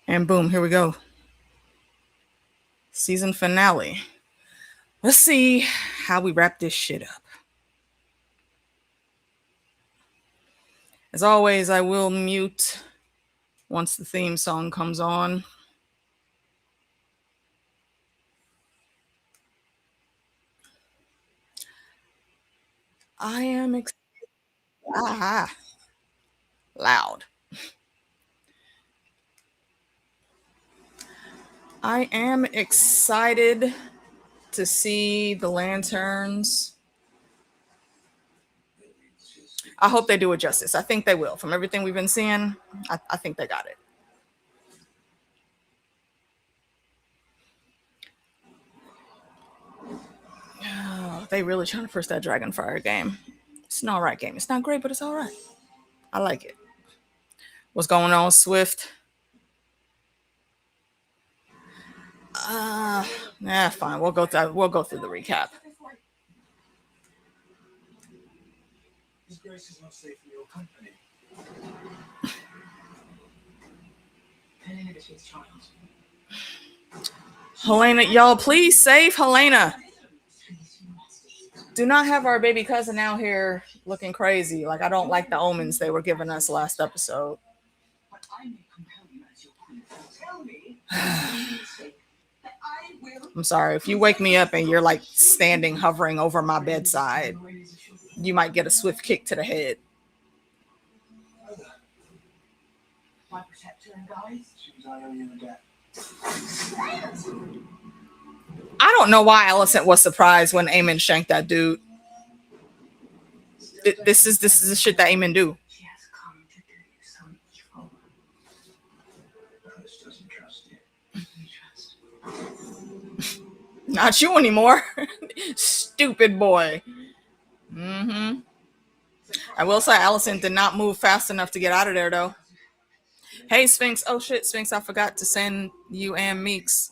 And boom, here we go. Season finale. Let's see how we wrap this shit up. As always, I will mute once the theme song comes on. I am loud. I am excited to see the lanterns. I hope they do it justice. I think they will. From everything we've been seeing, I think they got it. Oh, they really trying to push that Dragonfire game. It's an alright game. It's not great, but it's alright. I like it. What's going on, Swift? Fine. We'll go through the recap. His Grace is not safe in your company. Helena, y'all, please save Helena. Do not have our baby cousin out here looking crazy. Like, I don't like the omens they were giving us last episode. I'm sorry. If you wake me up and you're like standing, hovering over my bedside, you might get a swift kick to the head. My protector and guide. I don't know why Alicent was surprised when Aemon shanked that dude. This is the shit that Aemon do. She has come to do you some evil. Curse doesn't trust you. Not you anymore. Stupid boy. Mm-hmm. I will say Alicent did not move fast enough to get out of there though. Hey Sphinx. Oh shit, Sphinx, I forgot to send you and Meeks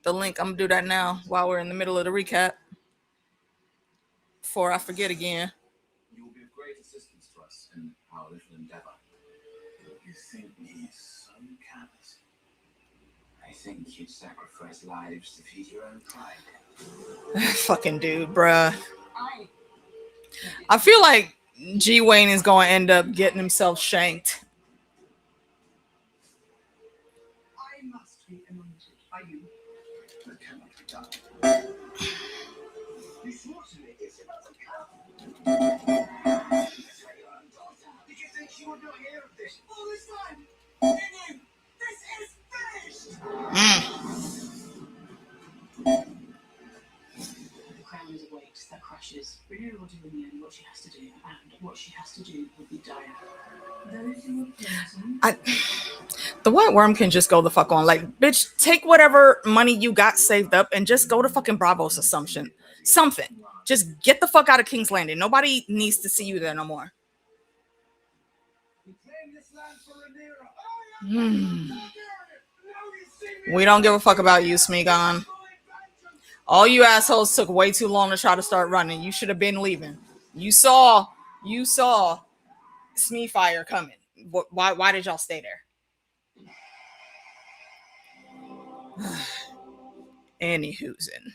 the link. I'm gonna do that now while we're in the middle of the recap. Before I forget again. You will be of great assistance to us in our little endeavor. You think me so callous? I think you'd sacrifice lives to feed your own pride. Fucking dude, bruh. I feel like G Wayne is going to end up getting himself shanked. I must be anointed by you. That cannot be done. You swore to me it's about to come. Did you think you would not hear of this all this time? Minion, this is finished. The crown is a weight that crushes. Renewal will do in the end what she has to do, and what she has to do will be dire. The White Worm can just go the fuck on. Like, bitch, take whatever money you got saved up and just go to fucking Bravos Assumption. Something. Just get the fuck out of King's Landing. Nobody needs to see you there no more. We don't give a fuck about you, Smeagol. All you assholes took way too long to try to start running. You should have been leaving. You saw Smee Fire coming. Why did y'all stay there? Anywho'sin.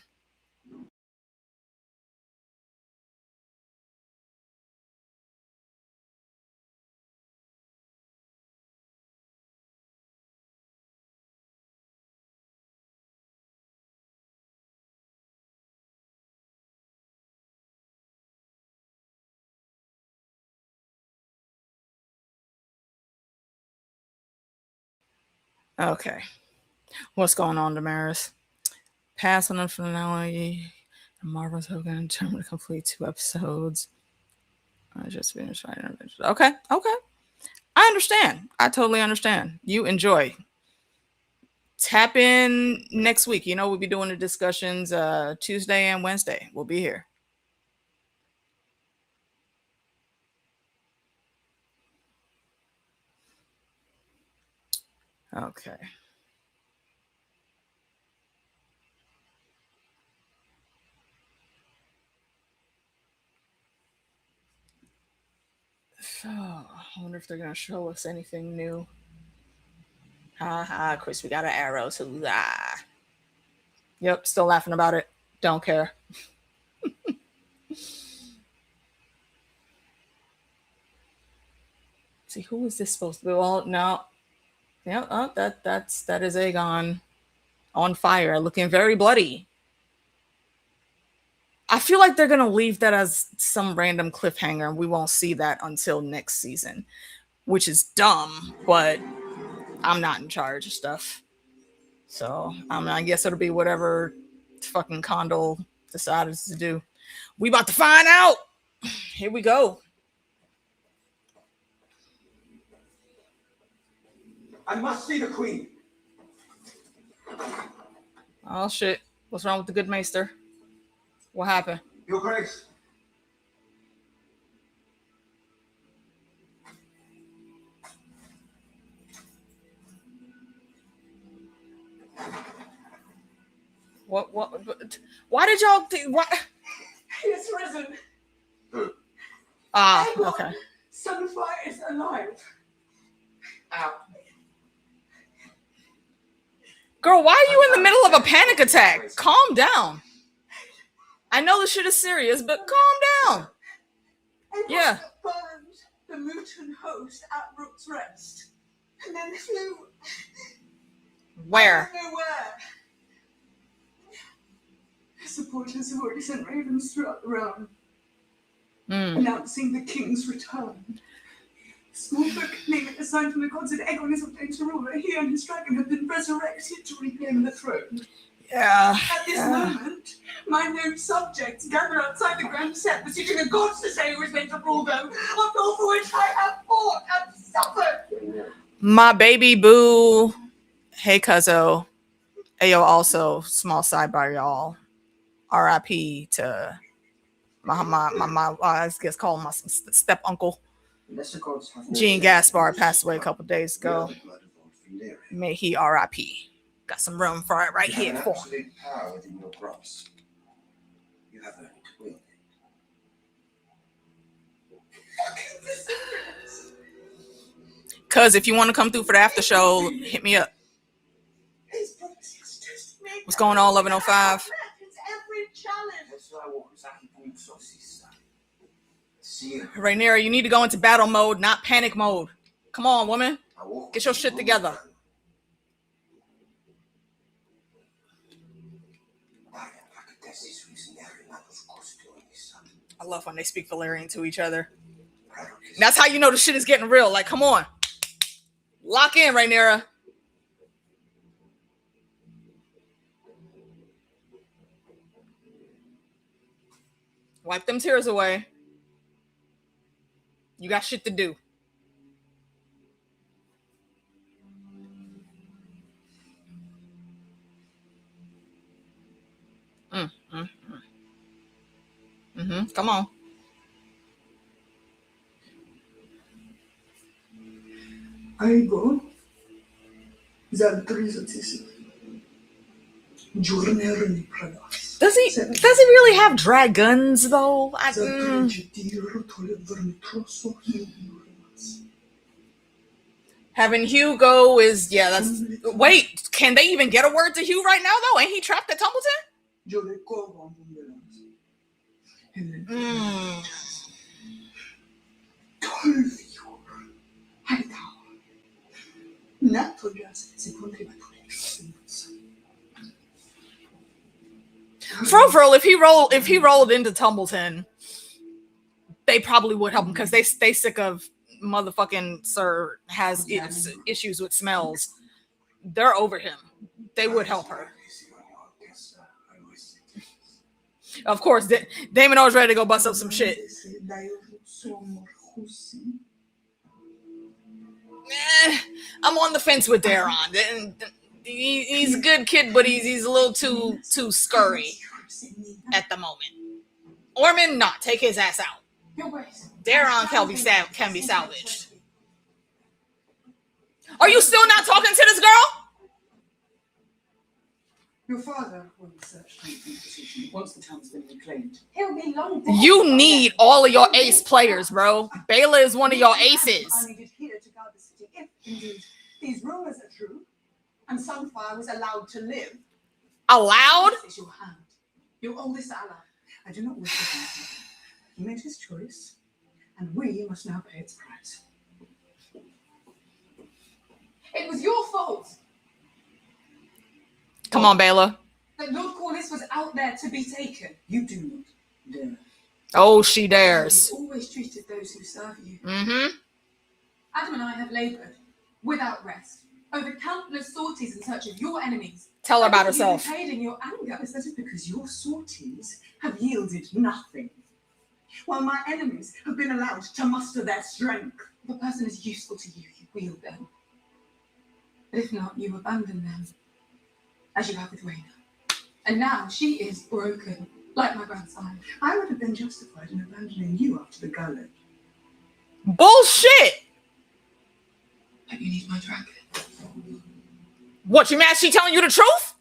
Okay. What's going on, Damaris? Pass on the finale. Marvel's going to determine to complete 2 episodes. I just finished writing. Okay. I understand. I totally understand. You enjoy. Tap in next week. You know, we'll be doing the discussions Tuesday and Wednesday. We'll be here. Okay. So, I wonder if they're going to show us anything new. Ha, Chris, we got an arrow to lie. Yep, still laughing about it. Don't care. See, who is this supposed to be? Well, no. Yeah, oh, that is Aegon on fire, looking very bloody. I feel like they're gonna leave that as some random cliffhanger, and we won't see that until next season, which is dumb. But I'm not in charge of stuff, so I guess it'll be whatever fucking Condal decided to do. We about to find out. Here we go. I must see the queen. Oh shit! What's wrong with the good maester? What happened? Your Grace. What? Why did y'all? What? He is risen. Ah, okay. Sunfire is alive. Ow. Girl, why are you in the middle of a panic attack? Calm down. I know this shit is serious, but calm down. Yeah. Burned the mutant host at Rook's Rest, and then flew. Where? I don't know where. His supporters have already sent ravens throughout the realm, announcing the king's return. A small book naming a sign from the gods that Aegon is ordained to rule, where he and his dragon have been resurrected to reclaim the throne. Yeah. At this moment, my new subjects gather outside the grand set, beseeching the gods to say who is meant to rule them, a role for which I have fought and suffered. My baby boo. Hey, cuzzo. Ayo, also, small sidebar, y'all. R.I.P. to my I guess call him my step uncle. Jean Gaspar passed away a couple days ago. May he R.I.P. Got some room for it right here for him. Power within your grasp. You have only to wield it. Cuz if you want to come through for the after show, hit me up. What's going on, 1105? Rhaenyra, you need to go into battle mode, not panic mode. Come on, woman. Get your shit together. I love when they speak Valyrian to each other. That's how you know the shit is getting real. Like, come on. Lock in, Rhaenyra. Wipe them tears away. You got shit to do. Come on. Aegon Zaltrizotisi. Does he really have dragons though? Having Hugo is that's wait, can they even get a word to Hugh right now though? Ain't he trapped at Tumbleton? For if he rolled into Tumbleton, they probably would help him because they stay sick of motherfucking Sir has issues with smells. They're over him. They would help her. Of course, Damon was ready to go bust up some shit. I'm on the fence with Daron. He's a good kid, but he's a little too scurry at the moment. Ormond, not take his ass out. Daron can be salvaged. Are you still not talking to this girl? Your father will search for the position once the town's been reclaimed. He'll be long. You need all of your ace players, bro. Bela is one of your aces. I needed here to guard the city. If indeed these rumors are true, and Sunfire was allowed to live. Allowed? This is your hand, your oldest ally. I do not wish to cancel. He made his choice, and we must now pay its price. It was your fault. Come on, Bela. That Lord Corliss was out there to be taken. You do not dare. Oh, she dares. You always treated those who serve you. Mm-hmm. Adam and I have labored without rest over countless sorties in search of your enemies. Tell her about herself. You in your anger. Is that it because your sorties have yielded nothing, while my enemies have been allowed to muster their strength? If a person is useful to you, you wield them. But if not, you abandon them, as you have with Raina. And now she is broken, like my grandson. I would have been justified in abandoning you after the gullet. Bullshit! Don't you need my dragon? What, you mad she telling you the truth?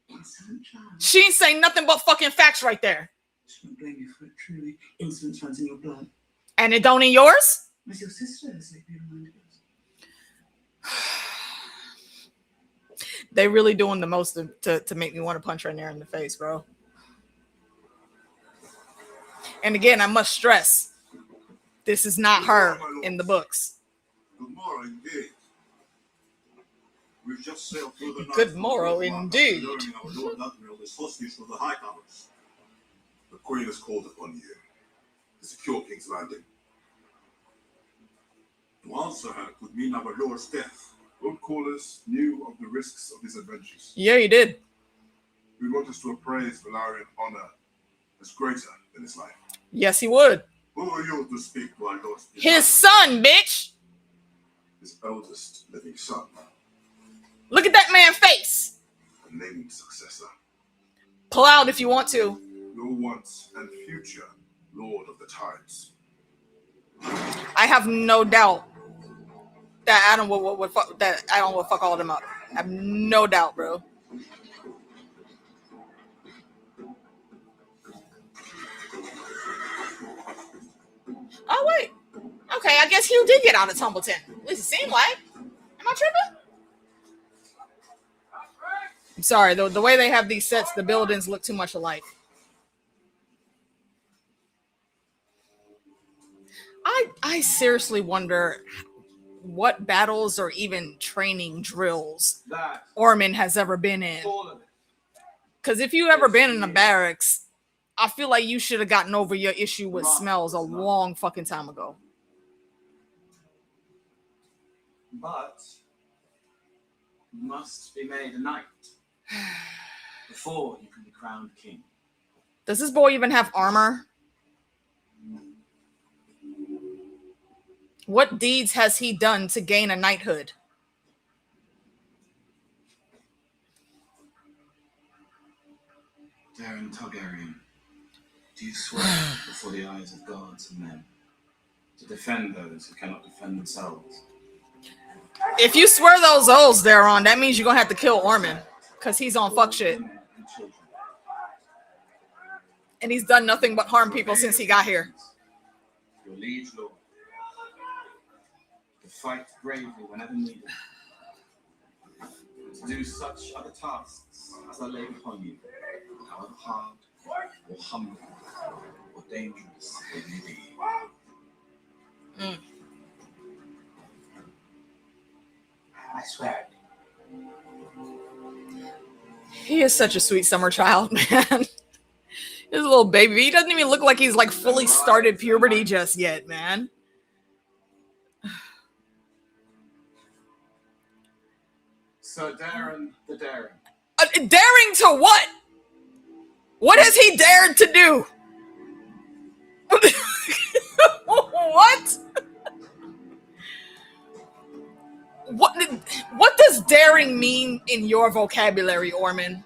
Insolent child. She ain't saying nothing but fucking facts right there. I shouldn't blame you for it, truly. Insolence runs in your blood. And it don't in yours? As your sister has lately reminded us. They really doing the most to make me want to punch her in there in the face, bro. And again, I must stress, this is not her in the books. Good morrow, indeed. We've just sailed through the night. Good morrow, indeed. Learning our Lord Admiral is hostage from the High Towers. The Queen has called upon you to secure King's Landing. To answer her could mean our Lord's death. Lord Corliss knew of the risks of his adventures. Yeah, he did. We want us to appraise Valarian honor as greater than his life. Yes, he would. Who are you to speak to our Lord's His son, bitch. His eldest living son, Look at that man's face. a named successor. Pull out if you want to. Your once and future Lord of the Tides. I have no doubt that Adam would fuck all of them up. I have no doubt, bro. Oh wait. Okay, I guess Hugh did get out of Tumbleton. At least it seemed like. Am I tripping? I'm sorry, the way they have these sets, the buildings look too much alike. I seriously wonder what battles or even training drills Orman has ever been in. Because if you've ever been in a barracks, I feel like you should have gotten over your issue with smells a long fucking time ago. But you must be made a knight before you can be crowned king. Does this boy even have armor? What deeds has he done to gain a knighthood? Darren Targaryen, do you swear before the eyes of gods and men to defend those who cannot defend themselves? If you swear those oaths thereon, that means you're gonna have to kill Orman, because he's on fuck shit. Women and children. And he's done nothing but harm people since he got here. Your liege lord. To fight bravely whenever needed. To do such other tasks as are laid upon you, however hard or humble or dangerous they may be. I swear it. He is such a sweet summer child, man. His little baby. He doesn't even look like he's like fully started puberty just yet, man. Sir Darren the Daring. Daring to what? What has he dared to do? What? What does daring mean in your vocabulary, Orman?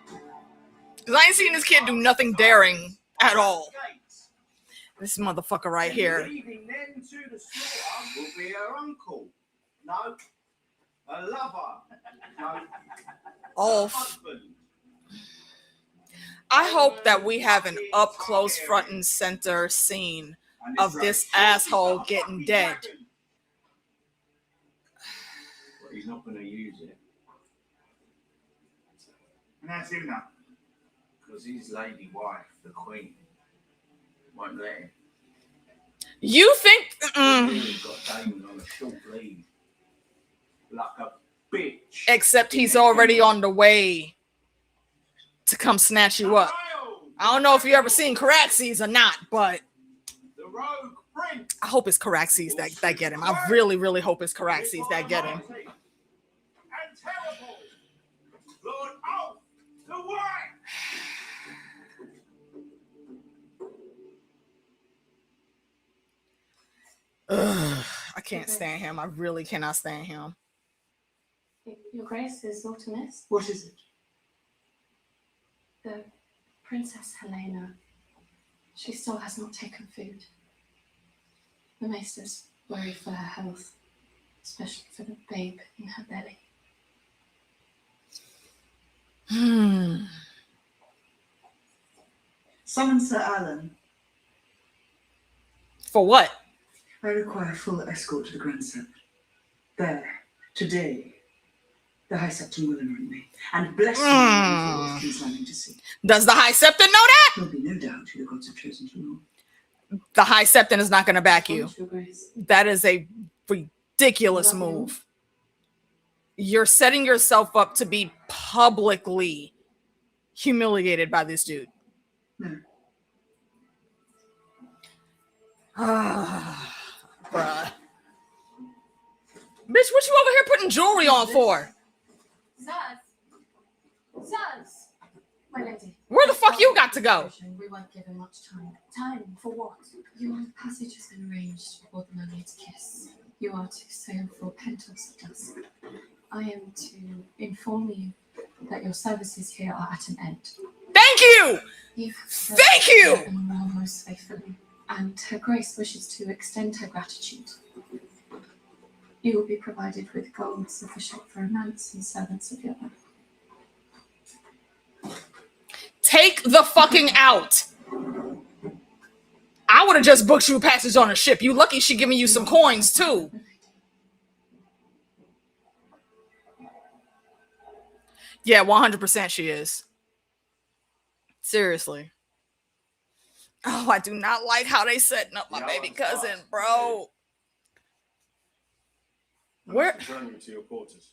Because I ain't seen this kid do nothing daring at all. This motherfucker right here. Leaving them to the slaughter will be her uncle. No. A lover. No. Oh. Husband. I hope that we have an up close front and center scene of this asshole getting dead. But he's not going to use it. And that's him now. Because his lady wife, the queen, won't let him. You think? He's got Damon on a short lead. Like a bitch. Except he's already on the way to come snatch you up. I don't know if you ever seen Caraxes or not, but The rogue prince. I hope it's Caraxes that get him. I really, really hope it's Caraxes that get him. And terrible. Lord Ulf, the wife. Ugh, I can't stand him. I really cannot stand him. Your Grace is not amiss. What is it? The Princess Helena, she still has not taken food. The Maester's worried for her health, especially for the babe in her belly. Summon Sir Alan. For what? I require full escort to the Grand Sept. There, today, the High Septon will anoint me and bless me for what he's landing to see. Does the High Septon know that? There'll be no doubt who the gods have chosen to rule. The High Septon is not going to back you. Your Grace. That is a ridiculous move. You're setting yourself up to be publicly humiliated by this dude. No. Bruh. Bitch, what you over here putting jewelry on for? Zaz! My lady. Where the fuck you got to go? We won't give him much time. Time for what? Your passage has been arranged for the mermaid's kiss. You are to sail for Pentos at dusk. I am to inform you that your services here are at an end. Thank you! Thank you! And most faithfully. And Her Grace wishes to extend her gratitude. You will be provided with gold sufficient for a knights and servants of your own. Take the fucking out. I would have just booked you a passage on a ship. You lucky she giving you some coins too. Yeah, 100% she is. Seriously. Oh, I do not like how they setting up my baby cousin, bro. Where? Return you to your quarters.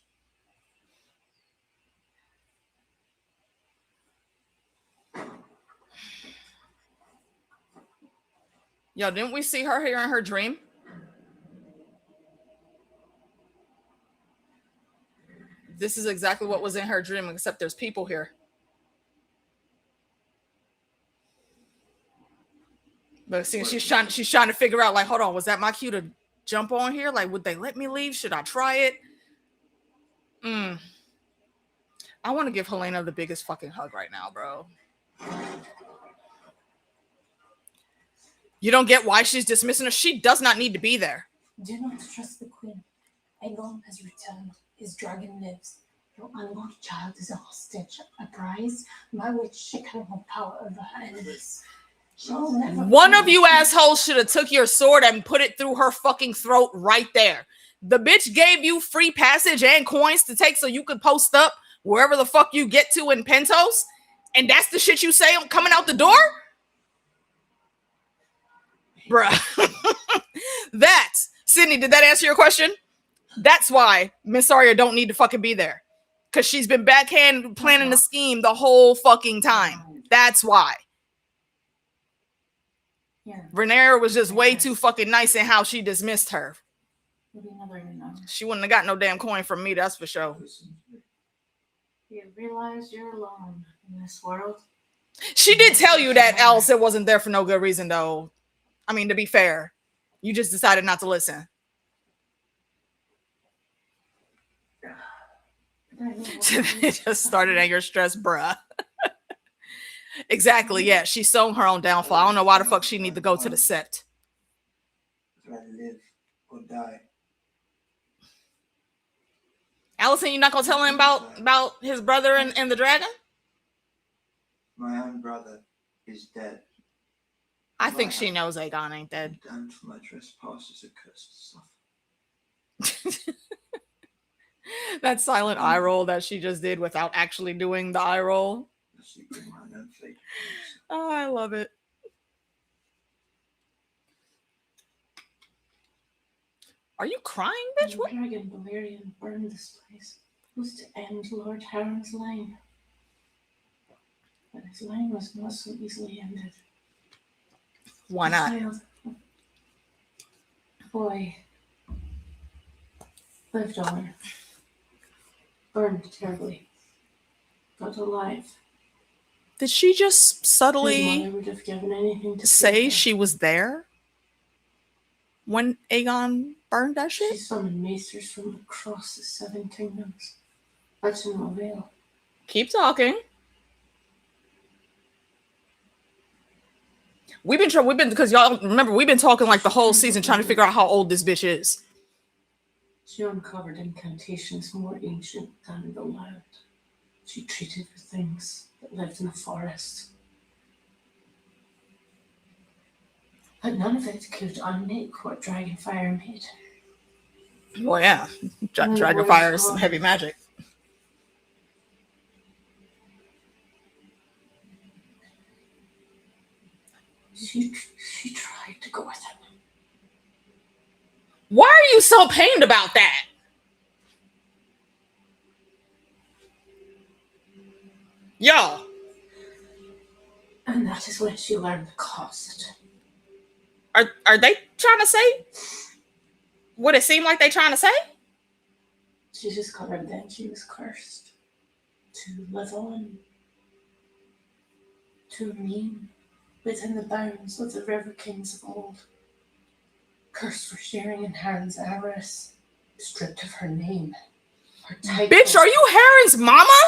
Yo, didn't we see her here in her dream? This is exactly what was in her dream, except there's people here. But see, she's trying to figure out, like, hold on, was that my cue to jump on here? Like, would they let me leave? Should I try it? I want to give Helena the biggest fucking hug right now, bro. You don't get why she's dismissing her. She does not need to be there. Do not trust the queen. Aegon has returned. His dragon lives. Your unborn child is a hostage, a prize by which she can hold power over her enemies. She will never. One of you assholes should have took your sword and put it through her fucking throat right there. The bitch gave you free passage and coins to take so you could post up wherever the fuck you get to in Pentos, and that's the shit you say coming out the door? Bruh. That's, Sydney, did that answer your question? That's why Miss Arya don't need to fucking be there. Because she's been backhand planning the scheme the whole fucking time. That's why. Yeah. Rhaenyra was just way too fucking nice in how she dismissed her. Maybe another She wouldn't have got no damn coin from me, that's for sure. You realize you're alone in this world? She did tell you that Alicent wasn't there for no good reason, though. I mean, to be fair, you just decided not to listen. It just started anger stress, bruh. Exactly, yeah. She's sowing her own downfall. I don't know why the fuck she need to go to the Sept. I'd rather live or die. Alicent, you not gonna tell him about his brother and the dragon? My own brother is dead. I think she knows Aegon ain't dead. Damned for my trespasses, accursed suffer. That silent eye roll that she just did without actually doing the eye roll. Oh, I love it. Are you crying, bitch? When Dragon Valerian burned this place, it was to end Lord Harren's line. But his line was not so easily ended. Why A not? child, a boy, lived on, burned terribly, but alive. Did she just His subtly mother would have given anything to say save her. she was there when Aegon burned that She shit? summoned maesters from across the 7 kingdoms, but to no avail. Keep talking. We've been because y'all remember we've been talking like the whole season trying to figure out how old this bitch is. She uncovered incantations more ancient than the land. She treated with things that lived in the forest. But none of it could unmake what Dragonfire made. Well, yeah, Dragonfire is some heavy magic. She tried to go with him. Why are you so pained about that? Yo. And that is when she learned the cost. Are they trying to say what it seemed like they trying to say? She discovered then she was cursed to live on, to remain within the bounds of the River Kings of old. Cursed for sharing in Harren's avarice, stripped of her name, her title. Bitch, are you Harren's mama?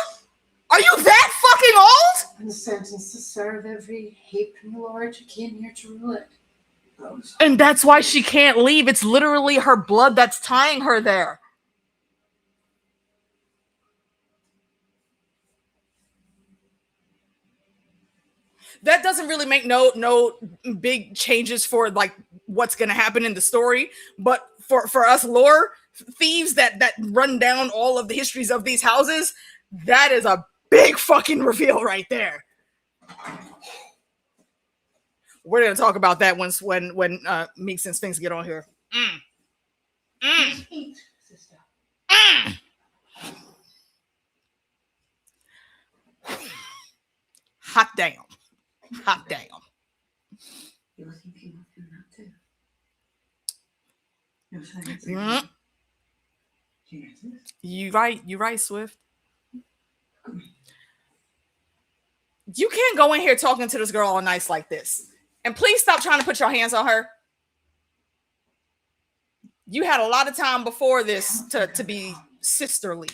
Are you that fucking old? And sentenced to serve every halfling lord who came here to rule it. And that's why she can't leave. It's literally her blood that's tying her there. That doesn't really make no big changes for like what's gonna happen in the story, but for us lore thieves that run down all of the histories of these houses, that is a big fucking reveal right there. We're gonna talk about that once when Meeks and Sphinx get on here. Eat, sister. Hot damn. Hot damn. You're thinking of doing that too. You're saying it's Mm. Do you get this? You right, Swift. You can't go in here talking to this girl all nice like this. And please stop trying to put your hands on her. You had a lot of time before this to be sisterly.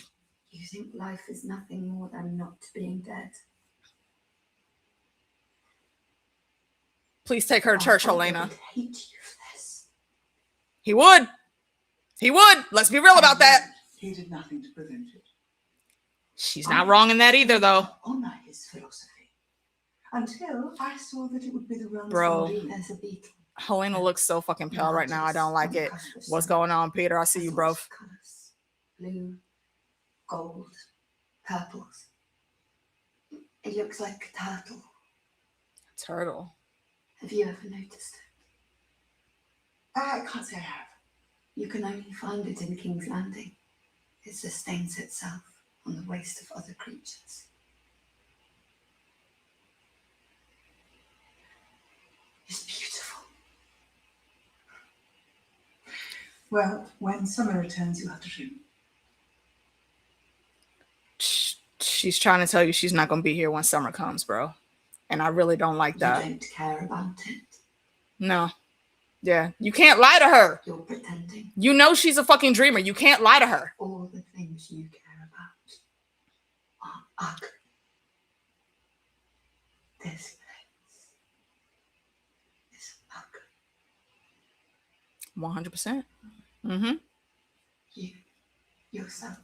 You think life is nothing more than not being dead? Please take her to church, Helena. would hate you for this. He would. He would. Let's be real about that. He did nothing to prevent it. She's not wrong in that either, though. Honor his philosophy. Until I saw that it would be the realm's Bro. body as a beetle. Helena looks so fucking pale right now. I don't like it. What's going on, Peter? I see you, bro. Colors. Blue, gold, purples. It looks like a turtle. Turtle. Have you ever noticed it? I can't say I have. You can only find it in King's Landing. It sustains itself on the waste of other creatures. It's beautiful. Well, when summer returns, you'll have to trim. She's trying to tell you she's not going to be here when summer comes, bro. And I really don't like that. You don't care about it. No. Yeah. You can't lie to her. You're pretending. You know she's a fucking dreamer. You can't lie to her. All the things you care about are ugly. This place is ugly. 100%. Mm-hmm. You, yourself.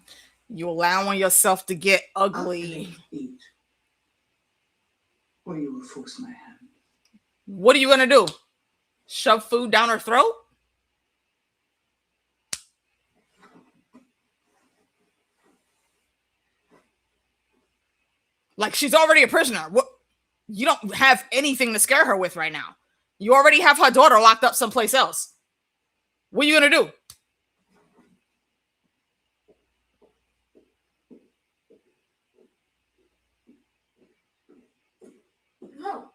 You allowing yourself to get ugly. Eat. Or you will force my hand. What are you going to do? Shove food down her throat? Like, she's already a prisoner. What? You don't have anything to scare her with right now. You already have her daughter locked up someplace else. What are you gonna do? No.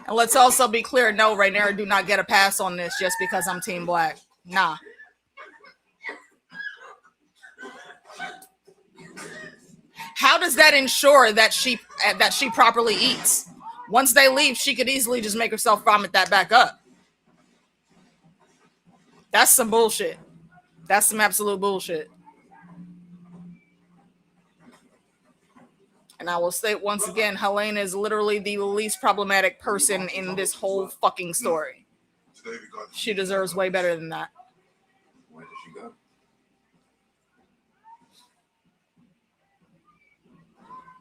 And let's also be clear, no, Rhaenyra do not get a pass on this just because I'm Team Black. Nah. How does that ensure that she properly eats? Once they leave, she could easily just make herself vomit that back up. That's some bullshit. That's some absolute bullshit. And I will state once again, Helena is literally the least problematic person in this whole fucking story. She deserves way better than that. Where does she go?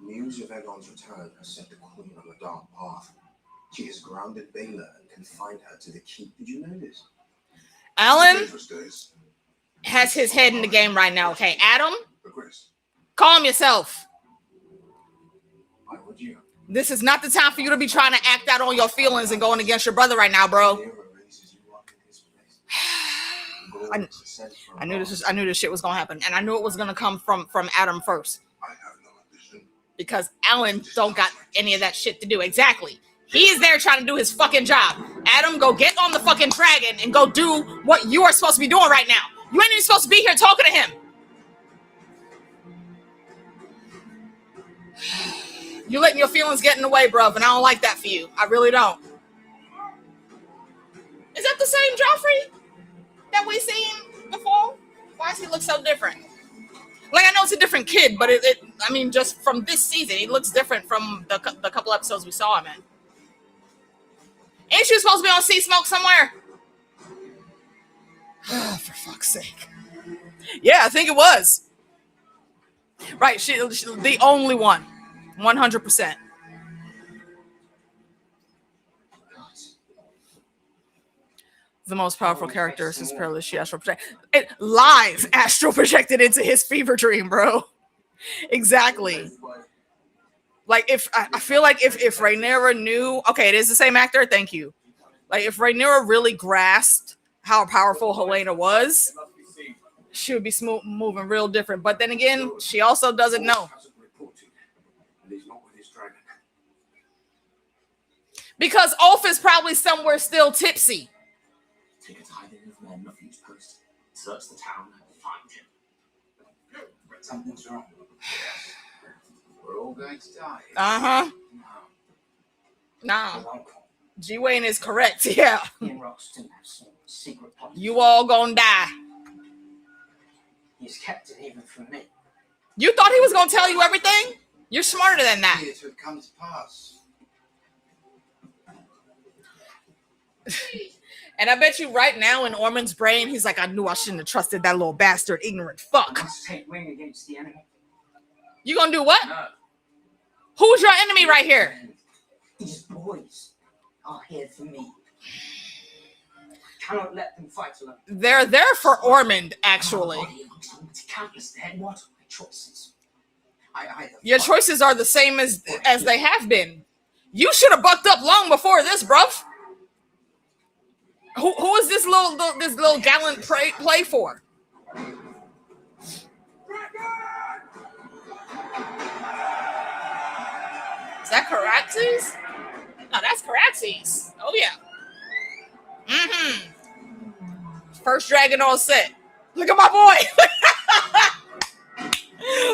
News of Aegon's return has set the Queen on a dark path. She has grounded Baylor and confined her to the keep. Did you know this? Alan has his head in the game right now. Okay, Adam, calm yourself. Why would you? This is not the time for you to be trying to act out on your feelings and going against your brother right now, bro. I knew this shit was gonna happen, and I knew it was gonna come from Adam first. Because Alan don't got any of that shit to do. Exactly. He is there trying to do his fucking job. Adam, go get on the fucking dragon and go do what you are supposed to be doing right now. You ain't even supposed to be here talking to him. You're letting your feelings get in the way, bruv, and I don't like that for you. I really don't. Is that the same Joffrey that we seen before? Why does he look so different? Like, I know it's a different kid, but I mean, just from this season, he looks different from the couple episodes we saw him in. Ain't you supposed to be on Sea Smoke somewhere? For fuck's sake. Yeah, I think it was. Right, she the only one. 100%. The most powerful character is Perilous. She astral project. It lies astral projected into his fever dream, bro. Exactly. Like, if I feel like if Rhaenyra knew, okay, it is the same actor. Thank you. Like, if Rhaenyra really grasped how powerful Helena was, she would be moving real different. But then again, she also doesn't know. Because Ulf is probably somewhere still tipsy. Take a tithing of men, nothing's posted. Search the town and find him. Something's wrong. We're all going to die. Uh-huh. Nah. G-Wayne is correct, yeah. You all gonna die. He's kept it even from me. You thought he was gonna tell you everything? You're smarter than that. It would come to pass. And I bet you right now in Ormond's brain, he's like, I knew I shouldn't have trusted that little bastard, ignorant fuck. Must take wing against the enemy. You gonna do what? No. Who's your enemy right here? These boys are here for me. I cannot let them fight alone. They're there for Ormond, actually. Countless dead. What are my choices? Your choices are the same as they have been. You should have bucked up long before this, bruv. Who is this little gallant play for? Is that Caraxes? No, that's Caraxes. Oh yeah. First dragon all set. Look at my boy.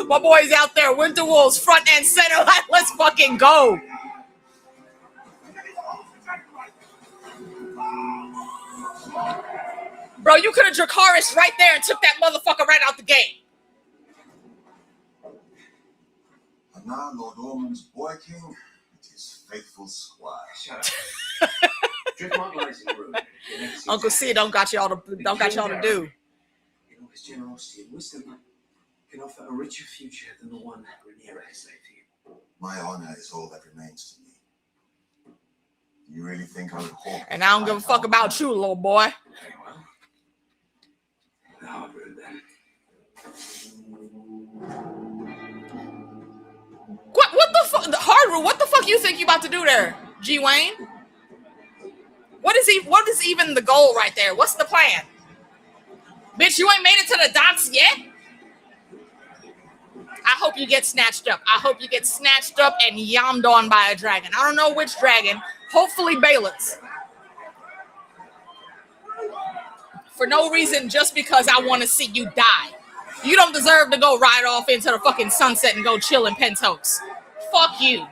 My boy's out there. Winter Wolves front and center. Let's fucking go. Bro, you could have Dracarys right there and took that motherfucker right out the gate. And now Lord Ormond's boy king and his faithful squire. Shut up. Driftmark lies in the room. Uncle C don't got y'all to do. In all his generosity and wisdom, can offer a richer future than the one Rhaenyra has laid for you. My honor is all that remains to me. You really think I would hawk? And I don't give a fuck about you, little boy. fuck, Hardwood? What the fuck you think you about to do there, G Wayne? What is even the goal right there? What's the plan? Bitch, you ain't made it to the docks yet? I hope you get snatched up. I hope you get snatched up and yammed on by a dragon. I don't know which dragon. Hopefully Balance. For no reason, just because I want to see you die. You don't deserve to go ride off into the fucking sunset and go chill in Pentos. Fuck you.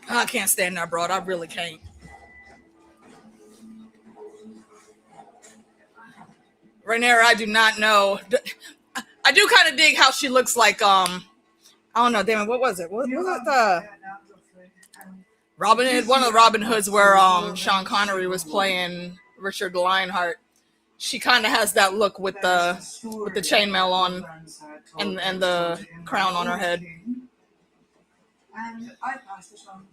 I can't stand that broad. I really can't. Rhaenyra, I do not know. I do kind of dig how she looks like, I don't know, damn it, what was it? What was it? Robin Hood, one of the Robin Hoods where Sean Connery was playing Richard Lionheart. She kind of has that look with the chainmail on and the crown on her head. And I passed it on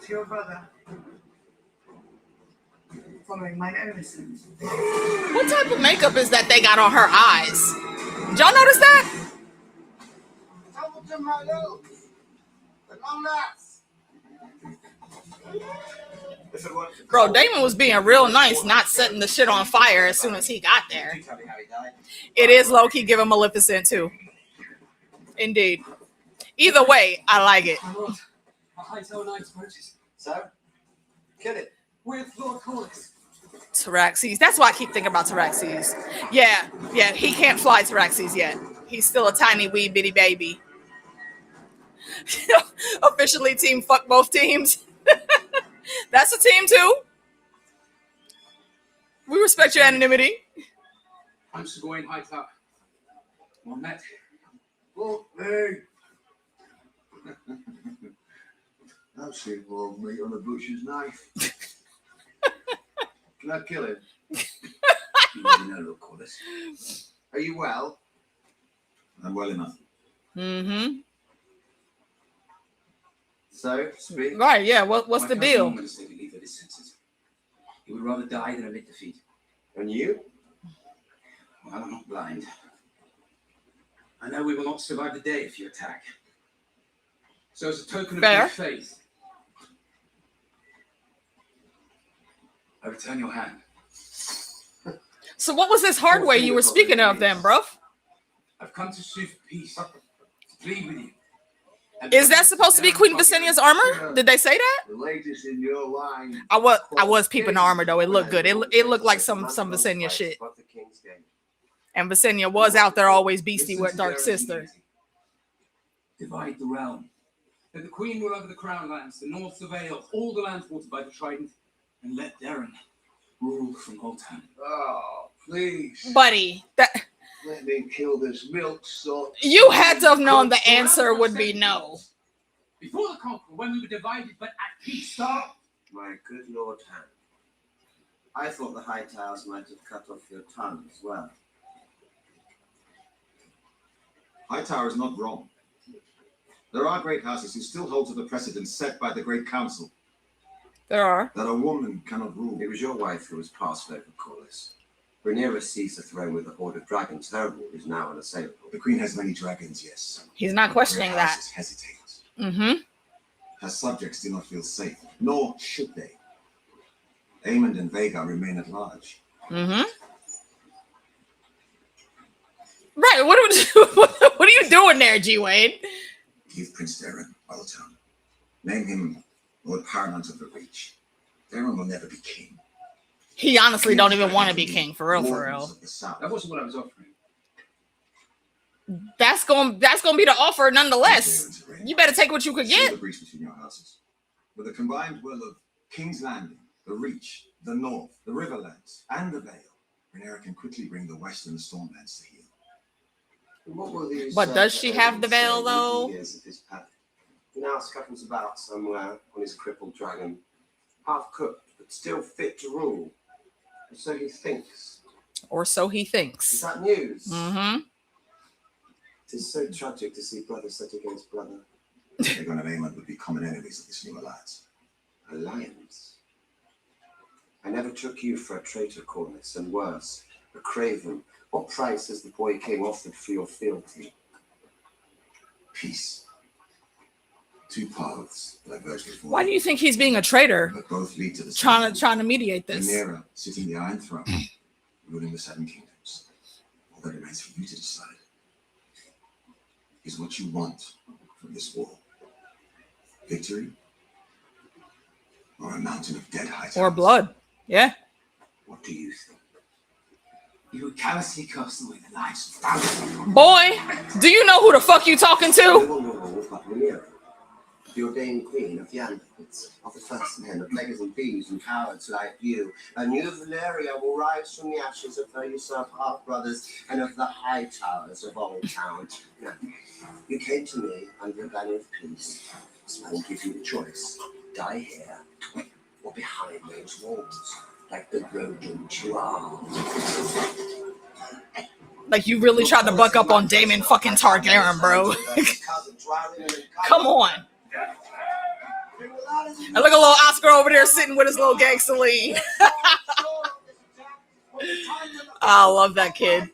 to your brother, following my innocence. What type of makeup is that they got on her eyes? Did y'all notice that? Bro, Damon was being real nice, not setting the shit on fire as soon as he got there. It is low-key giving Maleficent too. Indeed. Either way, I like it. So, kill it. With Lord Corlys. Taxis. That's why I keep thinking about Taxis. Yeah, he can't fly Taxis yet. He's still a tiny wee bitty baby. Officially team fuck both teams. That's a team too. We respect your anonymity. I'm Gawain Hightower. Well met. Oh, hey. I've seen more meat on a butcher's knife. Can I kill him? You already know, Lord Corlys. Are you well? I'm well enough. Mm-hmm. So, speak. Right, yeah. What's My the cousin deal? Norman is taking leave of his senses. He would rather die than admit defeat. And you? Well, I'm not blind. I know we will not survive the day if you attack. So as a token of Fair. good faith, I return your hand. So what was this hard way you were speaking of then, bro? I've come to sue for peace, to plead with you. Is that supposed to be Queen Visenia's armor? Did they say that? The latest in your line. I was peeping the armor though. It looked good. It looked like some Visenia shit. And Visenia was out there always beastie with Dark Sister. Divide the realm. Let the Queen rule over the Crown lands, the North the Vale, all the lands watered by the Trident, and let Darren rule from Holtown. Oh, please. Buddy, that Let me kill this milk salt. you had to have known the answer would be no. Before the conqueror, when we were divided but at peace, stop. My good Lord Han, I thought the Hightowers might have cut off your tongue as well. Hightower is not wrong. There are great houses who still hold to the precedent set by the Great Council. There are. That a woman cannot rule. It was your wife who was passed over, Corlys. Rhaenyra seized the throne with a horde of dragons. Her rule is now unassailable. The Queen has many dragons, yes. He's not questioning Great that. houses hesitate. Mm-hmm. Her subjects do not feel safe, nor should they. Aemond and Vhagar remain at large. Mm-hmm. Right. What are you doing there, G Wade? Give Prince Darren Welltown. Name him Lord Paramount of the Reach. Darren will never be king. He honestly don't even want to be king, for real, for real. That wasn't what I was offering. That's gonna be the offer nonetheless. You better take what you could See get. the breach between your houses. With a combined will of King's Landing, the Reach, the North, the Riverlands, and the Vale, Rhaenyra can quickly bring the West and the Stormlands to heal. What will these, But does she have the veil, say though? years of his path? He now scuttles about somewhere on his crippled dragon, half cooked but still fit to rule. And so he thinks. Or so he Is thinks. that news? Mm-hmm. It is so tragic to see brother set against brother. Aegon and Aemond would be common enemies of this new alliance. Alliance. I never took you for a traitor, Corlys, and worse, a craven, What price has the boy king offered for your fealty? Peace. Two paths diverge before. Why do you think he's being a traitor? But both lead to the Trying to mediate this. Rhaenyra sitting the Iron Throne, ruling the Seven Kingdoms. All that remains for you to decide is what you want from this war. Victory? Or a mountain of dead high Or blood. Yeah. What do you think? You would callously curse away the lives of thousands. Boy, do you know who the fuck you talking to? We've got Rhaenyra, the ordained queen of the Andalites, of the first men, of beggars and thieves and cowards like you. A new Valeria will rise from the ashes of her usurped half-brothers and of the high towers of Old Town. Now, you came to me under a banner of peace, so I will give you the choice. Die here, or behind those walls, like the rodent you are. Like you really tried to buck up on Daemon fucking Targaryen, bro. Come on. And look at little Oscar over there sitting with his little gangster lean. I love that kid.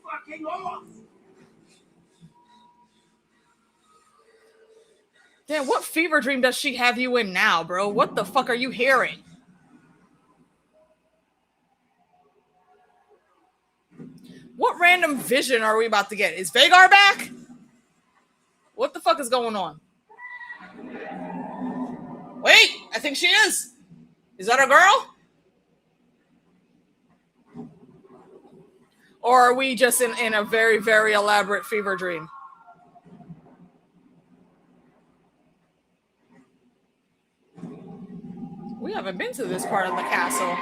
Damn, what fever dream does she have you in now, bro? What the fuck are you hearing? What random vision are we about to get? Is Vhagar back? What the fuck is going on? Wait, I think she is. Is that a girl? Or are we just in a very, very elaborate fever dream? We haven't been to this part of the castle.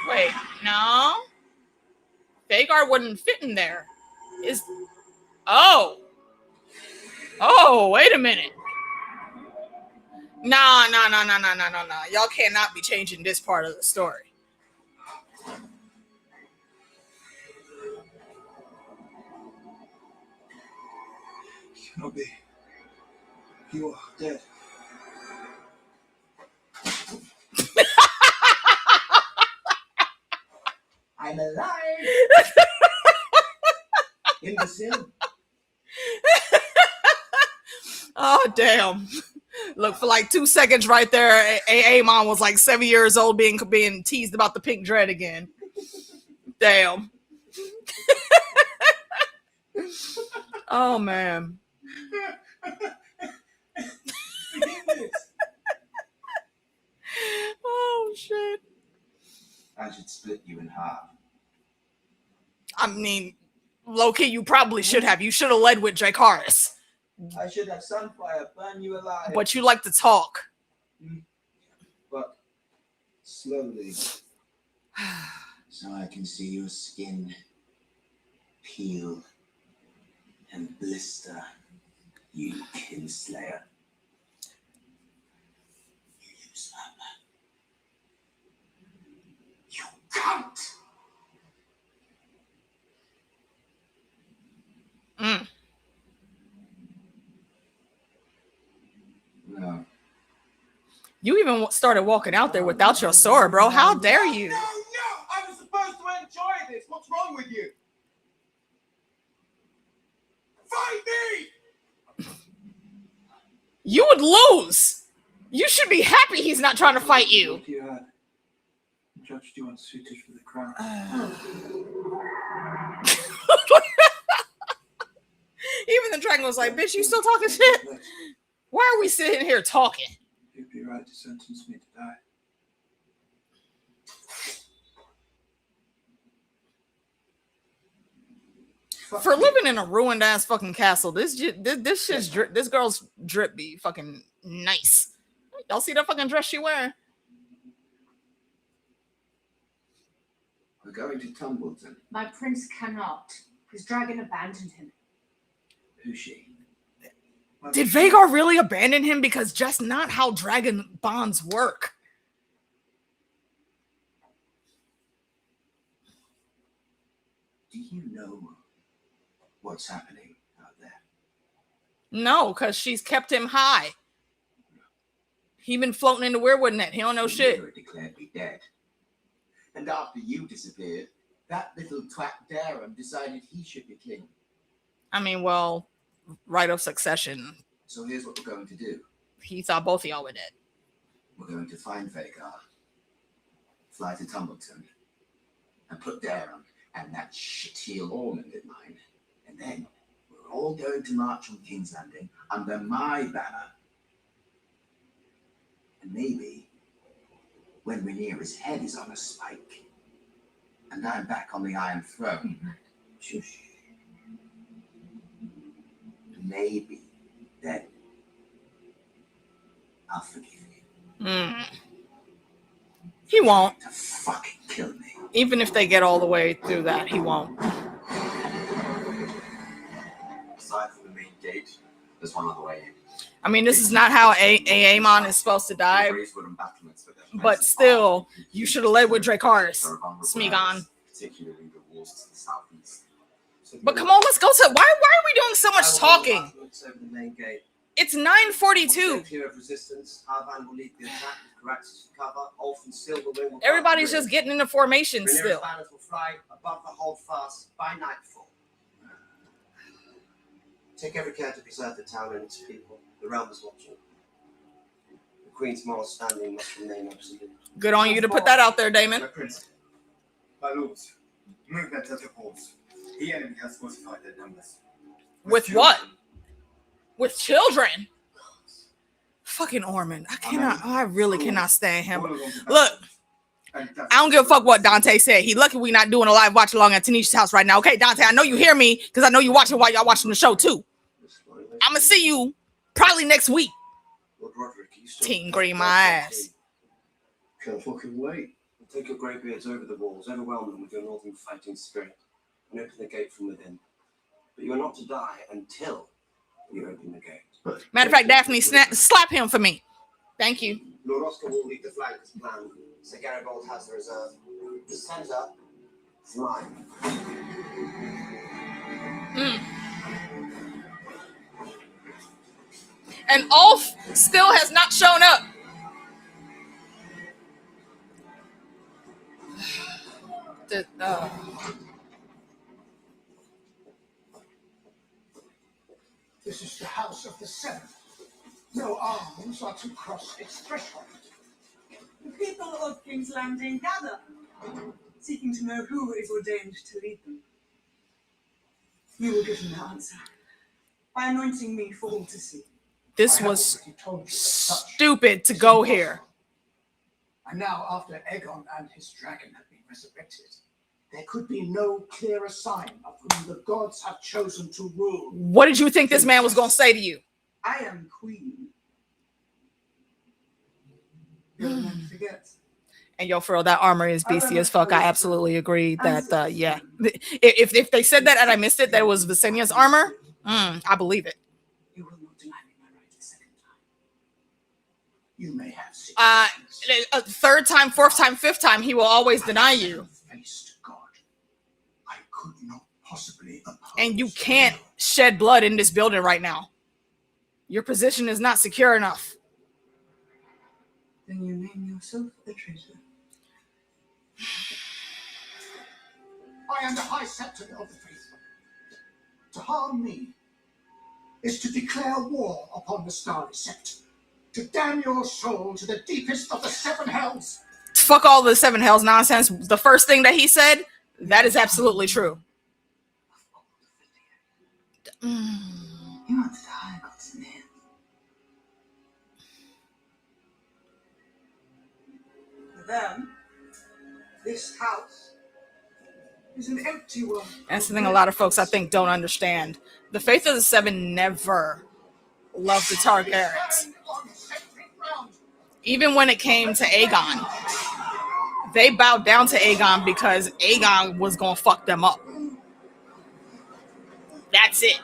Wait, no. Vhagar wouldn't fit in there. Oh, wait a minute. Nah. Y'all cannot be changing this part of the story. Cannot be. You are dead. I'm alive. Imbecile. Oh, damn. Look, for like 2 seconds right there, Aemon was like 7 years old being teased about the pink dread again. Damn. Oh, man. Oh, shit. I should split you in half. I mean, low-key, you probably should have. You should have led with Dracarys. I should have Sunfire burn you alive. But you like to talk. But slowly. So I can see your skin peel and blister, you kinslayer. You use armor. You can't. No. You even started walking out there without your sword, bro. How dare you? No! I was supposed to enjoy this. What's wrong with you? Fight me! You would lose. You should be happy he's not trying to fight you. What you had? Judged you unsuited for the crown. Even the dragon was like, bitch, you still talking shit? Why are we sitting here talking? You'd be right to sentence me to die. For living in a ruined ass fucking castle, this girl's drip be fucking nice. Y'all see that fucking dress she wearing? We're going to Tumbleton. My prince cannot. His dragon abandoned him. Who's she? Did Vhagar really abandon him? Because just not how dragon bonds work. Do you know what's happening out there? No, because she's kept him high. He been floating in the weirwood net. He don't know shit. Declared me dead. And after you disappeared, that little twat Darren decided he should be king. I mean, well, right of succession. So here's what we're going to do. He thought both of y'all were dead. We're going to find Vagar, fly to Tumbleton, and put Darren and that shitheel Ormond in mind. And then we're all going to march on King's Landing under my banner. And maybe when Rhaenyra's head is on a spike, and I'm back on the Iron Throne, shush. Maybe then I'll forgive you. He won't. To fucking kill me. Even if they get all the way through that, he won't. Aside from the main gate, there's one other way in. I mean, this is not how Aemon is supposed to die. But still, you should have led with Dracarys, Smeagol. Particularly the walls to the southeast. But come on, let's go to. Why are we doing so much talking? Over the main gate. It's 9:42. Clear of resistance. Arvan will lead the attack with Caraxes to cover. Ulf and Silver Wing will Everybody's just getting into formation still. Rhaenyra's banners will fly above the holdfast by nightfall. Take every care to preserve the town and its people. The realm is watching. The Queen's moral standing must remain absolute. Good on you to put that out there, Damon. My prince, my lords, movement at the halls. The enemy has fortified their numbers. With what? With children? Fucking Ormond. I really cannot stand him. Look, I don't give a fuck what Dante said. He lucky we not doing a live watch along at Tanisha's house right now. Okay, Dante, I know you hear me because I know you watching while y'all watching the show too. I'm gonna see you probably next week. Teen Green my ass. Can't fucking wait. Take your greybeards over the walls, overwhelm them with your northern fighting spirit, and open the gate from within. But you are not to die until you open the gate. Matter of fact, Daphne, slap him for me. Thank you. Lord Oscar will lead the flank as planned. Sir Garibaldi has the reserve. The centre is mine. And Ulf still has not shown up. This is the house of the Seven. No arms are to cross its threshold. The people of King's Landing gather, seeking to know who is ordained to lead them. You will give them the answer by anointing me for all to see. This was stupid to go here. And now, after Aegon and his dragon have been resurrected, there could be no clearer sign of whom the gods have chosen to rule. What did you think this man was going to say to you? I am queen. You'll never forget. And yo, for real, that armor is beastie as fuck. I absolutely agree that, yeah. If they said that and I missed it, that it was Visenia's armor, I believe it. You will not deny me my right a second time. You may have third time, fourth time, fifth time, he will always deny you. I could not possibly oppose. And you can't shed blood in this building right now. Your position is not secure enough. Then you name yourself a traitor. I am the High Septon of the Faith. To harm me is to declare war upon the Starry Sept. To damn your soul to the deepest of the seven hells. Fuck all the seven hells nonsense. The first thing that he said, that is absolutely true. You want the High God's name. For them, this house is an empty one. That's the thing a lot of folks, I think, don't understand. The Faith of the Seven never loved the Targaryens. Even when it came to Aegon, they bowed down to Aegon because Aegon was going to fuck them up. That's it.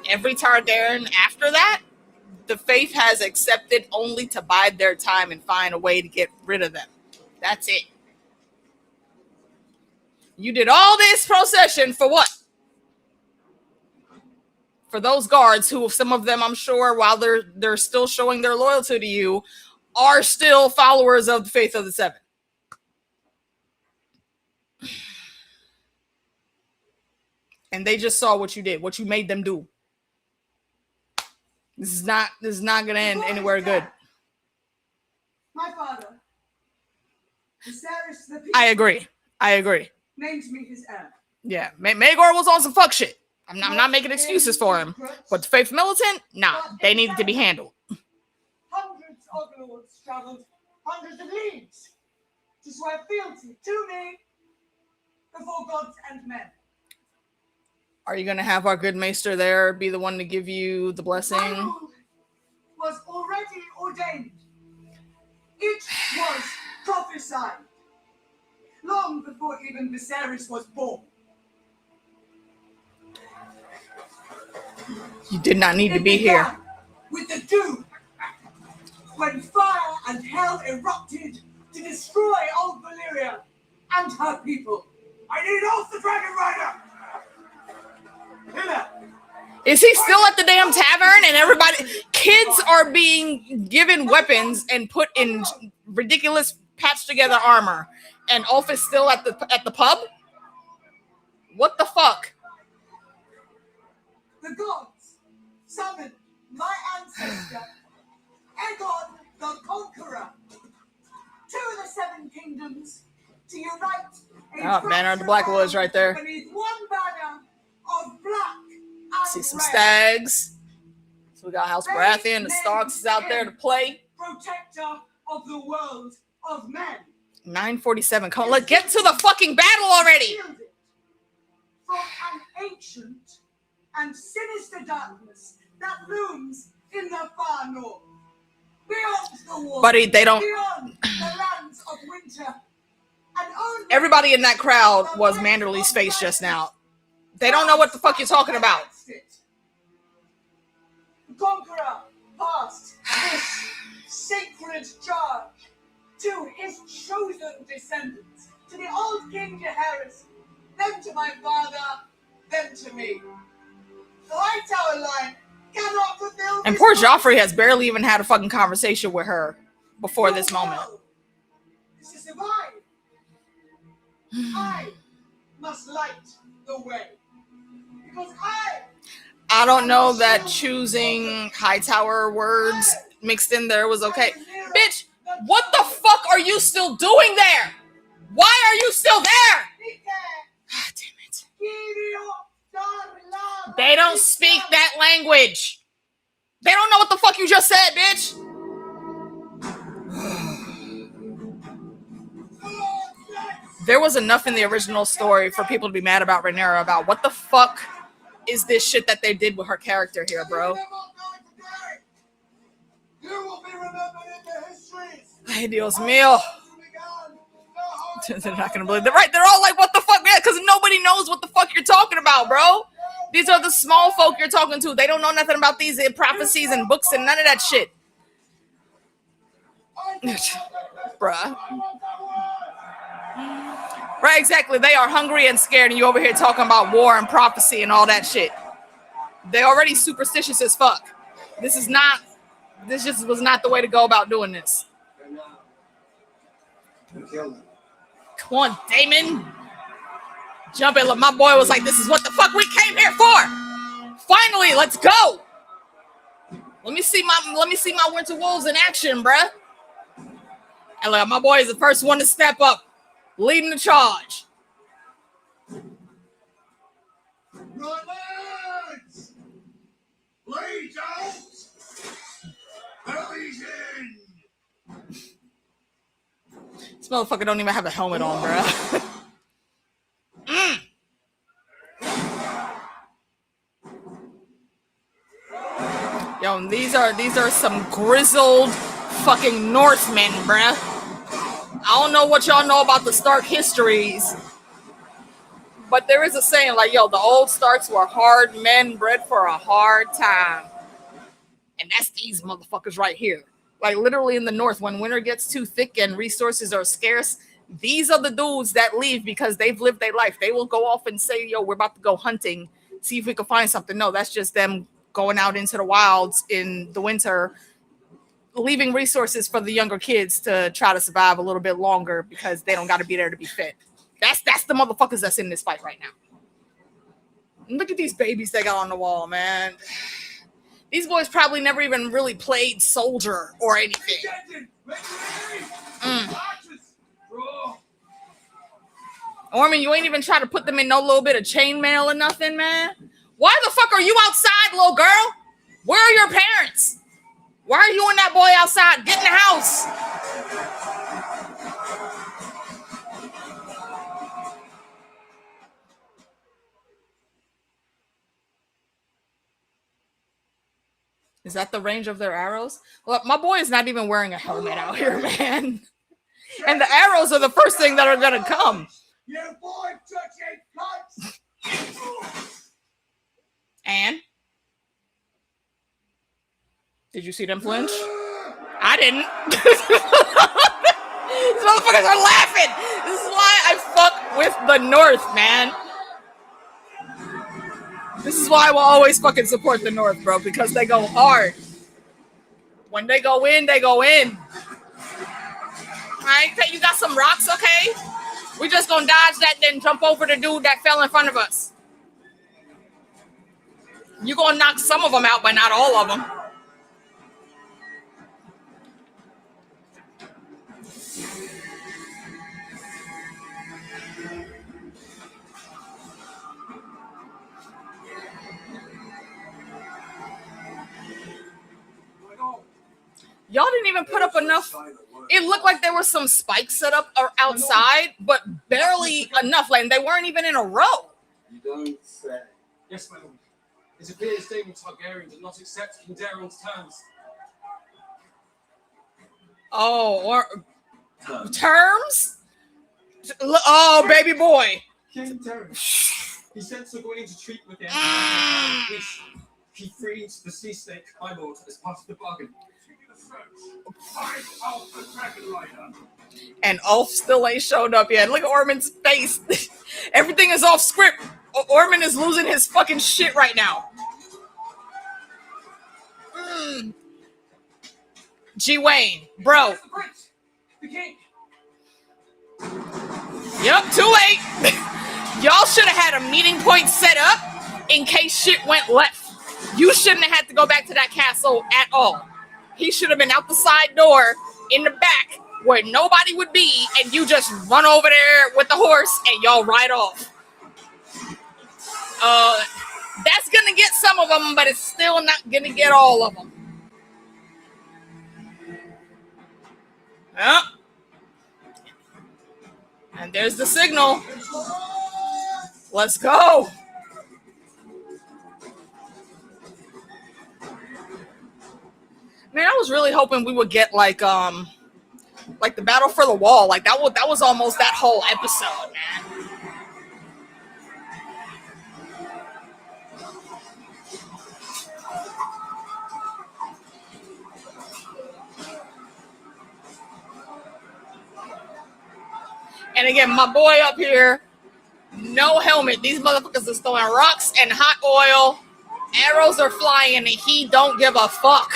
Every Targaryen after that, the Faith has accepted only to bide their time and find a way to get rid of them. That's it. You did all this procession for what? for those guards who, some of them, I'm sure, while they're still showing their loyalty to you, are still followers of the Faith of the Seven. And they just saw what you did, what you made them do. This is not gonna end anywhere good. My father, Viserys the I agree. named me his heir. Yeah, Maegor was on some fuck shit. I'm not making excuses for him. But the Faith Militant, nah, they needed to be handled. Hundreds of lords traveled hundreds of leagues to swear fealty to me before gods and men. Are you gonna have our good maester there be the one to give you the blessing? My rule was already ordained. It was prophesied long before even Viserys was born. You did not need to be here. With the doom, when fire and hell erupted to destroy old Valyria and her people. I need oath the Dragon Rider! Hither. Is he still at the damn tavern and everybody, kids are being given weapons and put in ridiculous patched together armor, and Ulf is still at the pub? What the fuck? The gods summoned my ancestor, Aegon the Conqueror, to the Seven Kingdoms to unite Oh, Banner of the Blackwoods right there. beneath one banner of black and See some red. stags. So we got House Baratheon, the Starks is out there to play. Protector of the world of men. 9:47. Come on, let's get to the fucking battle already. From an ancient and sinister darkness that looms in the far north. Beyond the wall. Buddy, they don't. Beyond the lands of winter. And only Everybody in that crowd was Manderly's face just now. They don't know what the fuck you're talking about. The Conqueror passed this sacred charge to his chosen descendants, to the old King Jaehaerys, then to my father, then to me. The Hightower line cannot fulfill And this poor promise. Joffrey has barely even had a fucking conversation with her before this moment. This is divine. I must light the way. Because I don't know that choosing Hightower words mixed in there was okay. Bitch, what the fuck are you still doing there? Why are you still there? God damn it. They don't speak that language. They don't know what the fuck you just said, bitch. There was enough in the original story for people to be mad about Rhaenyra about what the fuck is this shit that they did with her character here, bro. You will be remembered in the histories. Ay, Dios mío. They're not gonna believe it. Right, they're all like, what the fuck, man? Because nobody knows what the fuck you're talking about, bro. These are the small folk you're talking to. They don't know nothing about these prophecies and books and none of that shit. Bruh. Right, exactly. They are hungry and scared, and you over here talking about war and prophecy and all that shit. They already superstitious as fuck. This just was not the way to go about doing this. Come on, Damon. Jump in. My boy was like, this is what the fuck we came here for. Finally, let's go. Let me see my Winter Wolves in action, bruh. And look, my boy is the first one to step up, leading the charge. Lads! Lead out! Bellies in! This motherfucker don't even have a helmet on, bruh. Yo, and these are some grizzled fucking Northmen, bruh. I don't know what y'all know about the Stark histories, but there is a saying like, yo, the old Starks were hard men bred for a hard time. And that's these motherfuckers right here. Like literally in the North, when winter gets too thick and resources are scarce, these are the dudes that leave because they've lived their life. They will go off and say, yo, we're about to go hunting see if we could find something. No, that's just them going out into the wilds in the winter, leaving resources for the younger kids to try to survive a little bit longer because they don't got to be there to be fed. That's the motherfuckers that's in this fight right now. And look at these babies they got on the wall, man. These boys probably never even really played soldier or anything. Orman, you ain't even try to put them in no little bit of chainmail or nothing, man. Why the fuck are you outside, little girl? Where are your parents? Why are you and that boy outside? Get in the house. Is that the range of their arrows? Well, my boy is not even wearing a helmet out here, man. And the arrows are the first thing that are going to come. You boy touching cunts! And? Did you see them flinch? I didn't. These motherfuckers are laughing. This is why I fuck with the North, man. This is why I will always fucking support the North, bro, because they go hard. When they go in, they go in. All right, you got some rocks, okay? We just gonna dodge that, then jump over the dude that fell in front of us. You gonna knock some of them out, but not all of them. Y'all didn't even put up enough. It looked like there was some spikes set up outside, but barely enough. Like they weren't even in a row. You don't say. Yes, my lord. It appears Daemon Targaryen did not accept King Daeron's terms. Oh, or terms? Oh, baby boy. King Daeron. He sent Sir Gawain to treat with him. He freed the sea snake, my lord, as part of the bargain. And Ulf still ain't showed up yet. Look at Orman's face. Everything is off script. Orman is losing his fucking shit right now. G. Wayne, bro. The king. Yep, too late. Y'all should have had a meeting point set up in case shit went left. You shouldn't have had to go back to that castle at all. He should have been out the side door in the back where nobody would be, and you just run over there with the horse and y'all ride off. That's gonna get some of them, but it's still not gonna get all of them. Yep. And there's the signal. Let's go. Man, I was really hoping we would get like the battle for the wall. Like that was almost that whole episode, man. And again, my boy up here, no helmet. These motherfuckers are throwing rocks and hot oil. Arrows are flying, and he don't give a fuck.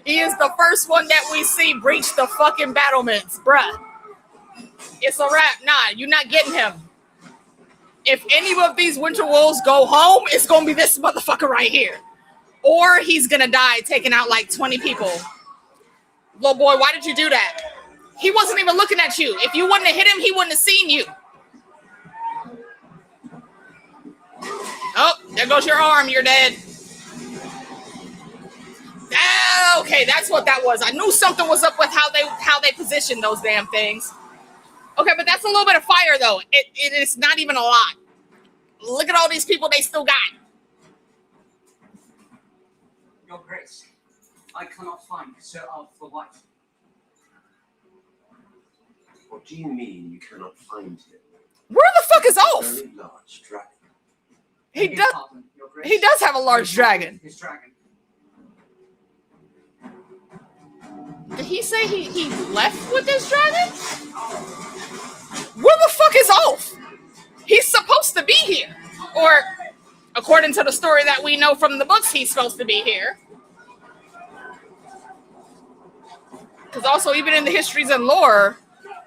He is the first one that we see breach the fucking battlements, bruh. It's a wrap. Nah, you're not getting him. If any of these Winter Wolves go home, it's gonna be this motherfucker right here. Or he's gonna die taking out like 20 people. Little boy, why did you do that? He wasn't even looking at you. If you wouldn't have hit him, he wouldn't have seen you. Oh, there goes your arm. You're dead. Okay, that's what that was. I knew something was up with how they positioned those damn things. Okay, but that's a little bit of fire, though. It is not even a lot. Look at all these people they still got. Your Grace, I cannot find Sir Ulf the White. What do you mean you cannot find him? Where the fuck is Ulf? Very large dragon. He does have a large dragon. His dragon. Did he say he left with this dragon? Where the fuck is Ulf? He's supposed to be here. Or, according according to the story that we know from the books, he's supposed to be here. Because also, even in the histories and lore,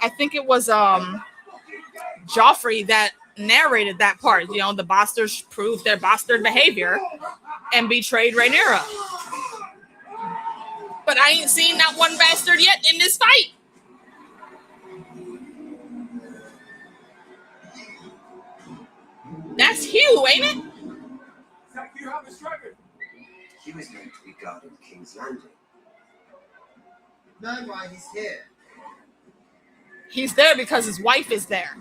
I think it was Joffrey that narrated that part. You know, the bastards proved their bastard behavior and betrayed Rhaenyra. But I ain't seen not one bastard yet in this fight. That's Hugh, ain't it? He was meant to be guarding King's Landing. Know why he's here. He's there because his wife is there.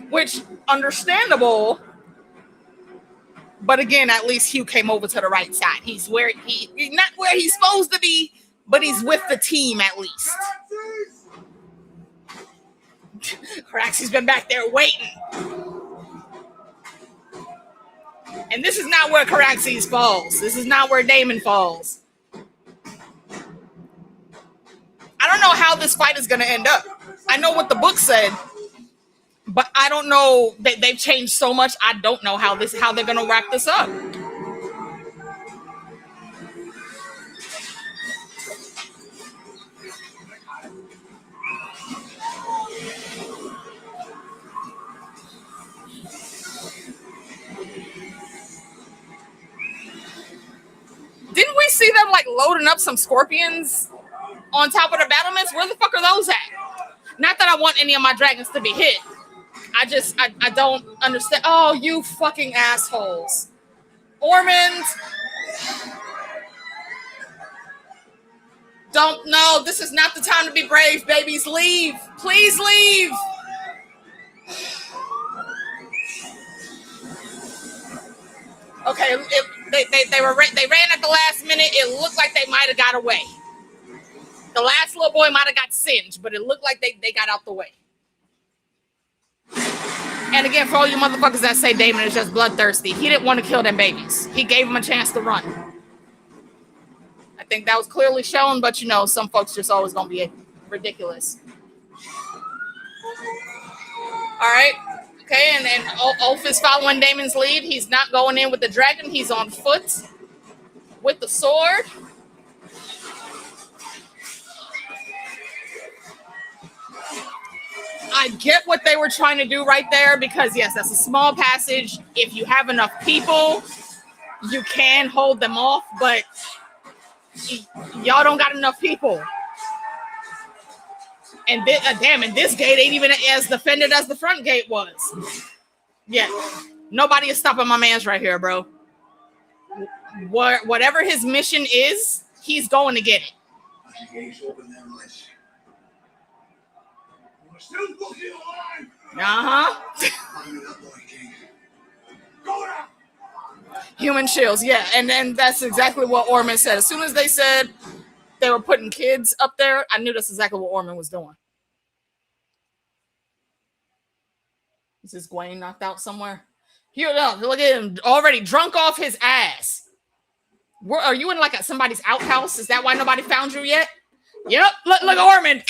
Which, understandable. But again, at least Hugh came over to the right side. He's not where he's supposed to be, but he's with the team at least. Caraxes been back there waiting. And this is not where Caraxes falls. This is not where Daemon falls. I don't know how this fight is going to end up. I know what the book said, but I don't know. They've changed so much. I don't know how they're going to wrap this up. Didn't we see them like loading up some scorpions on top of the battlements? Where the fuck are those at? Not that I want any of my dragons to be hit. I don't understand. Oh, you fucking assholes. Ormond. Don't know. This is not the time to be brave, babies. Leave. Please leave. Okay, they ran at the last minute. It looked like they might have got away. The last little boy might have got singed, but it looked like they got out the way. And again, for all you motherfuckers that say Daemon is just bloodthirsty, he didn't want to kill them babies. He gave them a chance to run. I think that was clearly shown, but you know, some folks just always gonna be ridiculous. All right. Okay, and Ulf is following Daemon's lead. He's not going in with the dragon. He's on foot with the sword. I get what they were trying to do right there because, yes, that's a small passage. If you have enough people, you can hold them off, but y'all don't got enough people. And damn, and this gate ain't even as defended as the front gate was. Yeah, nobody is stopping my man's right here, bro. Whatever his mission is, he's going to get it. Human shields, yeah, and then that's exactly what Ormond said. As soon as they said they were putting kids up there, I knew that's exactly what Ormond was doing. Is this Gwaine knocked out somewhere? Here, look at him, already drunk off his ass. Are you in like somebody's outhouse? Is that why nobody found you yet? Yep, look Ormond.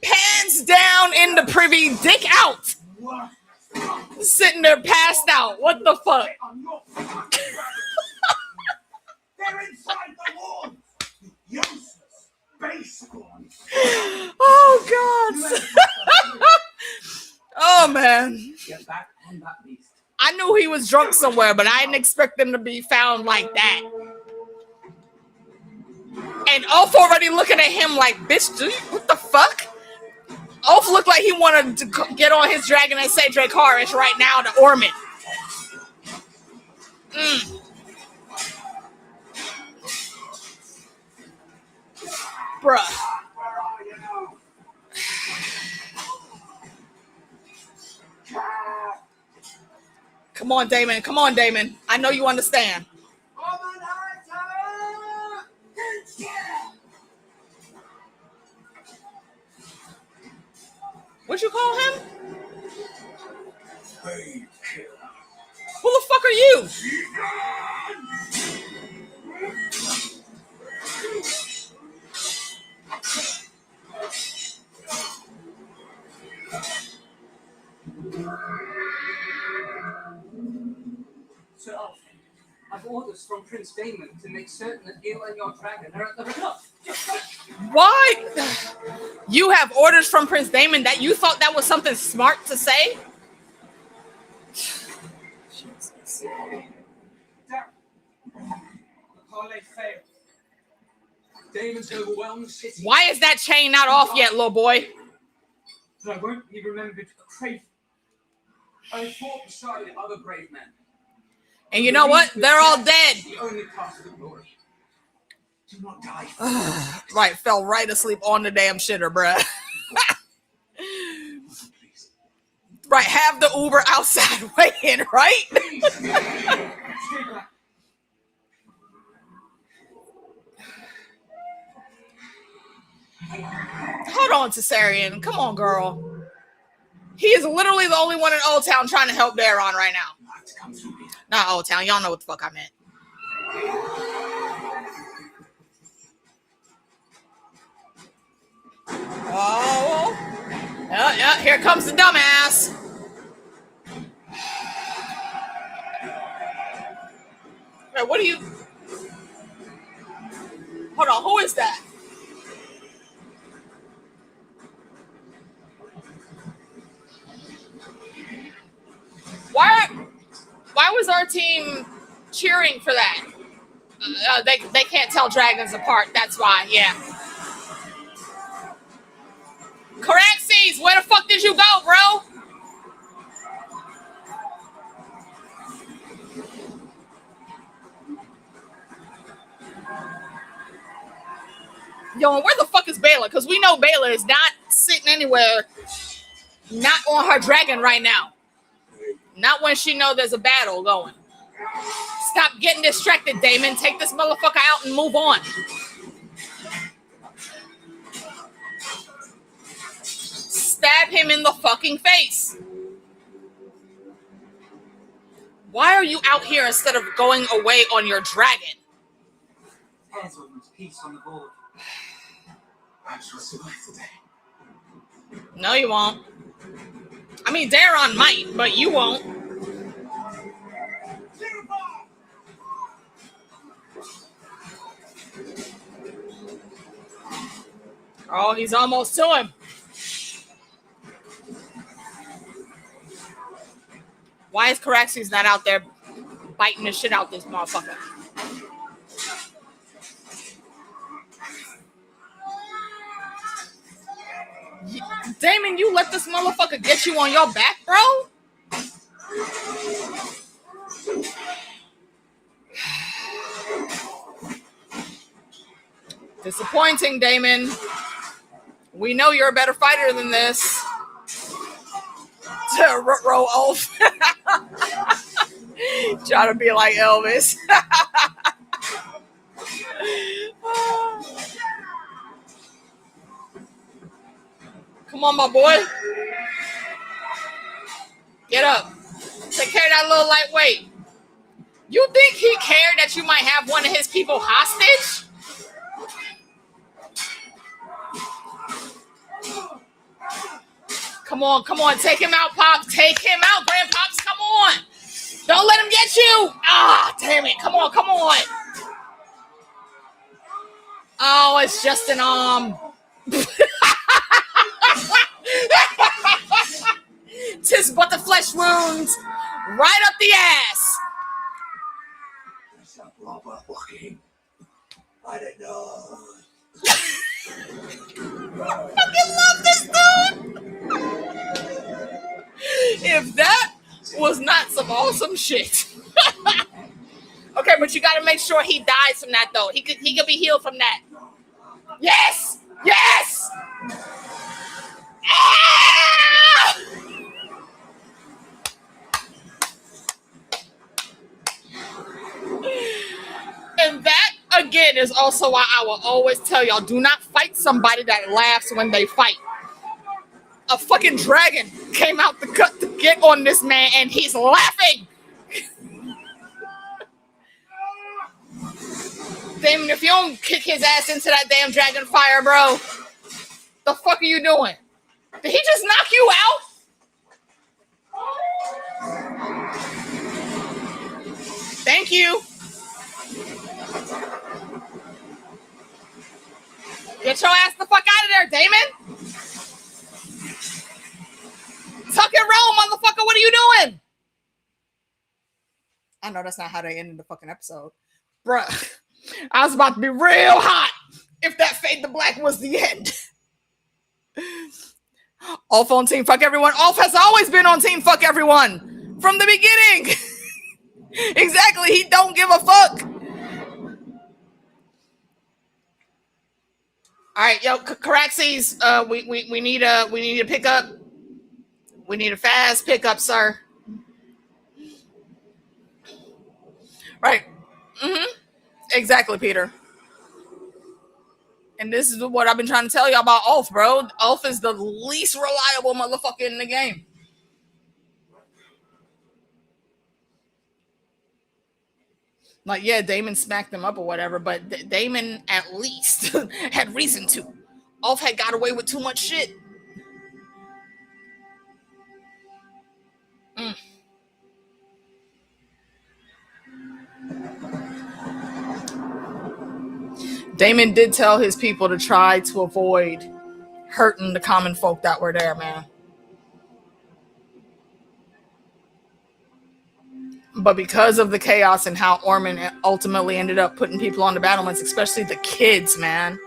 Pants down in the privy, dick out. Sitting there passed out. What the fuck? They're inside the walls. Useless base ones. Oh God. Oh man. Get back on that beast. I knew he was drunk somewhere, but I didn't expect him to be found like that. And Ulf already looking at him like, bitch, dude, what the fuck? Ulf looked like he wanted to get on his dragon and say Dracarys right now to Ormond. Bruh. Come on, Daemon. Come on, Daemon. I know you understand. What you call him? Who the fuck are you? have orders from Prince Damon to make certain that you and your dragon are at the reduct. Why? You have orders from Prince Damon that you thought that was something smart to say? Parley failed. Damon's overwhelmed the city. Why is that chain not off yet, little boy? But I won't be remembered craven. I fought beside other brave men. And you know what? They're all dead. The only path to glory. Do not die. Right, fell right asleep on the damn shitter, bruh. Right, have the Uber outside waiting, right? Hold on, Caesarion. Come on, girl. He is literally the only one in Old Town trying to help Daron right now. Not Old Town. Y'all know what the fuck I meant. Oh. Yeah, here comes the dumbass. Wait, what are you... Hold on, who is that? Why was our team cheering for that? They can't tell dragons apart. That's why. Yeah. Caraxes, where the fuck did you go, bro? Yo, where the fuck is Bayla? Because we know Bayla is not sitting anywhere, not on her dragon right now. Not when she knows there's a battle going. Stop getting distracted, Damon. Take this motherfucker out and move on. Stab him in the fucking face. Why are you out here instead of going away on your dragon? There's almost peace on the board. I shall survive today. No, you won't. I mean, Daron might, but you won't. Oh, he's almost to him. Why is Caraxes not out there biting the shit out this motherfucker? Damon, you let this motherfucker get you on your back, bro? Disappointing, Damon. We know you're a better fighter than this. Roll off. Try to be like Elvis. Come on, my boy. Get up. Take care of that little lightweight. You think he cared that you might have one of his people hostage? Come on, come on. Take him out, Pops. Take him out, Grandpops. Come on. Don't let him get you. Ah, damn it. Come on, come on. Oh, it's just an arm. Tis but the flesh wound. Right up the ass. That's a proper fucking. I don't know. I fucking love this dude. If that was not some awesome shit. Okay, but you got to make sure he dies from that, though. He could be healed from that. Yes! Yes! Ah! And that, again, is also why I will always tell y'all, do not fight somebody that laughs when they fight. A fucking dragon came out the cut to get on this man, and he's laughing. Damon, if you don't kick his ass into that damn dragon fire, bro, the fuck are you doing? Did he just knock you out? Thank you. Get your ass the fuck out of there, Damon. Tuck and roll, motherfucker. What are you doing? I know that's not how they ended the fucking episode. Bruh, I was about to be real hot if that Fade to Black was the end. Ulf on Team Fuck Everyone. Ulf has always been on Team Fuck Everyone from the beginning. Exactly. He don't give a fuck. All right, yo, Caraxes, we need a pickup. We need a fast pickup, sir. Right. Mm-hmm. Exactly, Peter. And this is what I've been trying to tell y'all about Ulf, bro. Ulf is the least reliable motherfucker in the game. Like, yeah, Damon smacked him up or whatever, but Damon at least had reason to. Ulf had got away with too much shit. Mm. Damon did tell his people to try to avoid hurting the common folk that were there, man. But because of the chaos and how Orman ultimately ended up putting people on the battlements, especially the kids, man,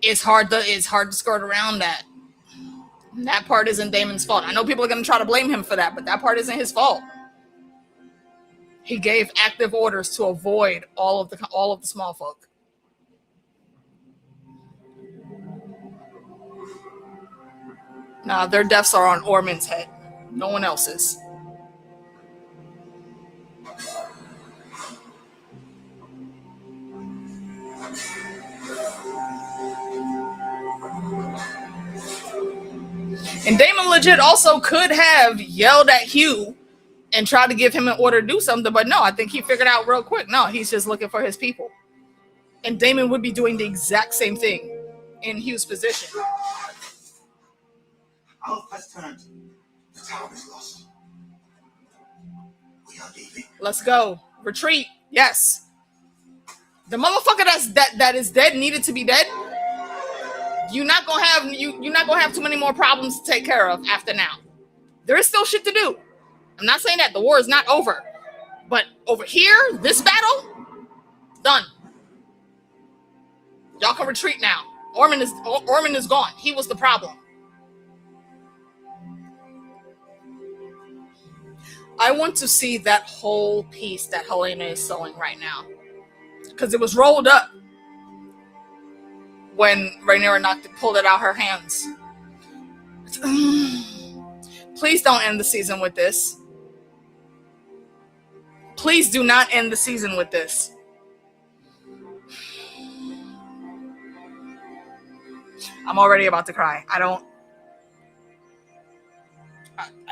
it's hard to skirt around that. That part isn't Damon's fault. I know people are going to try to blame him for that, but that part isn't his fault. He gave active orders to avoid all of the small folk. Nah, their deaths are on Orman's head. No one else's. And Damon legit also could have yelled at Hugh and tried to give him an order to do something, but no, I think he figured out real quick. No, he's just looking for his people. And Damon would be doing the exact same thing in Hugh's position. Alf has turned. The town is lost. We are leaving. Let's go. Retreat. Yes. The motherfucker that is dead needed to be dead. You're not gonna have too many more problems to take care of after now. There is still shit to do. I'm not saying that the war is not over, but over here, this battle, done. Y'all can retreat now. Orman is gone. He was the problem. I want to see that whole piece that Helena is sewing right now, because it was rolled up when Rhaenyra pulled it out her hands. Please don't end the season with this. Please do not end the season with this. I'm already about to cry. I don't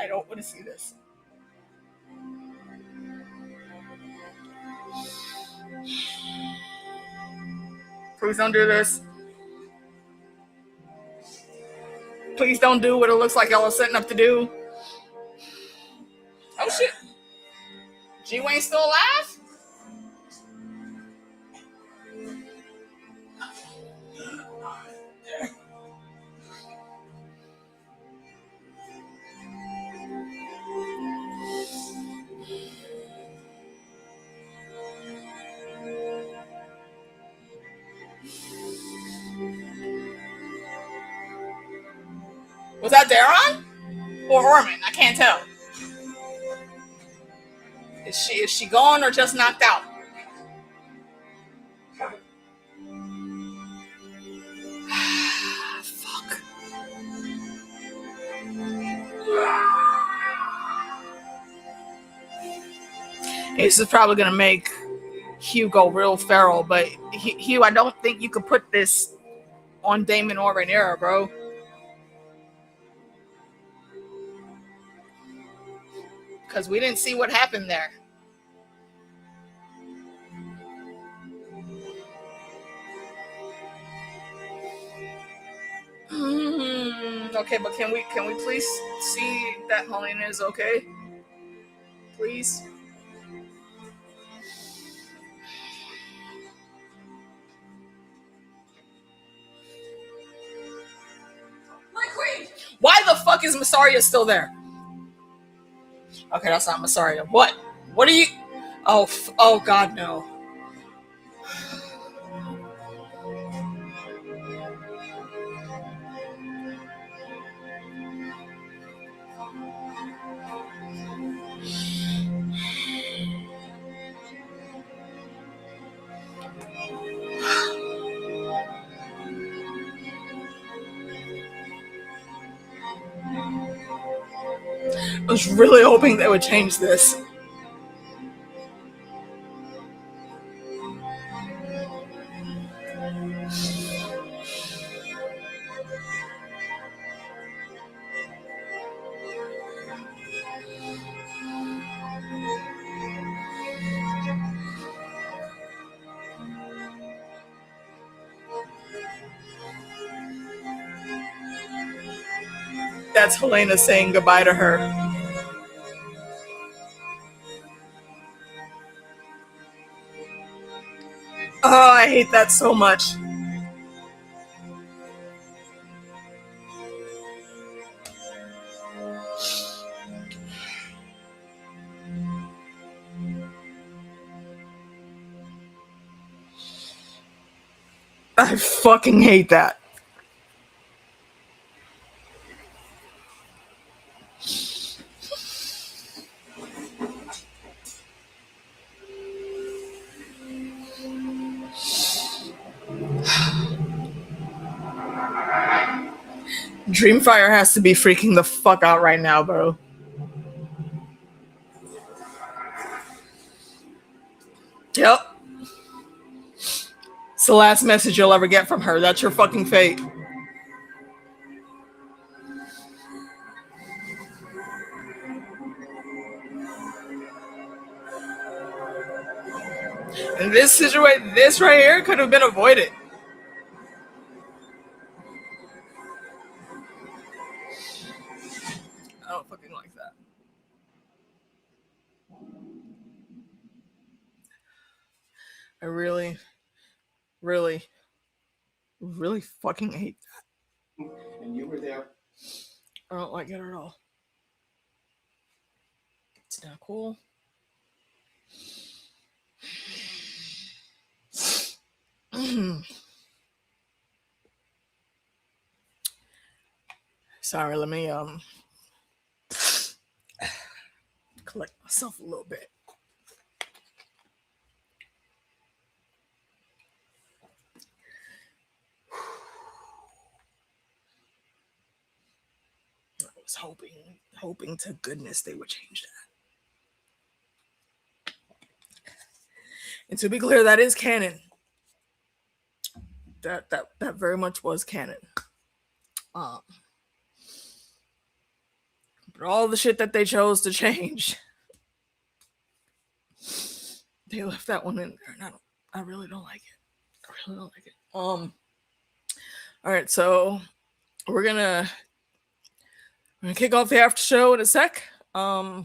want to see this. Please don't do this. Please don't do what it looks like y'all are setting up to do. Oh shit. G-Wayne's still alive? Was that Daron? Or Orman? I can't tell. Is she gone or just knocked out? Fuck. This is probably gonna make Hugh go real feral, but Hugh, I don't think you could put this on Daemon or Rhaenyra, bro. Because we didn't see what happened there. Okay, but can we please see that Helena is okay? Please. fuck is Massaria still there? Okay, that's not Massaria. What? What are you? Oh God, no. I was really hoping they would change this. That's Helena saying goodbye to her. Oh, I hate that so much. I fucking hate that. Dreamfire has to be freaking the fuck out right now, bro. Yep. It's the last message you'll ever get from her. That's your fucking fate. And this situation, this right here could have been avoided. I don't fucking like that. I really, really, really fucking hate that. And you were there. I don't like it at all. It's not cool. Sorry, let me collect myself a little bit. I was hoping to goodness they would change that. And to be clear, that is canon. That very much was canon. But all the shit that they chose to change, they left that one in there, and I really don't like it. I really don't like it. All right, so we're gonna kick off the after show in a sec. I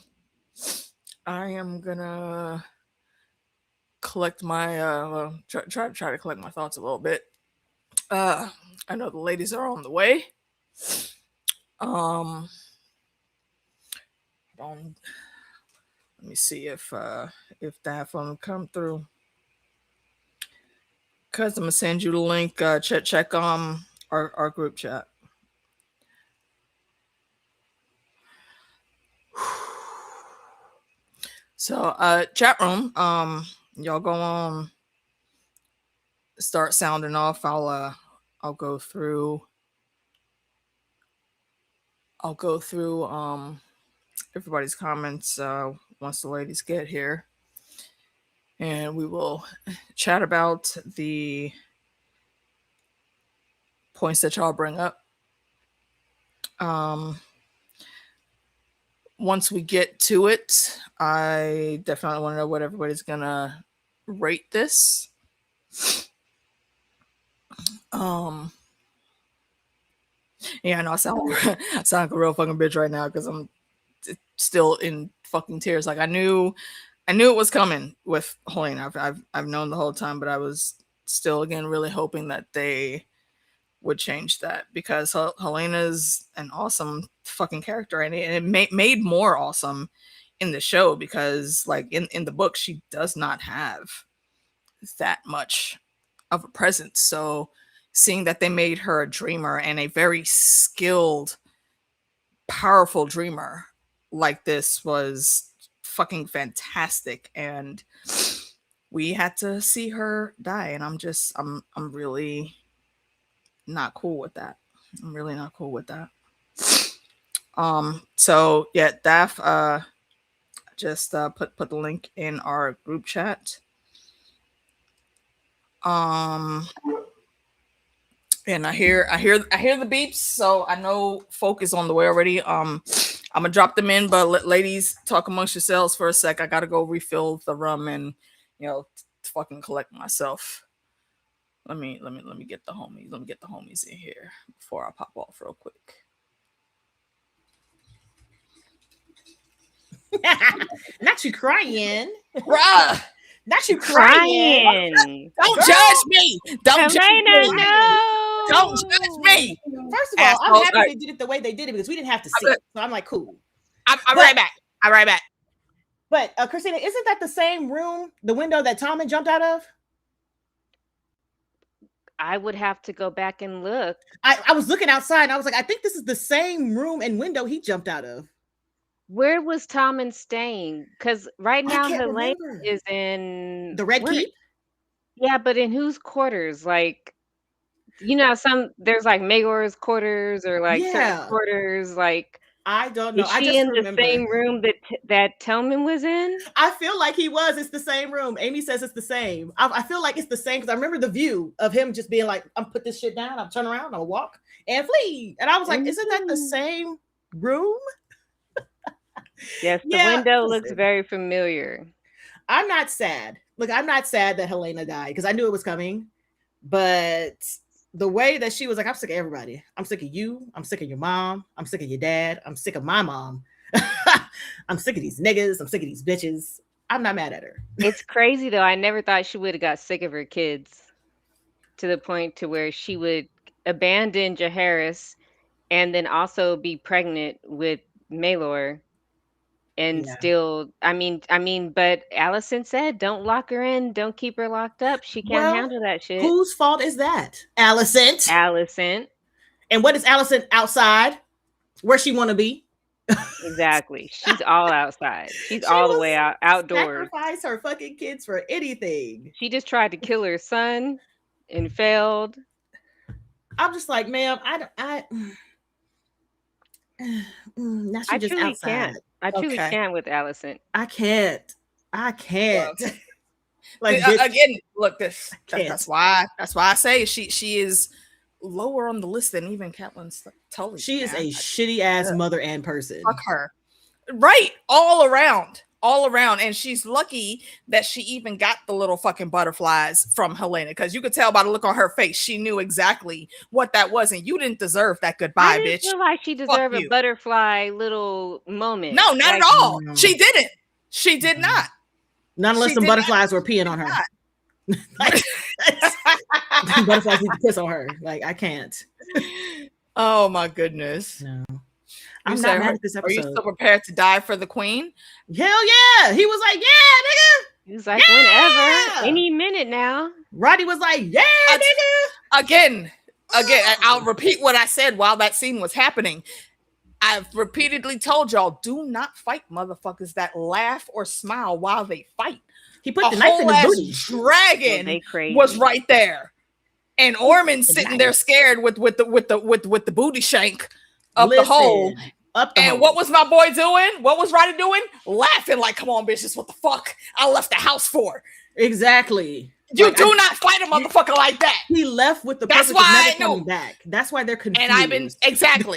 am gonna collect my try to collect my thoughts a little bit. I know the ladies are on the way. Let me see if that one come through. Cause I'm gonna send you the link. Check our group chat. So chat room, y'all go on, start sounding off. I'll go through everybody's comments once the ladies get here, and we will chat about the points that y'all bring up. Once we get to it, I definitely want to know what everybody's gonna rate this. Yeah, no, I sound like a real fucking bitch right now because I'm still in fucking tears. Like I knew it was coming with Helena. I've known the whole time, but I was still again really hoping that they would change that, because Helena's an awesome fucking character, and it made more awesome in the show, because like in the book she does not have that much of a presence. So seeing that they made her a dreamer, and a very skilled, powerful dreamer like this, was fucking fantastic. And we had to see her die, and I'm really not cool with that. I'm really not cool with that. So yeah, Daph just put the link in our group chat. And I hear the beeps, so I know folk is on the way already. I'm gonna drop them in, but ladies, talk amongst yourselves for a sec. I gotta go refill the rum and fucking collect myself. Let me get the homies. Let me get the homies in here before I pop off real quick. Not you crying, bruh. Not you crying. Don't judge me. Don't judge me. No. Don't judge me. First of all, I'm happy they did it the way they did it, because we didn't have to see it. So I'm like, cool. I'm right back. I'm right back. But Christina, isn't that the same room, the window that Tom had jumped out of? I would have to go back and look. I was looking outside and I was like, I think this is the same room and window he jumped out of. Where was Tommen staying? Because right now Helena is in the Red Keep. Yeah, but in whose quarters? Like, there's like Mayor's quarters or like certain quarters. Like, I don't know. Is she in the same room that Tommen was in? I feel like he was. It's the same room. Amy says it's the same. I feel like it's the same, because I remember the view of him just being like, I'm put this shit down, I'm turn around, I'll walk and flee. And I was like, isn't that the same room? Yes, the window looks very familiar. I'm not sad. Look, I'm not sad that Helena died, because I knew it was coming. But the way that she was like, I'm sick of everybody. I'm sick of you. I'm sick of your mom. I'm sick of your dad. I'm sick of my mom. I'm sick of these niggas. I'm sick of these bitches. I'm not mad at her. It's crazy, though. I never thought she would have got sick of her kids to the point to where she would abandon Jaehaerys and then also be pregnant with Maelor. And still, I mean, but Alicent said, don't lock her in. Don't keep her locked up. She can't handle that shit. Whose fault is that? Alicent. And what is Alicent outside? Where she want to be? Exactly. She's all outside. She's all the way outdoors. Sacrifice her fucking kids for anything. She just tried to kill her son and failed. I'm just like, ma'am, now she just truly outside. Can't. I truly can't with Alicent. I can't. Like again, look, that's why I say she is lower on the list than even Catelyn's Tully. She is a shitty ass mother and person. Fuck her. Right, all around. And she's lucky that she even got the little fucking butterflies from Helena, because you could tell by the look on her face, she knew exactly what that was, and you didn't deserve that goodbye, bitch. I feel like she deserved a butterfly little moment. No, not at all. She didn't. She did not. Not unless some butterflies were peeing on her. Butterflies need to piss on her. Like, I can't. Oh my goodness. No. I'm not mad at this episode. Are you still prepared to die for the queen? Hell yeah. He was like, yeah, nigga. He was like, whenever, any minute now. Roddy was like, yeah, nigga. Again, I'll repeat what I said while that scene was happening. I've repeatedly told y'all, do not fight motherfuckers that laugh or smile while they fight. He put the knife in the booty. Dragon was right there, and Ormond sitting there scared with the booty shank up the hole. And what was my boy doing? What was Roddy doing? Laughing like, come on, bitches, what the fuck? I left the house for. Exactly. You do not fight a motherfucker like that. He left with the purpose of never coming back. That's why they're confused. And I've been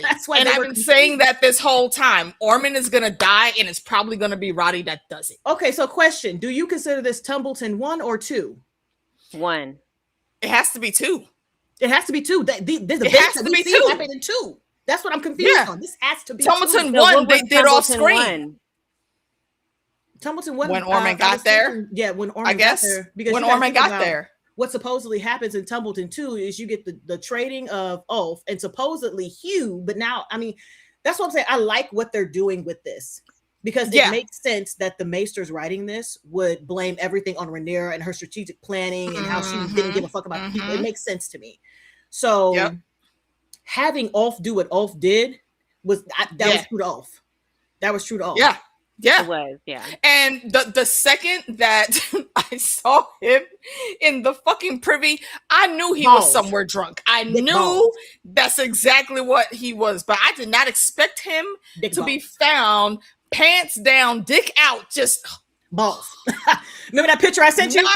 That's why I've been saying that this whole time. Ormond is gonna die, and it's probably gonna be Roddy that does it. Okay, so question: do you consider this Tumbleton 1 or 2? 1. It has to be 2. It has to be 2. It has to be 2. Happened in 2. That's what I'm confused on. This has to be Tumbleton 1. They did off screen. Tumbleton 1 when Ormond got there. Yeah, when Ormond got there. When Ormond got there. what supposedly happens in Tumbleton 2 is you get the trading of Ulf and supposedly Hugh, but now, I mean, that's what I'm saying. I like what they're doing with this because it makes sense that the Maesters writing this would blame everything on Rhaenyra and her strategic planning and how she didn't give a fuck about the people. It makes sense to me. So having Ulf do what Ulf did was was true to Ulf. That was true to Ulf. Yeah. Yeah. It was, yeah. And the second that I saw him in the fucking privy, I knew he was somewhere drunk. I knew that's exactly what he was, but I did not expect him to be found pants down, dick out, just balls. Remember that picture I sent you?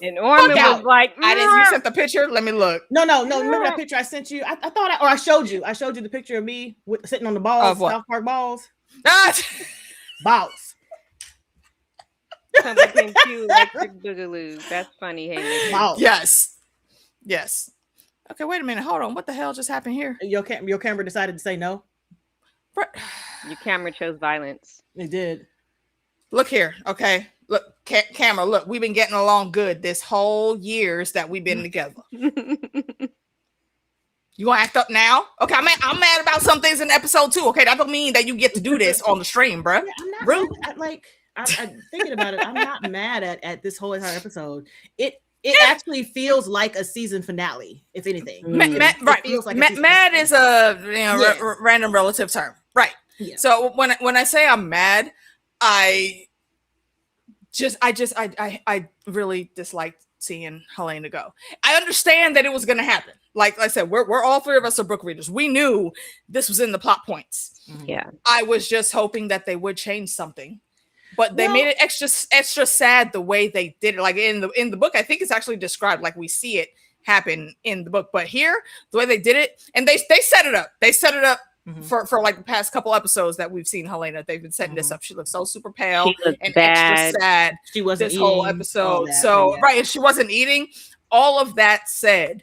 And Orman was like, I didn't. You sent the picture. Let me look. No. Remember that picture I sent you? I thought, I showed you. I showed you the picture of me sitting on the balls, South Park balls. Balls. Something cute, electric boogaloo. That's funny. Hey, yes. Okay, wait a minute. Hold on. What the hell just happened here? Your camera decided to say no. Your camera chose violence. It did. Look here. Okay. Look, camera. Look, we've been getting along good this whole years that we've been together. You gonna act up now? Okay, I'm mad about some things in episode 2. Okay, that don't mean that you get to do this on the stream, bro. Yeah, I'm not really I'm thinking about it. I'm not mad at this whole entire episode. It actually feels like a season finale, if anything. Right. Feels like mad is a random relative term, right? Yeah. So when I say I'm mad, I really disliked seeing Helena go. I understand that it was going to happen. Like I said, we're all three of us are book readers. We knew this was in the plot points. Yeah. I was just hoping that they would change something, but they made it extra sad the way they did it. Like in the book, I think it's actually described like we see it happen in the book, but here the way they did it, and they set it up. They set it up for like the past couple episodes that we've seen Helena. They've been setting this up. She looks so super pale and extra sad. She wasn't this whole episode. And she wasn't eating. All of that said,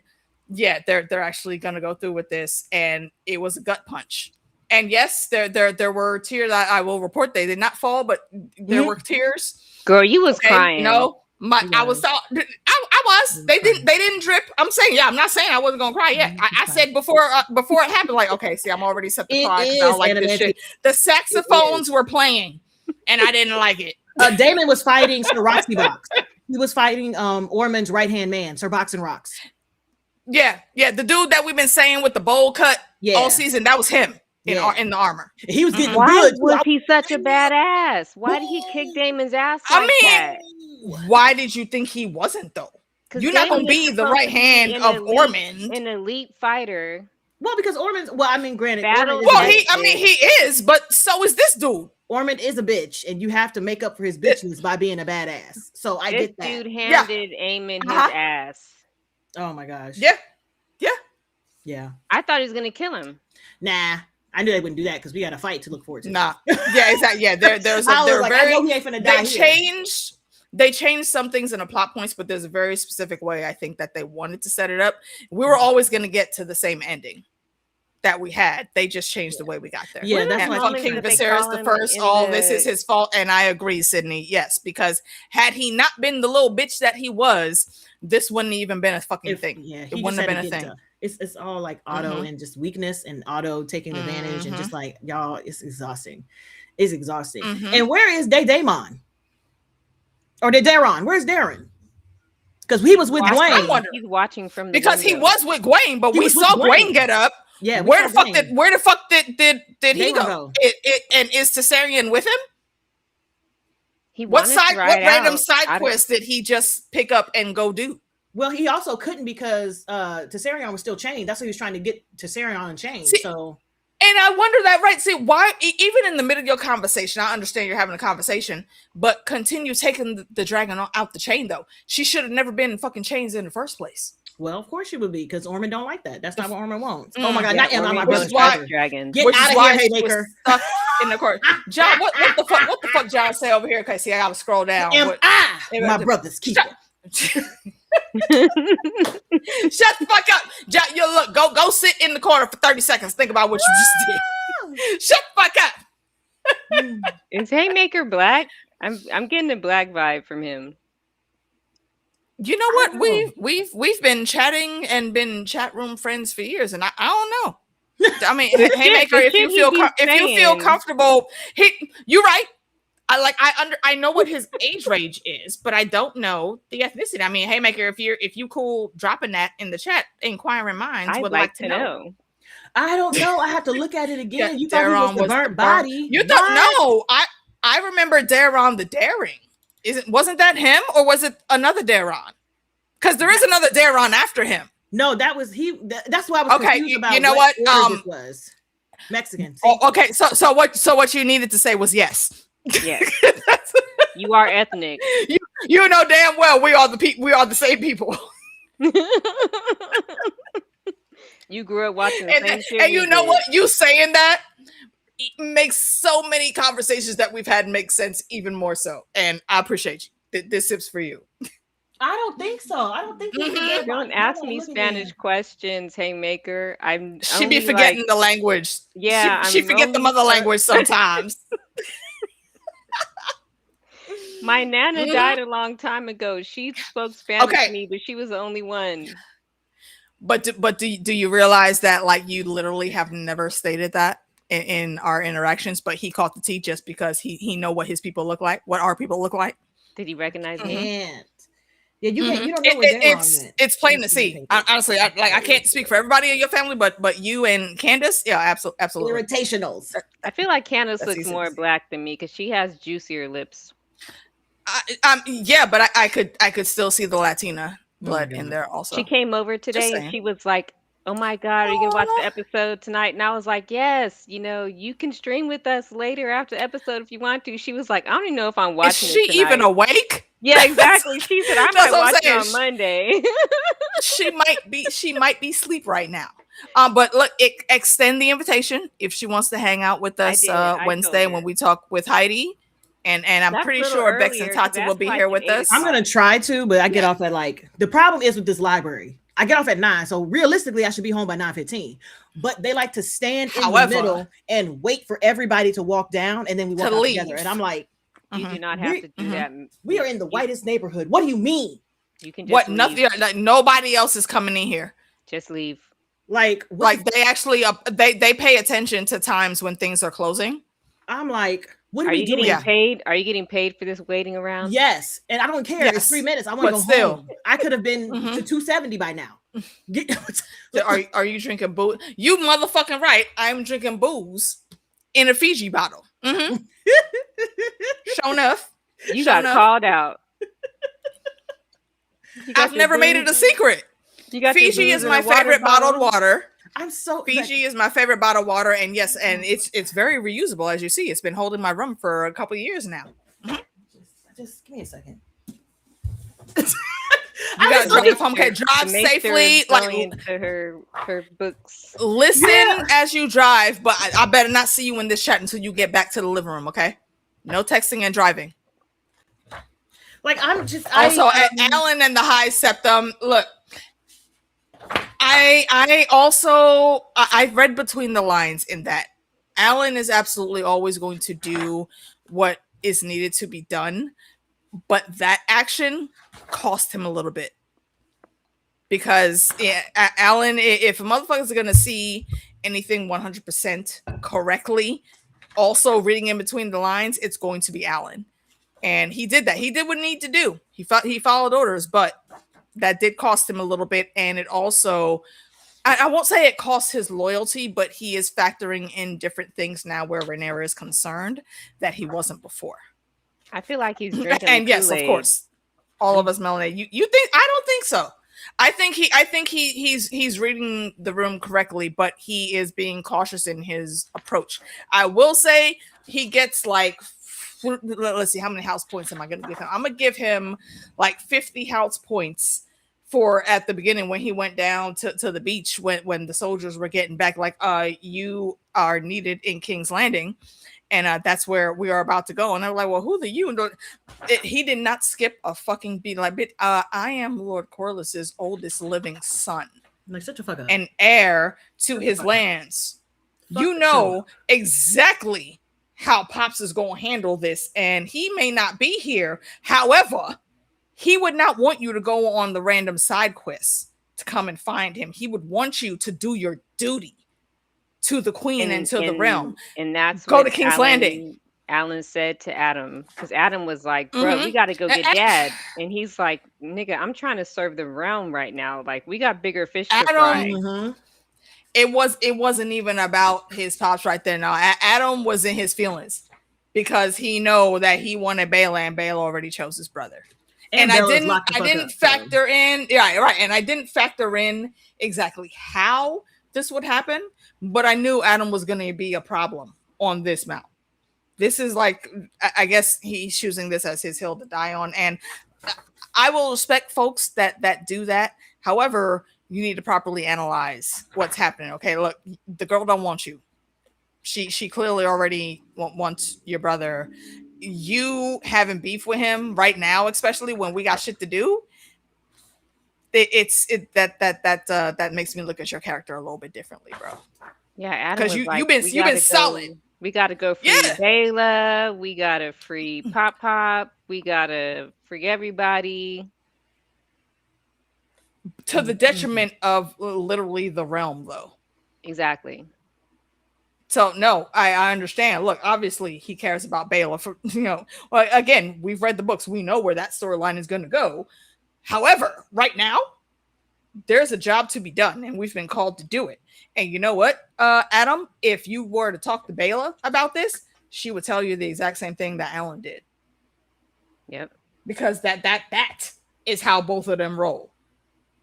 yeah, they're actually gonna go through with this, and it was a gut punch. And yes, there were tears. I will report they did not fall, but there were tears. Girl, you was crying. No, I was. I was. They didn't drip. I'm saying, I'm not saying I wasn't gonna cry yet. I said before it happened, like, okay, see, I'm already set to cry because I don't like this shit. The saxophones were playing, and I didn't like it. Damon was fighting Sir Roxy Box. He was fighting Ormond's right hand man, Sir Box and Rocks. Yeah, the dude that we've been saying with the bowl cut all season, that was him in the armor. He was getting Why good. was he such a badass? Why did he kick Damon's ass like that? Why did you think he wasn't though? You're not gonna be the right hand of Ormond, an elite fighter. Well, because Ormond. Well, I mean, granted, he is, but so is this dude. Ormond is a bitch, and you have to make up for his bitchness by being a badass. So I get that. This dude handed Aemon his ass. Oh my gosh. Yeah. I thought he was gonna kill him. Nah, I knew they wouldn't do that because we got a fight to look forward to. Nah. Yeah, exactly. Yeah, there's I know he ain't finna die here. They changed some things in the plot points, but there's a very specific way I think that they wanted to set it up. We were always going to get to the same ending that we had. They just changed the way we got there. Yeah, that's why King Viserys the first. This is his fault, and I agree, Sydney. Yes, because had he not been the little bitch that he was, this wouldn't even been a fucking thing. Yeah, it wouldn't have been a thing. It's all like Otto and just weakness and Otto taking advantage and just like y'all. It's exhausting. It's exhausting. And where is Daemon? Or Darren? Where's Darren? Because he was with Gwaine. He's watching from the because window. he was with Gwaine, but we saw Gwaine get up. Yeah, where the fuck did he go? And is Caesarion with him? What random side quest did he just pick up and go do? Well, he also couldn't because Caesarion was still chained. That's what he was trying to get Caesarion unchained. And I wonder that, right? See, why, even in the middle of your conversation, I understand you're having a conversation, but continue taking the dragon out the chain, though. She should have never been in fucking chains in the first place. Well, of course she would be, because Ormond don't like that. That's not what Ormond wants. Oh my God, not Emma, my brother's dragon. Get out of here, Haymaker. Stuck in the court. John, what the fuck John say over here? Okay, see, I gotta scroll down. My brother's keeper. Shut the fuck up. John, you look, go sit in the corner for 30 seconds. Think about what you just did. Shut the fuck up. Is Haymaker black? I'm getting a black vibe from him. You know what? We've been chatting and been chat room friends for years, and I don't know. I mean, Haymaker, if you feel comfortable, you're right. I know what his age range is, but I don't know the ethnicity. I mean, Haymaker, if you cool dropping that in the chat, inquiring minds would like to know. I don't know. I have to look at it again. Yeah, you thought Daron he was the burnt body. You don't know. I remember Daron the Daring. Wasn't that him, or was it another Daron? Because there is another Daron after him. No, that was he. That's why I was confused about. You know what? This was Mexican. Okay, so what you needed to say was yes. Yes. You are ethnic. You know damn well we are the same people. You grew up watching the same shit. And you know what? You saying that makes so many conversations that we've had make sense even more so. And I appreciate you. This tip's for you. I don't think so. I don't think Don't ask me Spanish questions, Haymaker. She be forgetting the language. Yeah, she forget the mother language sometimes. My nana died a long time ago. She spoke Spanish to me, but she was the only one. But do you realize that like you literally have never stated that in our interactions, but he caught the tea just because he know what his people look like, what our people look like. Did he recognize me? Yeah, you don't know where it's plain to see. Honestly, I can't speak for everybody in your family, but you and Candace, yeah, absolutely. Irritationals. I feel like Candace looks more black than me because she has juicier lips. Yeah, but I could still see the Latina blood in there also. She came over today and she was like, "Oh my God, are you gonna watch the episode tonight?" And I was like, "Yes, you can stream with us later after the episode if you want to." She was like, "I don't even know if I'm watching." Is she even awake? Yeah, exactly. She said, "I might watch it on Monday." she might be asleep right now. But look, extend the invitation if she wants to hang out with us Wednesday when we talk with Heidi. And I'm pretty sure Bex and Tati will be here with us. I'm gonna try to, but I get off at the problem is with this library. I get off at 9, so realistically I should be home by 9:15. But they like to stand in the middle and wait for everybody to walk down, and then we walk out together. And I'm like, you do not have to do that. We are in the whitest neighborhood. What do you mean? You can just leave. Nothing. Like, nobody else is coming in here. Just leave. Like they actually they pay attention to times when things are closing. I'm like, what are you we doing? Getting paid? Are you getting paid for this waiting around? Yes, and I don't care. Yes. It's 3 minutes. I want to go home. I could have been to 270 by now. Are you drinking booze? You motherfucking right. I'm drinking booze in a Fiji bottle. Sure enough. You got called out. I've never made it a secret. Fiji is my favorite bottled water. Fiji is my favorite bottled water, and yes, and it's very reusable. As you see, it's been holding my room for a couple of years now. Just give me a second. You gotta drive home. Okay, drive safely. Like into her books. Listen as you drive, but I better not see you in this chat until you get back to the living room. Okay, no texting and driving. Like I'm just also Alan and the High Septum. Look. I read between the lines in that Alan is absolutely always going to do what is needed to be done, but that action cost him a little bit because Alan, if a motherfucker's gonna see anything 100% correctly, also reading in between the lines, it's going to be Alan, and he did that. He did what he needed to do. He followed orders, but that did cost him a little bit, and it also, I won't say it cost his loyalty, but he is factoring in different things now where Rhaenyra is concerned that he wasn't before. I feel like he's drinking and yes, of course, all of us melanated. You think? I don't think so. I think he's reading the room correctly, but he is being cautious in his approach. I will say he gets like, let's see, how many house points am I going to give him? I'm going to give him like 50 house points for at the beginning when he went down to the beach when the soldiers were getting back, like, you are needed in King's Landing. And that's where we are about to go. And I was like, well, who the you? And he did not skip a fucking beat. Like, I am Lord Corliss's oldest living son. Like, such a fuck up. And heir to his lands. You know exactly how Pops is going to handle this. And he may not be here. However, he would not want you to go on the random side quests to come and find him. He would want you to do your duty to the queen and to the realm. And that's go what to King's Landing. Alan said to Adam, because Adam was like, bro, we got to go get dad. And he's like, nigga, I'm trying to serve the realm right now. Like, we got bigger fish to fry. It wasn't even about his pops right there. No, Adam was in his feelings because he know that he wanted Bela, and Bela already chose his brother. And I didn't factor in, right. And I didn't factor in exactly how this would happen, but I knew Adam was going to be a problem on this mount. This is like, I guess he's choosing this as his hill to die on. And I will respect folks that do that. However, you need to properly analyze what's happening. Okay, look, the girl don't want you. She clearly already wants your brother. You having beef with him right now, especially when we got shit to do. That makes me look at your character a little bit differently, bro. Yeah, Adam, because you've been solid. We got to go free Bela. We got to free Pop. We got to free everybody. To the detriment of literally the realm, though. Exactly. So, no, I understand. Look, obviously, he cares about Bela. For, again, we've read the books. We know where that storyline is going to go. However, right now, there's a job to be done, and we've been called to do it. And you know what, Adam? If you were to talk to Bela about this, she would tell you the exact same thing that Alan did. Yep. Because that is how both of them roll.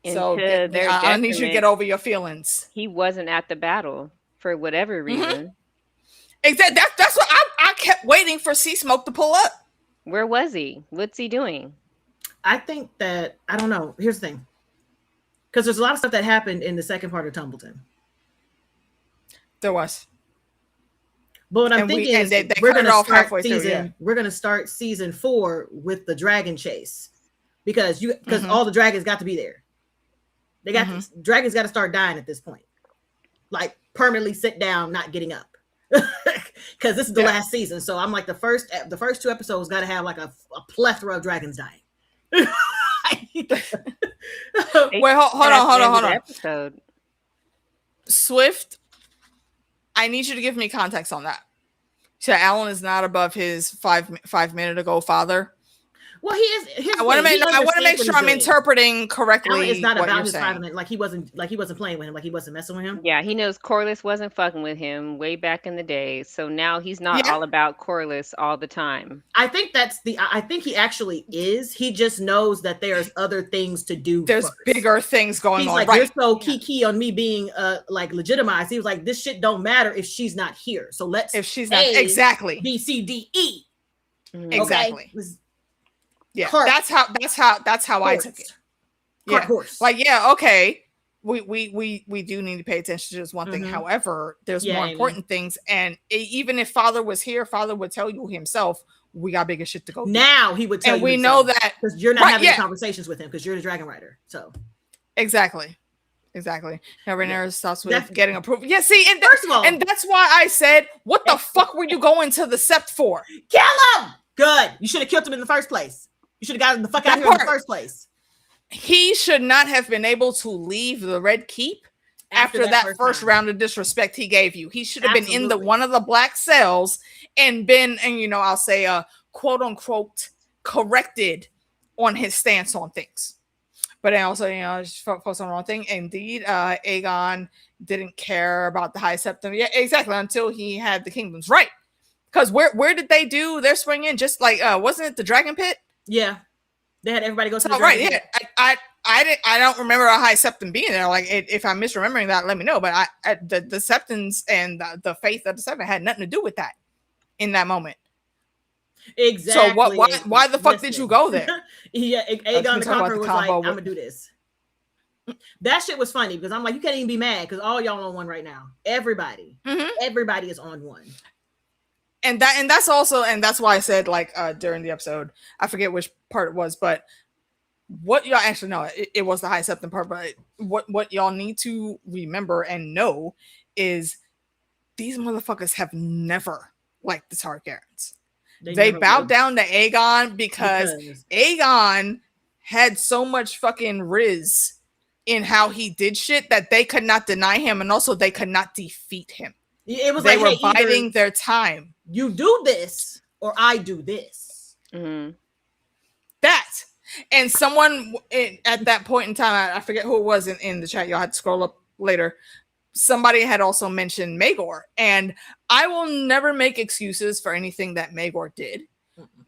And so I need you to get over your feelings. He wasn't at the battle for whatever reason. Exactly. That's what I kept waiting for Sea Smoke to pull up. Where was he? What's he doing? I think that, I don't know. Here's the thing. Because there's a lot of stuff that happened in the second part of Tumbleton. There was. But what I'm thinking is they we're going to start halfway season. We're going to start season 4 with the dragon chase, because all the dragons got to be there. They got dragons got to start dying at this point, like permanently sit down, not getting up, because this is the last season. So I'm like the first 2 episodes got to have like a plethora of dragons dying. Wait, hold on. Episode. Swift, I need you to give me context on that. So Alan is not above his 5 minute ago father. Well, he is. I want to make sure I'm interpreting correctly. It's not about his 5 minutes. Like he wasn't playing with him. Like he wasn't messing with him. Yeah, he knows Corlys wasn't fucking with him way back in the day. So now he's not all about Corlys all the time. I think I think he actually is. He just knows that there's other things to do. There's bigger things going on. He's like, you're so key on me being like legitimized. He was like, this shit don't matter if she's not here. So if she's not exactly B, C, D, E. Exactly. Okay? Yeah, that's how I took it. Yeah, like okay, we do need to pay attention to this one thing. However, there's more important things, and even if Father was here, Father would tell you himself, we got bigger shit to go. Now he would tell you, and we know that because you're not having conversations with him because you're the dragon rider. So exactly. Now Rhaenyra stops with getting approved. Yeah, see, and first of all, and that's why I said, what the fuck were you going to the Sept for? Kill him. Good. You should have killed him in the first place. You should have gotten the fuck out of here in the first place. He should not have been able to leave the Red Keep after that first round of disrespect he gave you. He should have been in one of the black cells and been, and I'll say quote unquote corrected on his stance on things. But then also, just focus on the wrong thing. Indeed, Aegon didn't care about the High Septum. Yeah, exactly, until he had the kingdoms right. Because where did they do their swing in? Just like wasn't it the Dragon Pit? Yeah, they had everybody go to the Dragon Pit. Yeah, I don't remember a High Septum being there. Like if I'm misremembering that, let me know. But the Septons and the faith of the Seven had nothing to do with that in that moment. Exactly. So why the fuck did you go there? Yeah, Aegon the Conqueror was like, I'm gonna do this. That shit was funny because I'm like, you can't even be mad because all y'all on one right now. Everybody is on one. And that's why I said during the episode, I forget which part it was, but what y'all actually know, it was the High Septum part, but what y'all need to remember and know is these motherfuckers have never liked the Targaryens. They bowed down to Aegon because Aegon had so much fucking riz in how he did shit that they could not deny him, and also they could not defeat him. It was they like, were hey, biding their time. You do this or I do this. That. And someone at that point in time, I forget who it was in the chat, y'all had to scroll up later, somebody had also mentioned Maegor. And I will never make excuses for anything that Maegor did.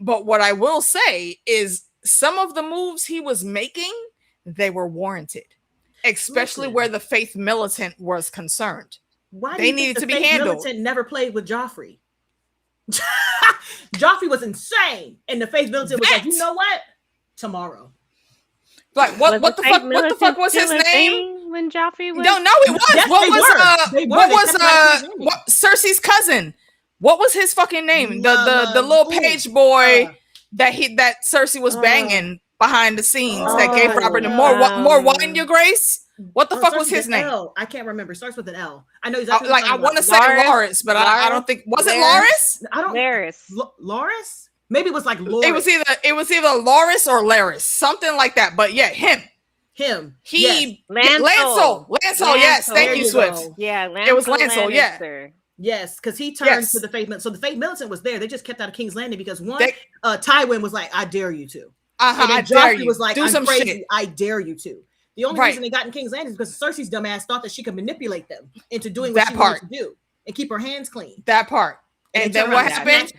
But what I will say is some of the moves he was making, they were warranted. Especially where the Faith Militant was concerned. Why they needed to be handled. Militant never played with Joffrey. Joffrey was insane. And the Faith Militant was like, you know what? Tomorrow. Like what the fuck was his name when Joffrey was? No, it was. Yes, what Cersei's cousin? What was his fucking name? The little page boy that Cersei was banging behind the scenes that gave Robert more wine, your grace. What the fuck was his name? L. I can't remember. Starts with an L. I know exactly. I want to say Loris, but I don't think was it Loris? I don't. Loris. Maybe it was like Loris. It was either Loris or Laris, something like that. But yeah, him. He Lancel. Yes, thank you, Swift. Yeah, Lancel, it was Lancel. Yeah. Yes, because he turned to the Faith Militant. So the Faith Militant was there. They just kept out of King's Landing because Tywin was like, "I dare you to." I dare you. Was like, do I'm some crazy. Shit. I dare you to. The only reason they got in King's Landing is because Cersei's dumbass thought that she could manipulate them into doing what she wanted to do and keep her hands clean. That part. And then what happened?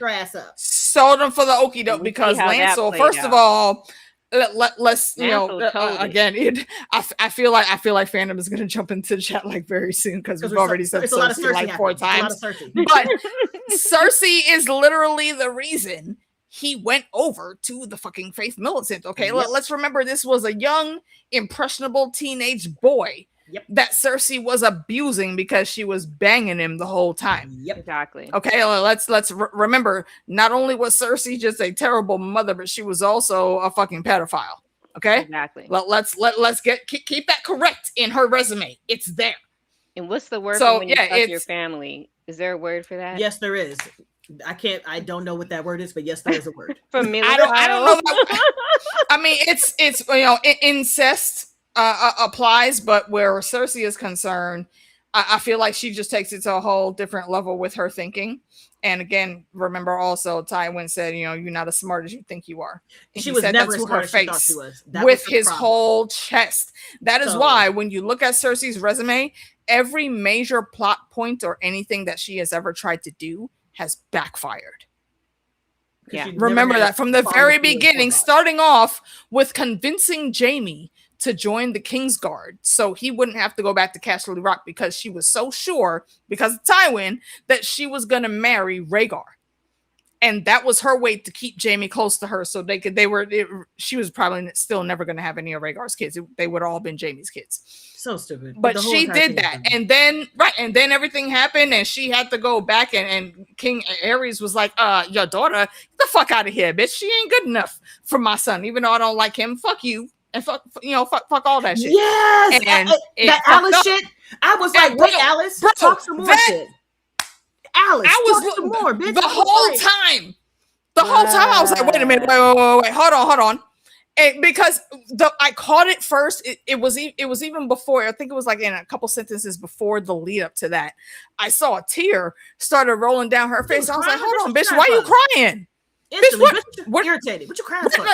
Sold them for the okie doke because Lancel, first of all, let's again. I feel like fandom is going to jump into the chat like very soon because we've already said Cersei like 4 times. But Cersei is literally the reason he went over to the fucking Faith Militant. Okay, let's remember this was a young, impressionable teenage boy. That Cersei was abusing because she was banging him the whole time. Exactly. Okay, let's remember. Not only was Cersei just a terrible mother, but she was also a fucking pedophile. Okay, exactly. Let's keep that correct in her resume. It's there. And what's the word for when you fuck your family? Is there a word for that? Yes, there is. I don't know what that word is, but yes, there is a word. I don't know. I mean, it's incest. Applies, but where Cersei is concerned, I feel like she just takes it to a whole different level with her thinking. And again, remember also Tywin said, you're not as smart as you think you are. And she was never as smart as she thought she was. With his whole chest. That is why when you look at Cersei's resume, every major plot point or anything that she has ever tried to do has backfired. Yeah, remember that from the very beginning, starting off with convincing Jaime to join the Kingsguard so he wouldn't have to go back to Casterly Rock because she was so sure, because of Tywin, that she was going to marry Rhaegar. And that was her way to keep Jaime close to her so she was probably still never going to have any of Rhaegar's kids. They would have all been Jaime's kids. So stupid. But she did that. And then everything happened and she had to go back and King Aerys was like, your daughter, get the fuck out of here, bitch. She ain't good enough for my son. Even though I don't like him, fuck you. And fuck all that shit. Yes, and that Alice shit. I was like, wait, Alice, talk some more shit. Alice, talk some more, bitch. The whole time I was like, wait a minute, wait, hold on. And because I caught it first, it was even before. I think it was like in a couple sentences before the lead up to that. I saw a tear started rolling down her face. I was like, hold on, bitch, why are you crying? Bitch, what irritated? What you crying for?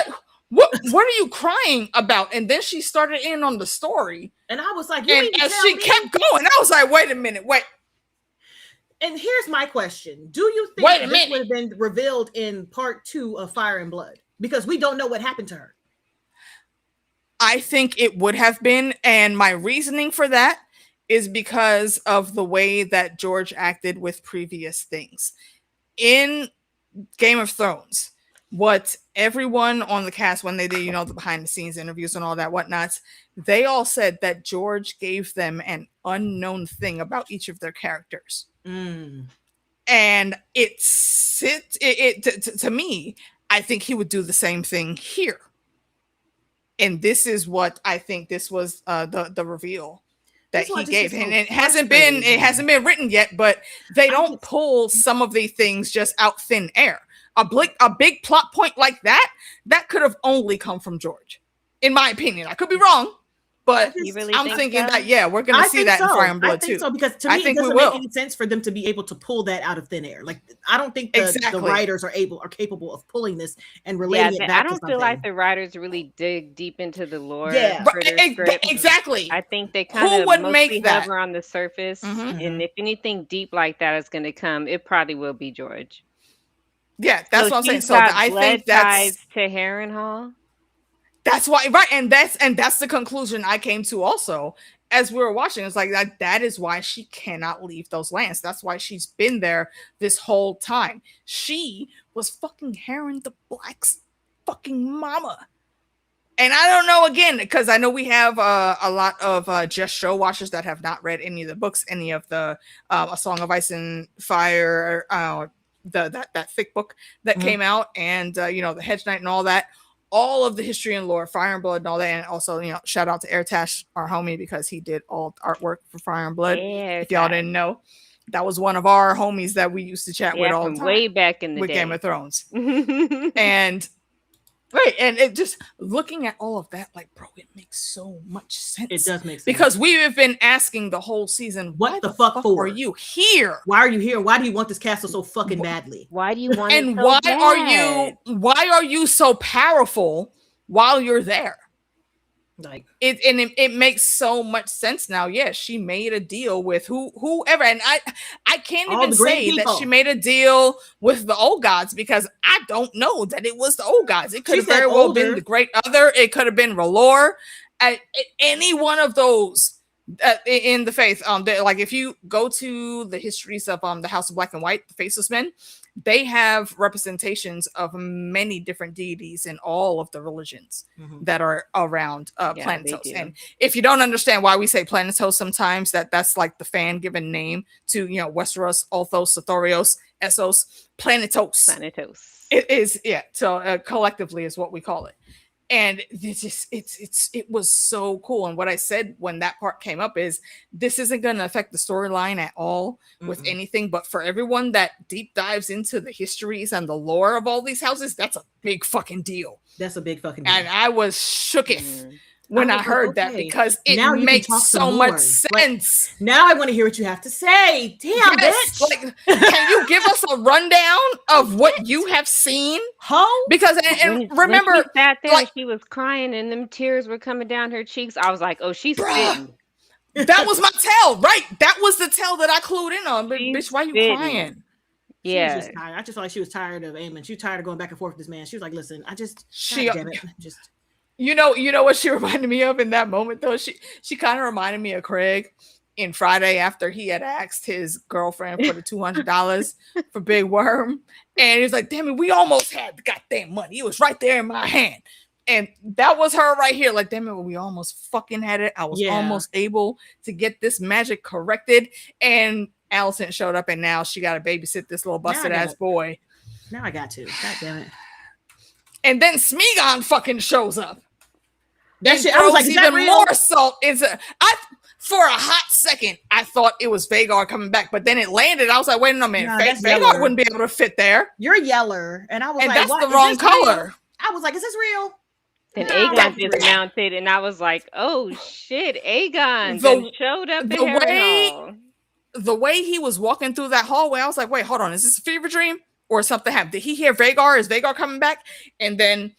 What are you crying about? And then she started in on the story. And I was like, and as she kept going, I was like, wait a minute, wait. And here's my question. Do you think this would have been revealed in part 2 of Fire and Blood? Because we don't know what happened to her. I think it would have been. And my reasoning for that is because of the way that George acted with previous things. In Game of Thrones, what everyone on the cast, when they did, the behind the scenes interviews and all that whatnots, they all said that George gave them an unknown thing about each of their characters. And to me, I think he would do the same thing here. And this is what I think this was the reveal that he gave. And it hasn't been written yet, but they don't pull some of the things just out thin air. A big plot point like that could have only come from George. in my opinion. I could be wrong, but I'm thinking that we're gonna see that in Fire and Blood too. So because to me, it doesn't make any sense for them to be able to pull that out of thin air. Like I don't think the writers are capable of pulling this and relating it back. I don't feel like the writers really dig deep into the lore. Yeah, for their script. Exactly. I think they kind of mostly hover on the surface, and if anything deep like that is going to come, it probably will be George. Yeah, that's what I'm saying. So I think that's to Harrenhal. That's why, right? And that's the conclusion I came to also as we were watching. It's like that is why she cannot leave those lands. That's why she's been there this whole time. She was fucking Harren the Black's fucking mama. And I don't know, again, because I know we have a lot of just show watchers that have not read any of the books, any of the A Song of Ice and Fire, that thick book that came out, and the Hedge Knight and all that, all of the history and lore, Fire and Blood and all that, and also shout out to Airtash, our homie, because he did all the artwork for Fire and Blood. If y'all didn't know, that was one of our homies that we used to chat with all the time, way back in the with day. Game of Thrones, and. Right, and it just looking at all of that, like, bro, it makes so much sense. It does make sense because we have been asking the whole season, what the fuck for? Are you here? Why are you here? Why do you want this castle so fucking badly? Why do you want and it so why bad? why are you so powerful while you're there? Like it makes so much sense now. Yes, she made a deal with whoever, and I can't even say that she made a deal with the old gods because I don't know that it was the old gods. It could have very well been the Great Other. It could have been R'hllor. Any one of those in the faith. Like if you go to the histories of the House of Black and White, the Faceless Men, they have representations of many different deities in all of the religions that are around Planetos. And if you don't understand why we say Planetos sometimes, that's like the fan given name to Westeros, Althos, Sothorios, Essos, Planetos. It is, so collectively is what we call it. And it was so cool. And what I said when that part came up is this isn't going to affect the storyline at all with anything, but for everyone that deep dives into the histories and the lore of all these houses, that's a big fucking deal. That's a big fucking deal. And I was shooketh when I heard that because it makes so much sense. Now I want to hear what you have to say. Damn, bitch. Like, can you give us a rundown of what you have seen? Because and remember, when she sat there, like, she was crying and them tears were coming down her cheeks. I was like, oh, she's spitting. That was my tell, right? That was the tell that I clued in on. But bitch, why you crying? Yeah, just tired. I just felt like she was tired of Aemon. She was tired of going back and forth with this man. She was like, listen, damn it, just. You know what she reminded me of in that moment though? She kind of reminded me of Craig in Friday after he had asked his girlfriend for the $200 for Big Worm, and he's like, "Damn it, we almost had the goddamn money. It was right there in my hand." And that was her right here. Like, damn it, we almost fucking had it. I was almost able to get this magic corrected, and Allison showed up, and now she got to babysit this little busted ass boy. Now I got to. God damn it. And then Smeagol fucking shows up. That shit, I was like, is that even real? more salt. For a hot second, I thought it was Vhagar coming back, but then it landed. I was like, wait a minute, Vhagar wouldn't be able to fit there. You're Yeller, and I was like, that's what? the wrong color. Real? I was like, is this real? And Aegon just mounted, and I was like, oh shit, Aegon showed up in Harrenhal. The way he was walking through that hallway, I was like, wait, hold on, is this a fever dream? Or something happened? Did he hear Vhagar? Is Vhagar coming back? And then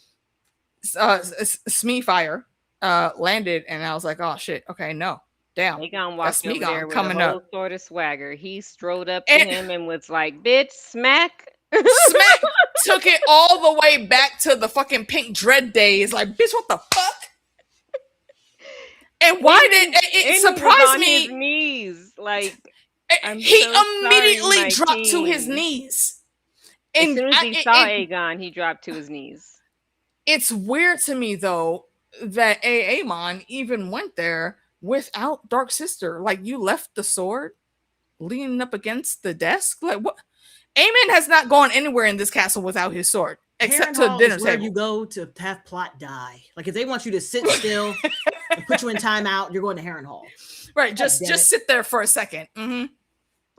Smeagol landed, and I was like, "Oh shit! Okay, no, damn." Aegon walked over there with a whole sort of swagger. He strode up to him and was like, "Bitch, smack." Took it all the way back to the fucking Pink Dread days. Like, bitch, what the fuck? And why did it surprise me? His knees, like he immediately dropped to his knees. As soon as he saw Aegon, he dropped to his knees. It's weird to me, though, that Aemon even went there without Dark Sister. Like, you left the sword leaning up against the desk? Like, what? Aemon has not gone anywhere in this castle without his sword, except to the dinner table. You go to have plot die. Like, if they want you to sit still and put you in timeout, you're going to Harrenhal. Right, just sit there for a second. Mm-hmm.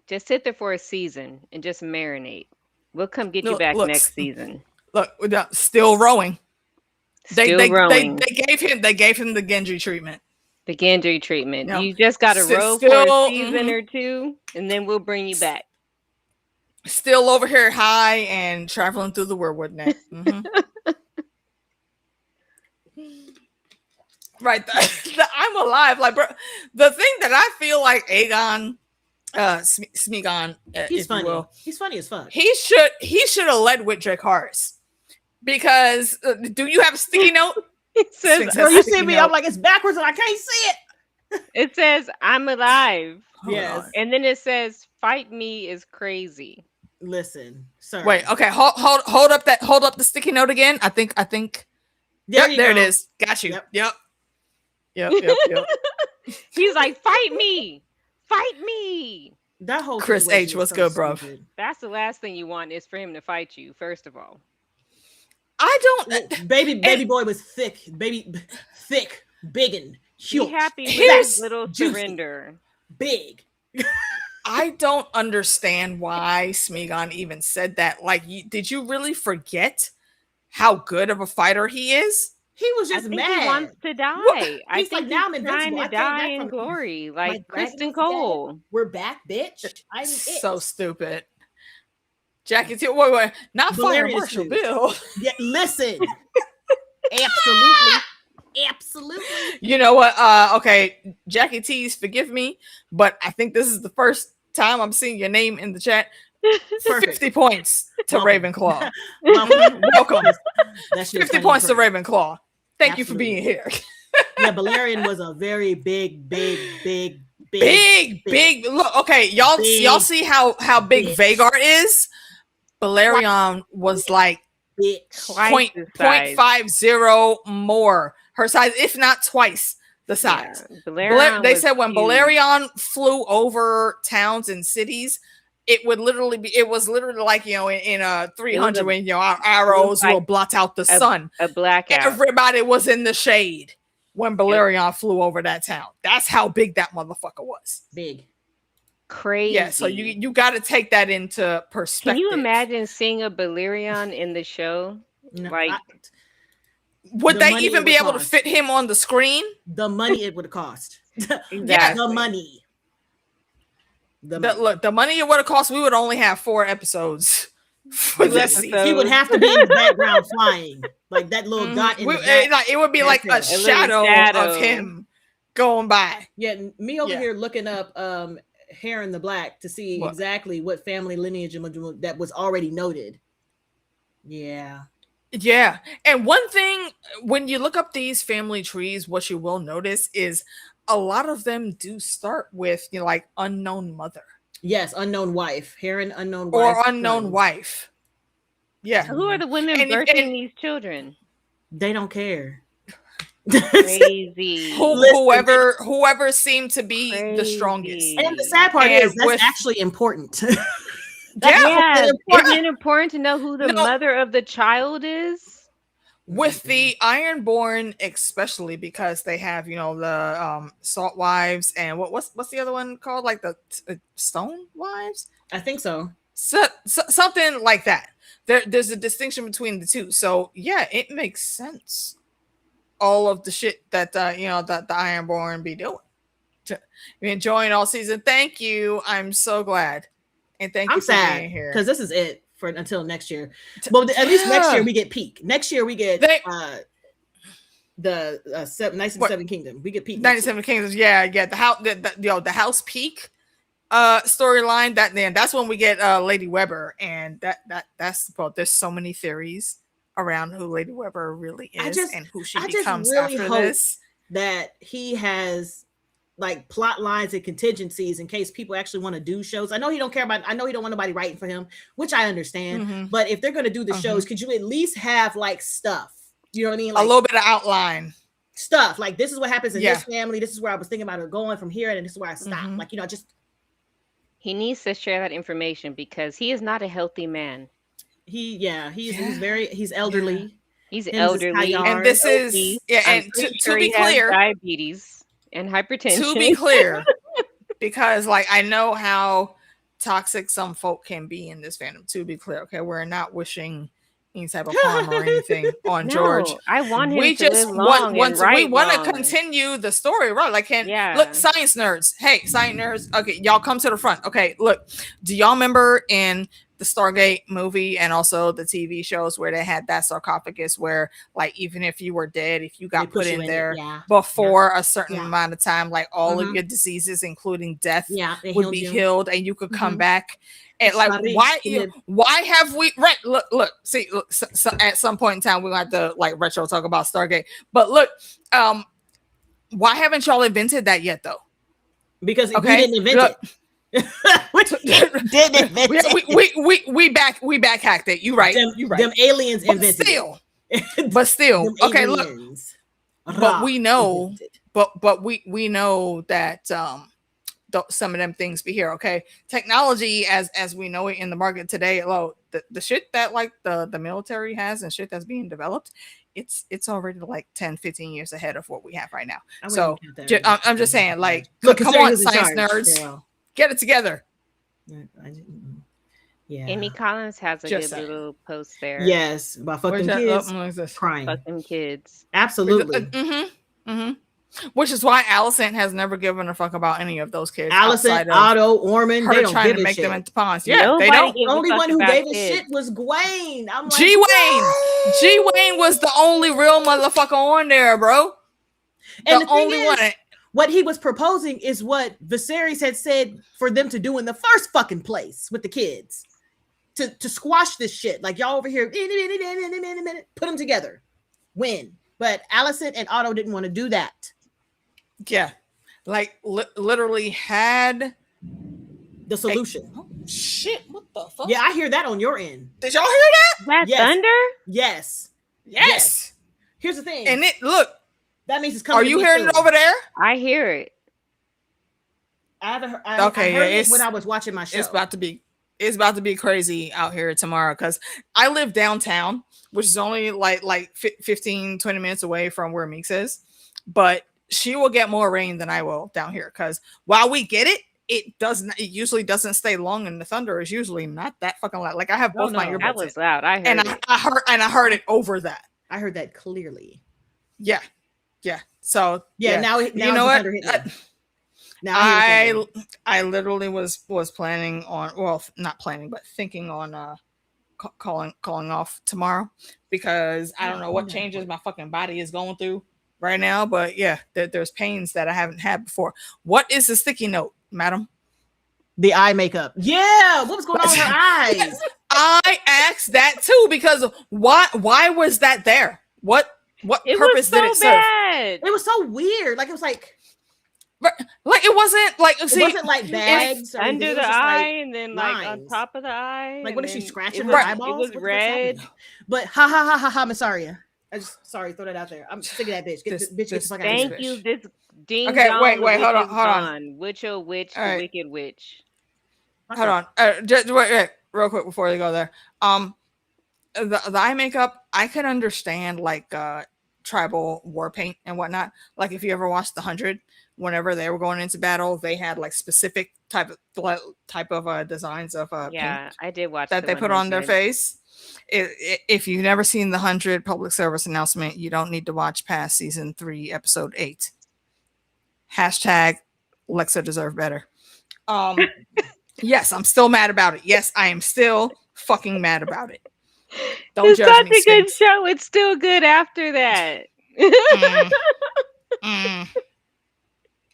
Just sit there for a season and just marinate. We'll come get you back next season. Look, still rowing. Still they growing. They gave him the Genji treatment. The Gendry treatment. No. You just got to roll for Still, a season or two, and then we'll bring you back. Still over here high and traveling through the Weirwood net. Right. I'm alive. Like, bro, the thing that I feel like Aegon, Smeagol, he's funny. He's funny as fuck. He should have led with Dracarys. Because, do you have a sticky note? It says, "Girl, you see me?" I'm like, it's backwards and I can't see it. It says, "I'm alive." Yes. And then it says, "Fight me is crazy." Listen, sir. Wait, okay, hold up the sticky note again. I think. There it is. Got you. Yep. He's like, "Fight me, fight me." That whole Chris H, what's good, bro? That's the last thing you want is for him to fight you. First of all, I don't. Baby boy was thick, thick, big and huge. Be happy with his little surrender. Big. I don't understand why Smeagol even said that. Like, did you really forget how good of a fighter he is? He was just mad. He wants to die. What? I He's think like, now I'm he's invincible. trying to die in glory, like Kristen Cole. We're back, bitch. I'm so stupid. Jackie T, wait, not Fire Marshal Bill. Yeah, listen. Absolutely. You know what? Okay, Jackie T's, forgive me, but I think this is the first time I'm seeing your name in the chat. 50 points to Ravenclaw. Welcome. 50 points to Ravenclaw. Thank you for being here. Yeah, Balerion was a very big. Look, okay, y'all see how big Vagar is? Balerion was like 0.50 more her size, if not twice the size. Yeah, they said when huge. Balerion flew over towns and cities, it was literally like, in a 300 when our arrows will blot out the sun. A blackout. Everybody was in the shade when Balerion flew over that town. That's how big that motherfucker was. Big. Crazy. Yeah, so you got to take that into perspective. Can you imagine seeing a Balerion in the show? No, like, would they even be able to fit him on the screen? The money it would have cost. Exactly. Yeah, the money. Look, the money it would have cost, we would only have 4 episodes for this season. He would have to be in the background flying. Like that little dot in the back. It would be like a shadow of him going by. Yeah, me over here looking up Hair in the Black to see exactly what family lineage that was already noted. Yeah. Yeah. And one thing, when you look up these family trees, what you will notice is a lot of them do start with, like unknown mother. Yes, unknown wife. Heron, unknown wife. Or unknown wife. Yeah. Who are the women birthing these children? They don't care. Crazy. Whoever seemed to be the strongest. And the sad part is that's actually important. Isn't it important to know who the mother of the child is? With the Ironborn, especially because they have, the Salt Wives and what's the other one called? Like the Stone Wives? I think so. Something like that. There's a distinction between the two. So yeah, it makes sense. All of the shit that that the Ironborn be doing. You're enjoying all season. Thank you. I'm so glad. And thank you for being here. Because this is it for until next year. Well, at least next year we get peak. Next year we get the 97 Kingdom. We get peak. 97 Kingdoms. Yeah. The house peak storyline. That's when we get Lady Weber, and that's there's so many theories around who Lady Weber really is and who she becomes really after hope this. That he has like plot lines and contingencies in case people actually want to do shows. I know he don't want nobody writing for him, which I understand. But if they're going to do the shows, could you at least have like stuff? You know what I mean? Like, a little bit of outline stuff. Like, this is what happens in this family. This is where I was thinking about it going from here, and this is where I stopped. Like, just he needs to share that information because he is not a healthy man. He's elderly. Yeah. He's elderly, and this is and to be clear, diabetes and hypertension. To be clear, because like I know how toxic some folk can be in this fandom. To be clear, okay, we're not wishing any type of harm or anything on George. No, I want him We to just live long and we want right to long. continue the story, right? Like, Yeah. look, science nerds. Hey, science nerds. Okay, y'all come to the front. Okay, look. Do y'all remember in the Stargate movie and also the TV shows where they had that sarcophagus where, like, even if you were dead, if you got put in there before a certain amount of time, like all of your diseases, including death, would be healed and you could come back. And like, why have we look, see, look, so at some point in time we're gonna have to like retro talk about Stargate. But look, why haven't y'all invented that yet though? Because we didn't invent it. Didn't invent it. We back hacked it. You right. You right. Them aliens invented but still, okay, look. But we know, but we know that some of them things be here. Okay, technology as we know it in the market today, the shit that like the military has and shit that's being developed, it's already like 10-15 years ahead of what we have right now. So I'm just saying, like, look, come on, science nerds, get it together. Yeah, Amy Collins has a good little post there. Yes, about fucking kids crying. Fucking kids. Absolutely. Which is why Allison has never given a fuck about any of those kids. Allison, Otto, Orman, they don't trying give to a make shit. them into pawns. Yeah, Nobody they don't. The only one who gave a shit was Gwen. I'm like, G-Wayne was the only real motherfucker on there, bro. And the only one. What he was proposing is what Viserys had said for them to do in the first fucking place with the kids. To squash this shit. Like, y'all over here, put them together. Win. But Allison and Otto didn't want to do that. Yeah. Like, literally had the solution. Oh, shit. What the fuck? Yeah, I hear that on your end. Did y'all hear that? That thunder? Yes. Here's the thing. And look. That means it's coming. Are you hearing it over there? I hear it. I heard it when I was watching my show. It's about to be crazy out here tomorrow because I live downtown, which is only like 15-20 minutes away from where Meeks is. But she will get more rain than I will down here because while we get it, it usually doesn't stay long, and the thunder is usually not that fucking loud. Like, I have both my earbuds. That was loud. I heard it. I heard it over that. I heard that clearly. Yeah. So now you know what? Now I literally was planning on, not planning, but thinking on calling off tomorrow because I don't know what changes my fucking body is going through right now. But yeah, there's pains that I haven't had before. What is the sticky note, madam? The eye makeup. Yeah, what was going on with her eyes? I asked that too because why was that there? What purpose did it serve? It was so weird. Like, it was like it wasn't like it wasn't like bags under the eye and then like on top of the eye. Like, what is she scratching her eyeballs? It was red. But ha, Massaria. I just throw that out there. I'm sick of that bitch. Get the fuck out of here. Thank you. This Dean. Okay, wait, hold on. Witch, oh witch, the right. wicked witch. Hold on. Just wait, real quick before you go there. The eye makeup, I could understand like tribal war paint and whatnot. Like, if you ever watched The 100, whenever they were going into battle, they had like specific type of designs of paint I did watch that they put on their face. If you've never seen The 100 public service announcement, you don't need to watch past season 3, episode 8. Hashtag Lexa deserve better. Yes, I'm still mad about it. Yes, I am still fucking mad about it. Don't it's judge such me, a good Sphinx. show. It's still good after that.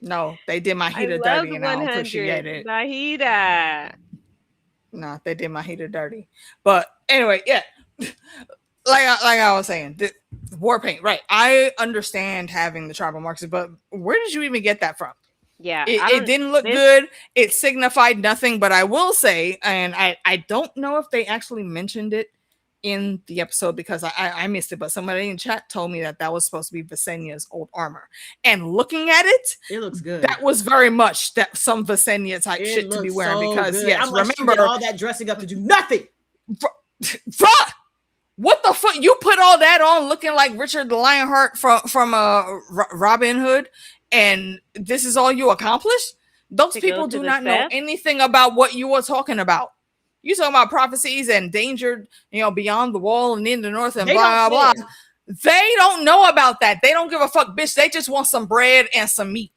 No, they did my heater dirty and I don't appreciate it. Mahita. No, they did my heater dirty. But anyway, yeah. Like I was saying, the war paint, right? I understand having the tribal marks, but where did you even get that from? Yeah, it didn't look good. It signified nothing, but I will say, and I don't know if they actually mentioned it in the episode because I missed it, but somebody in chat told me that was supposed to be Visenya's old armor. And looking at it, it looks good. That was very much that some Visenya type shit to be wearing because good. yes, remember all that dressing up to do nothing. What the fuck? You put all that on looking like Richard the Lionheart from Robin Hood, and this is all you accomplished? Those people do not know anything about what you were talking about. You talking about prophecies and danger, beyond the wall and in the north and They blah, don't blah, care. blah. They don't know about that. They don't give a fuck, bitch. They just want some bread and some meat.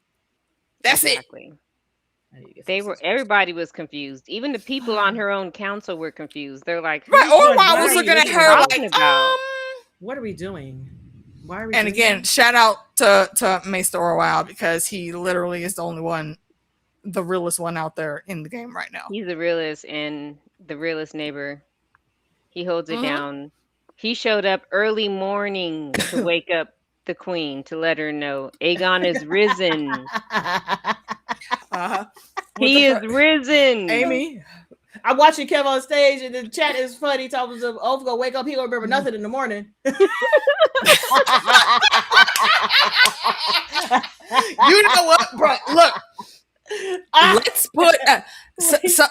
That's Exactly. it. Everybody was confused. Even the people on her own council were confused. They're like, Right, what Orwell was are looking you at her talking like, about? What are we doing? Why are we And doing again, that? shout out to Maester Orwell because he literally is the only one, the realest one out there in the game right now. He's the realest and the realest neighbor. He holds it Mhm. down. He showed up early morning to wake up the queen to let her know Aegon is risen. He is risen. Amy. I'm watching Kev on stage and the chat is funny. Talking to Oaf gonna wake up, he gonna remember nothing in the morning. You know what, bro? Look, let's put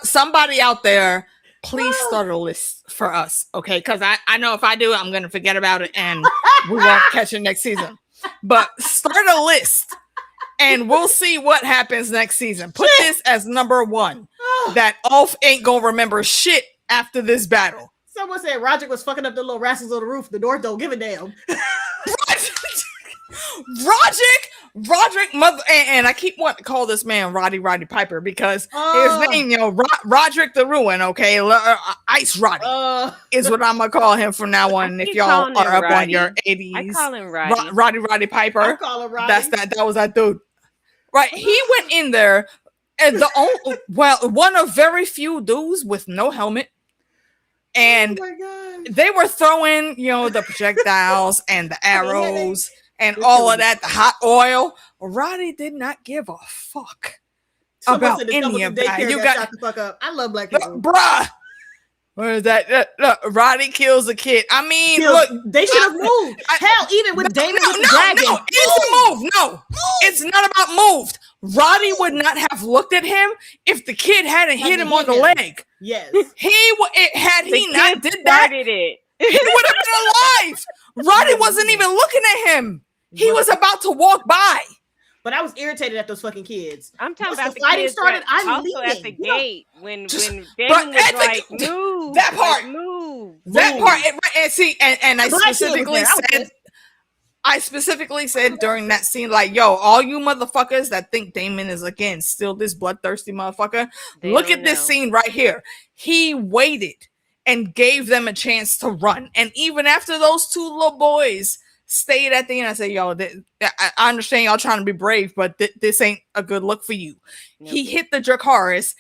somebody out there. Please start a list for us, okay? Because I know if I do, I'm gonna forget about it and we won't catch it next season. But start a list, and we'll see what happens next season. Put this as number 1. That Ulf ain't gonna remember shit after this battle. Someone said Roderick was fucking up the little rascals on the roof. The North don't give a damn. Roderick, mother, and I keep wanting to call this man Roddy Piper because his name, Roderick the Ruin, okay, Ice Roddy is what I'm gonna call him from now on. If y'all are up on your 80s, I call him Roddy. Roddy Piper. I call him Roddy. That was that dude, right? He went in there, and one of very few dudes with no helmet. And they were throwing, the projectiles and the arrows and all of that, the hot oil. Roddy did not give a fuck about any of that. You got shut the fuck up. I love black people, bruh. Where is that? Look, Roddy kills a kid. I mean, look, they should have moved. Hell, even with Damon with the dragon. No, it's a move. No, it's not about moved. Roddy would not have looked at him if the kid hadn't hit him on the leg. Yes, had he not did that, he would have been alive. Roddy wasn't even looking at him. He was about to walk by. But I was irritated at those fucking kids. I'm talking about the fighting kids started. I'm I'm also leaving. at the gate when Damon was like, move. That part. Like, move. That part. And see, and I Black specifically kid was there. said, I specifically said during that scene, like, yo, all you motherfuckers that think Damon is, again, still this bloodthirsty motherfucker, look at this scene right here. He waited and gave them a chance to run. And even after those 2 little boys stayed at the end, I said, yo, I understand y'all trying to be brave, but this ain't a good look for you. Yep. He hit the Dracarys,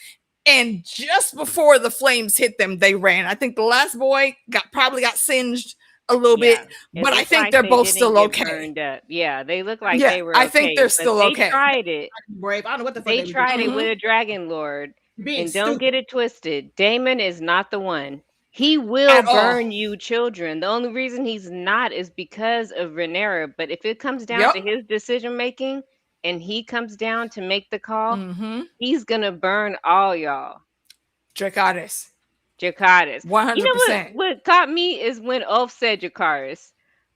and just before the flames hit them, they ran. I think the last boy probably got singed a little bit, but I think they're both still okay. Yeah, they look like they were okay. I think they're still okay. They tried it. Brave. I don't know what the fuck they tried it with a Dragon Lord. And don't get it twisted. Damon is not the one. He will burn you children. The only reason he's not is because of Rhaenyra. But if it comes down to his decision making and he comes down to make the call, he's gonna burn all y'all. Dracarys. 100%. You know what caught me is when Ulf said Dracarys.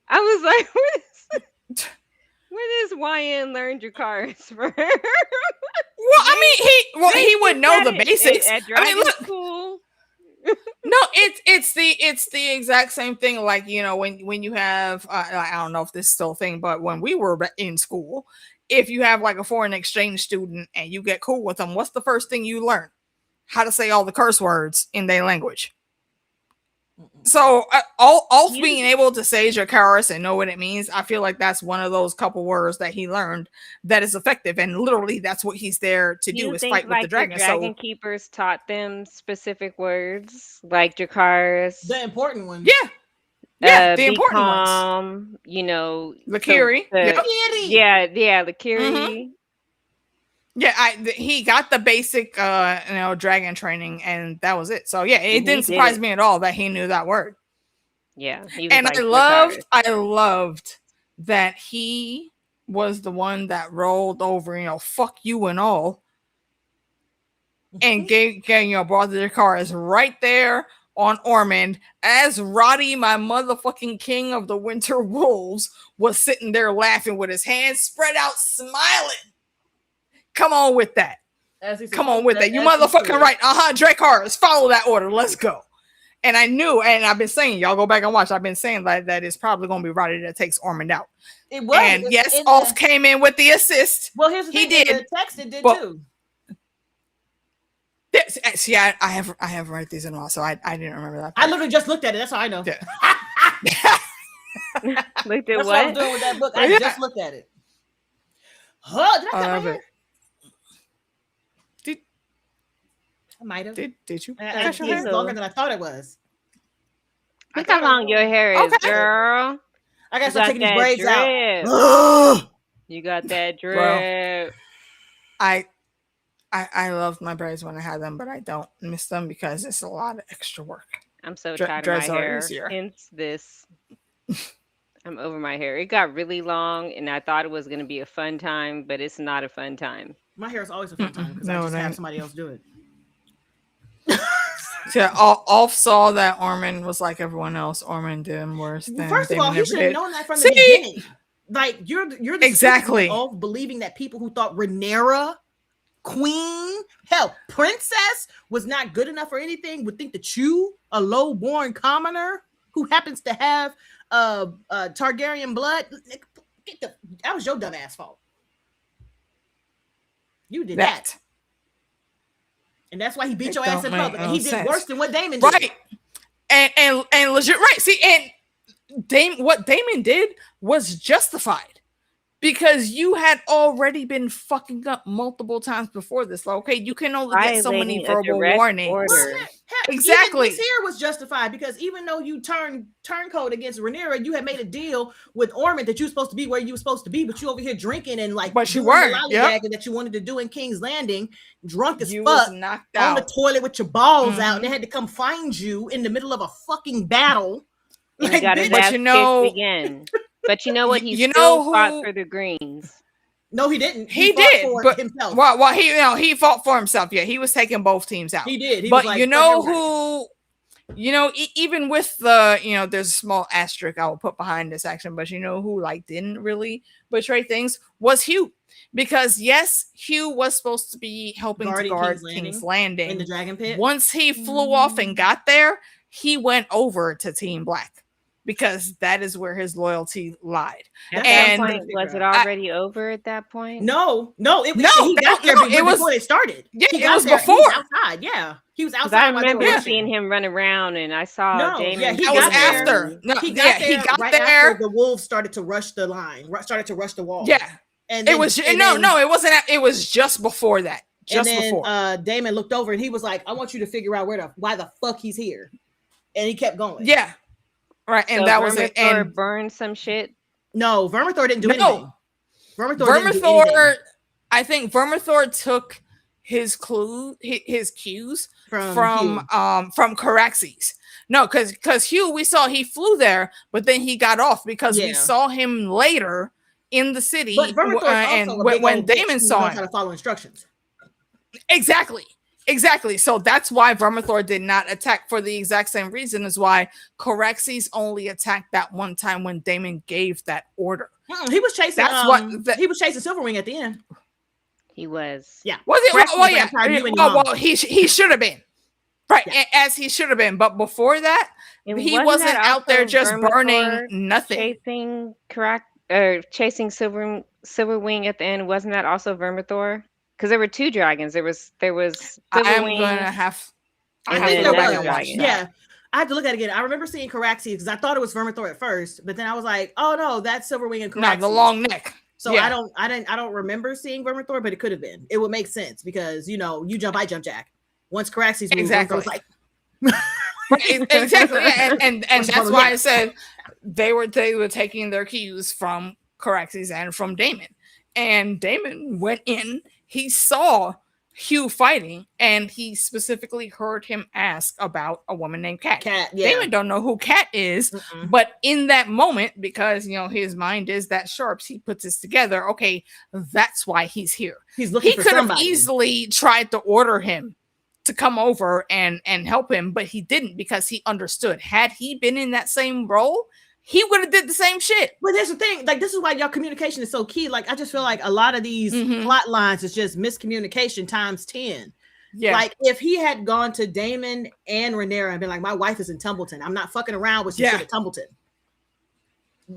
I was like, where does YN learn Dracarys from? Well, I mean, he would know the basics. I mean, look, cool. No, it's the exact same thing. Like, when you have, I don't know if this is still a thing, but when we were in school, if you have like a foreign exchange student and you get cool with them, what's the first thing you learn? How to say all the curse words in their language. So all being able to say Dracarys and know what it means, I feel like that's one of those couple words that he learned that is effective, and literally that's what he's there to do is fight with the dragon. The dragon keepers taught them specific words like Dracarys, the important ones. Yeah, the important ones. Lakiri. Lakiri. Yeah, he got the basic, dragon training, and that was it. So yeah, it didn't surprise me at all that he knew that word. Yeah, and I loved that he was the one that rolled over, fuck you and all, and brought the Dracarys right there on Ormond as Roddy, my motherfucking king of the Winter Wolves, was sitting there laughing with his hands spread out, smiling. Come on with that. As he said, Come on with that. You as he motherfucking should. right. Drake Harris. Follow that order. Let's go. And I knew, and I've been saying, y'all go back and watch. I've been saying that it's probably going to be Roddy that takes Ormond out. It was. And yes, Ulf came in with the assist. Well, here's the he thing. did. The text it did but, too. See, I have read these in a while, so I didn't remember that part. I literally just looked at it. That's how I know. Yeah. Looked at That's what I was doing with that book. I just looked at it. Huh? Did I cut my hair? I might have. Did you? It's longer than I thought it was. Look how long your hair is, girl. I gotta start taking these braids out. You got that drip. Bro, I loved my braids when I had them, but I don't miss them because it's a lot of extra work. I'm so tired of my hair. Easier. Hence this. I'm over my hair. It got really long, and I thought it was going to be a fun time, but it's not a fun time. My hair is always a fun time because I just have somebody else do it. Yeah, Ulf saw that Ormond was like everyone else. Ormond did him worse than First of all, he should have known that from the beginning. Like you're the exactly of believing that people who thought Rhaenyra, Queen, hell, Princess was not good enough for anything would think that you, a low-born commoner who happens to have Targaryen blood, that was your dumb ass fault. You did that. And that's why he beat your ass in public. And he did worse than what Daemon did. Right. And legit, right. See, and what Daemon did was justified because you had already been fucking up multiple times before this. Like, okay, you can only get so many verbal warnings. Exactly. Even this here was justified because even though you turncoat against Rhaenyra, you had made a deal with Ormond that you were supposed to be where you were supposed to be, but you over here drinking and like, but you weren't. That you wanted to do in King's Landing, drunk as you fuck, was knocked on out the toilet with your balls out, and they had to come find you in the middle of a fucking battle. And like, got his ass kicked again. But you know what? He still fought for the greens. No, he didn't. He did, but himself. Well, he fought for himself. Yeah, he was taking both teams out. He did. He but was like, you know who? You know, even with the, there's a small asterisk I will put behind this action, but you know who like didn't really betray things was Hugh, because yes, Hugh was supposed to be helping to guard King's Landing in the Dragon Pit. Once he flew off and got there, he went over to Team Black, because that is where his loyalty lied. At that point, was it already over at that point? No, he got there before they started. Yeah, he it was there, before. He was outside. Yeah, he was outside. I remember seeing him run around, and I saw Daemon. Yeah, he got after. No, he got there right there. After the wolves started to rush the line, started to rush the wall. Yeah, and it was it wasn't. It was just before that. Before. Daemon looked over and he was like, "I want you to figure out why the fuck he's here," and he kept going. Yeah. Right, and so that was it. And burned some shit. No, Vermithor didn't do anything. Vermithor, I think Vermithor took his cues from Caraxes. No, because Hugh, we saw he flew there, but then he got off because we saw him later in the city. But Vermithor and when Daemon saw him, trying to follow instructions. Exactly. So that's why Vermithor did not attack, for the exact same reason as why Caraxes only attacked that one time when Daemon gave that order. He was chasing. He was chasing Silverwing at the end. He was. Yeah. Was it? Well, yeah. Well, he should have been. Right, as he should have been. But before that, he wasn't out there just burning nothing. Chasing Silverwing at the end. Wasn't that also Vermithor? Because there were two dragons. There was Silverwing. I have to go back and watch that. Yeah, I have to look at it again. I remember seeing Caraxes because I thought it was Vermithor at first, but then I was like, oh no, that's Silverwing and Caraxes. No, the long neck. So I don't remember seeing Vermithor, but it could have been. It would make sense because you jump, I jump, Jack. Once Caraxes moved, exactly. Like exactly, and that's why I said they were taking their cues from Caraxes and from Daemon, and Daemon went in. He saw Hugh fighting, and he specifically heard him ask about a woman named Cat. Daemon don't know who Cat is, but in that moment, because his mind is that sharp, he puts this together. Okay, that's why he's here. He's looking for somebody. He could have easily tried to order him to come over and help him, but he didn't, because he understood. Had he been in that same role, he would have did the same shit. But there's the thing, like this is why y'all communication is so key. Like I just feel like a lot of these plot lines is just miscommunication times 10. Yeah. Like if he had gone to Damon and Rhaenyra and been like, my wife is in Tumbleton, I'm not fucking around with some shit at Tumbleton.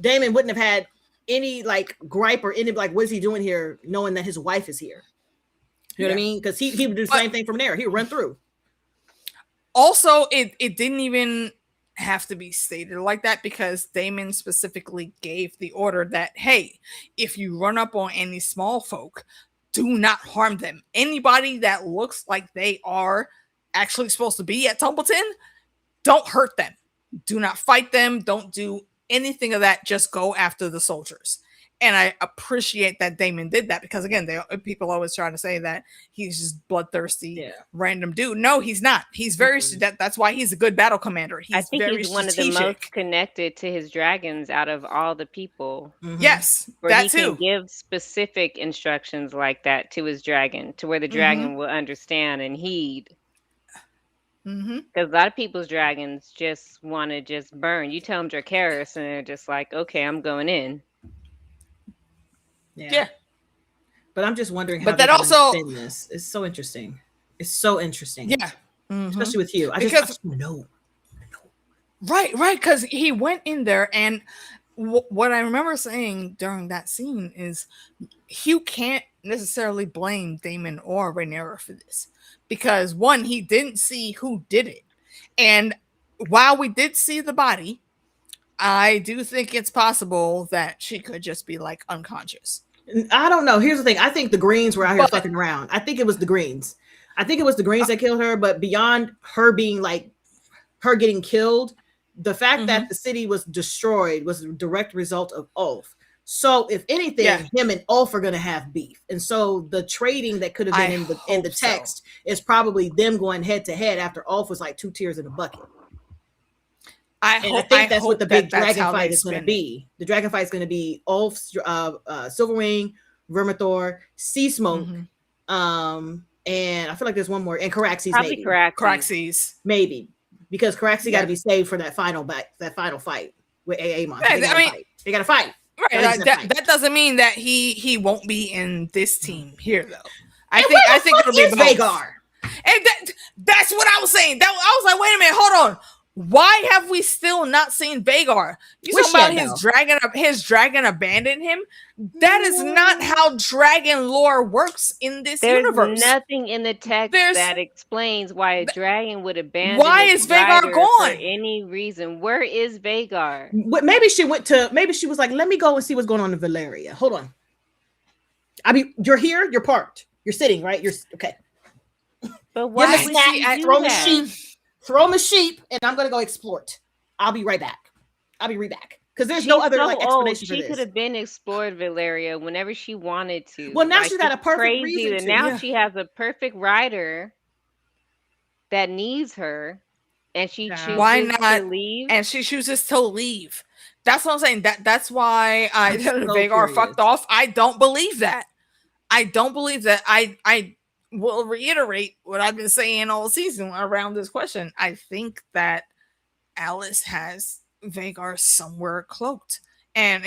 Damon wouldn't have had any like gripe or any like, what is he doing here, knowing that his wife is here? You know what I mean? Because he would do the same thing from there. He would run through. Also, it didn't even have to be stated like that because Damon specifically gave the order that, hey, if you run up on any small folk, do not harm them. Anybody that looks like they are actually supposed to be at Tumbleton, don't hurt them. Do not fight them. Don't do anything of that. Just go after the soldiers. And I appreciate that Damon did that because, again, people always try to say that he's just bloodthirsty, random dude. No, he's not. He's very that's why he's a good battle commander. He's I think very he's one of strategic. the most connected to his dragons out of all the people. Yes, where that he too. can give specific instructions like that to his dragon, to where the dragon will understand and heed. Because a lot of people's dragons just want to just burn. You tell them Dracarys, and they're just like, okay, I'm going in. Yeah. But I'm just wondering how but that they're also spin this. It's so interesting. It's so interesting. Yeah. Especially with you. I because just know. Right, because he went in there, and what I remember saying during that scene is you can't necessarily blame Damon or Rhaenyra for this because one, he didn't see who did it, and while we did see the body, I do think it's possible that she could just be like unconscious. I don't know. Here's the thing. I think the Greens were out here fucking around. I think it was the Greens. I think it was the Greens that killed her, but beyond her being like her getting killed, the fact that the city was destroyed was a direct result of Ulf. So if anything, him and Ulf are going to have beef. And so the trading that could have been in the text is probably them going head to head after Ulf was like 2 tears in a bucket. I think that's what the big dragon fight is going to be. The dragon fight is going to be Ulf, Silverwing, Vermithor, Sea Smoke, and I feel like there's one more, and Caraxes. Probably Caraxes. Maybe. Because Caraxes got to be saved for that final fight with Aemon. They got to fight. Right. That doesn't mean that he won't be in this team here though. I think it'll be Vhagar. And that's what I was saying. I was like, wait a minute, hold on. Why have we still not seen Vhagar? You talking about his dragon abandoned him? That is not how dragon lore works in this universe. There's nothing in the text that explains why a dragon would abandon. Why is Vhagar gone? For any reason? Where is Vhagar? Maybe she was like, let me go and see what's going on in Valyria. Hold on. You're here. You're parked. You're sitting right. You're okay. But why would she do that? Throw him a sheep, and I'm gonna go explore it. I'll be right back. Because there's no other explanation for this. She could have been explored Valyria whenever she wanted to. Well, now she's got a perfect reason to. Now she has a perfect rider that needs her, and she chooses to leave. And she chooses to leave. That's what I'm saying. That's why Vhagar fucked off. I don't believe that. I will reiterate what I've been saying all season around this question. I think that Alice has Vhagar somewhere cloaked, and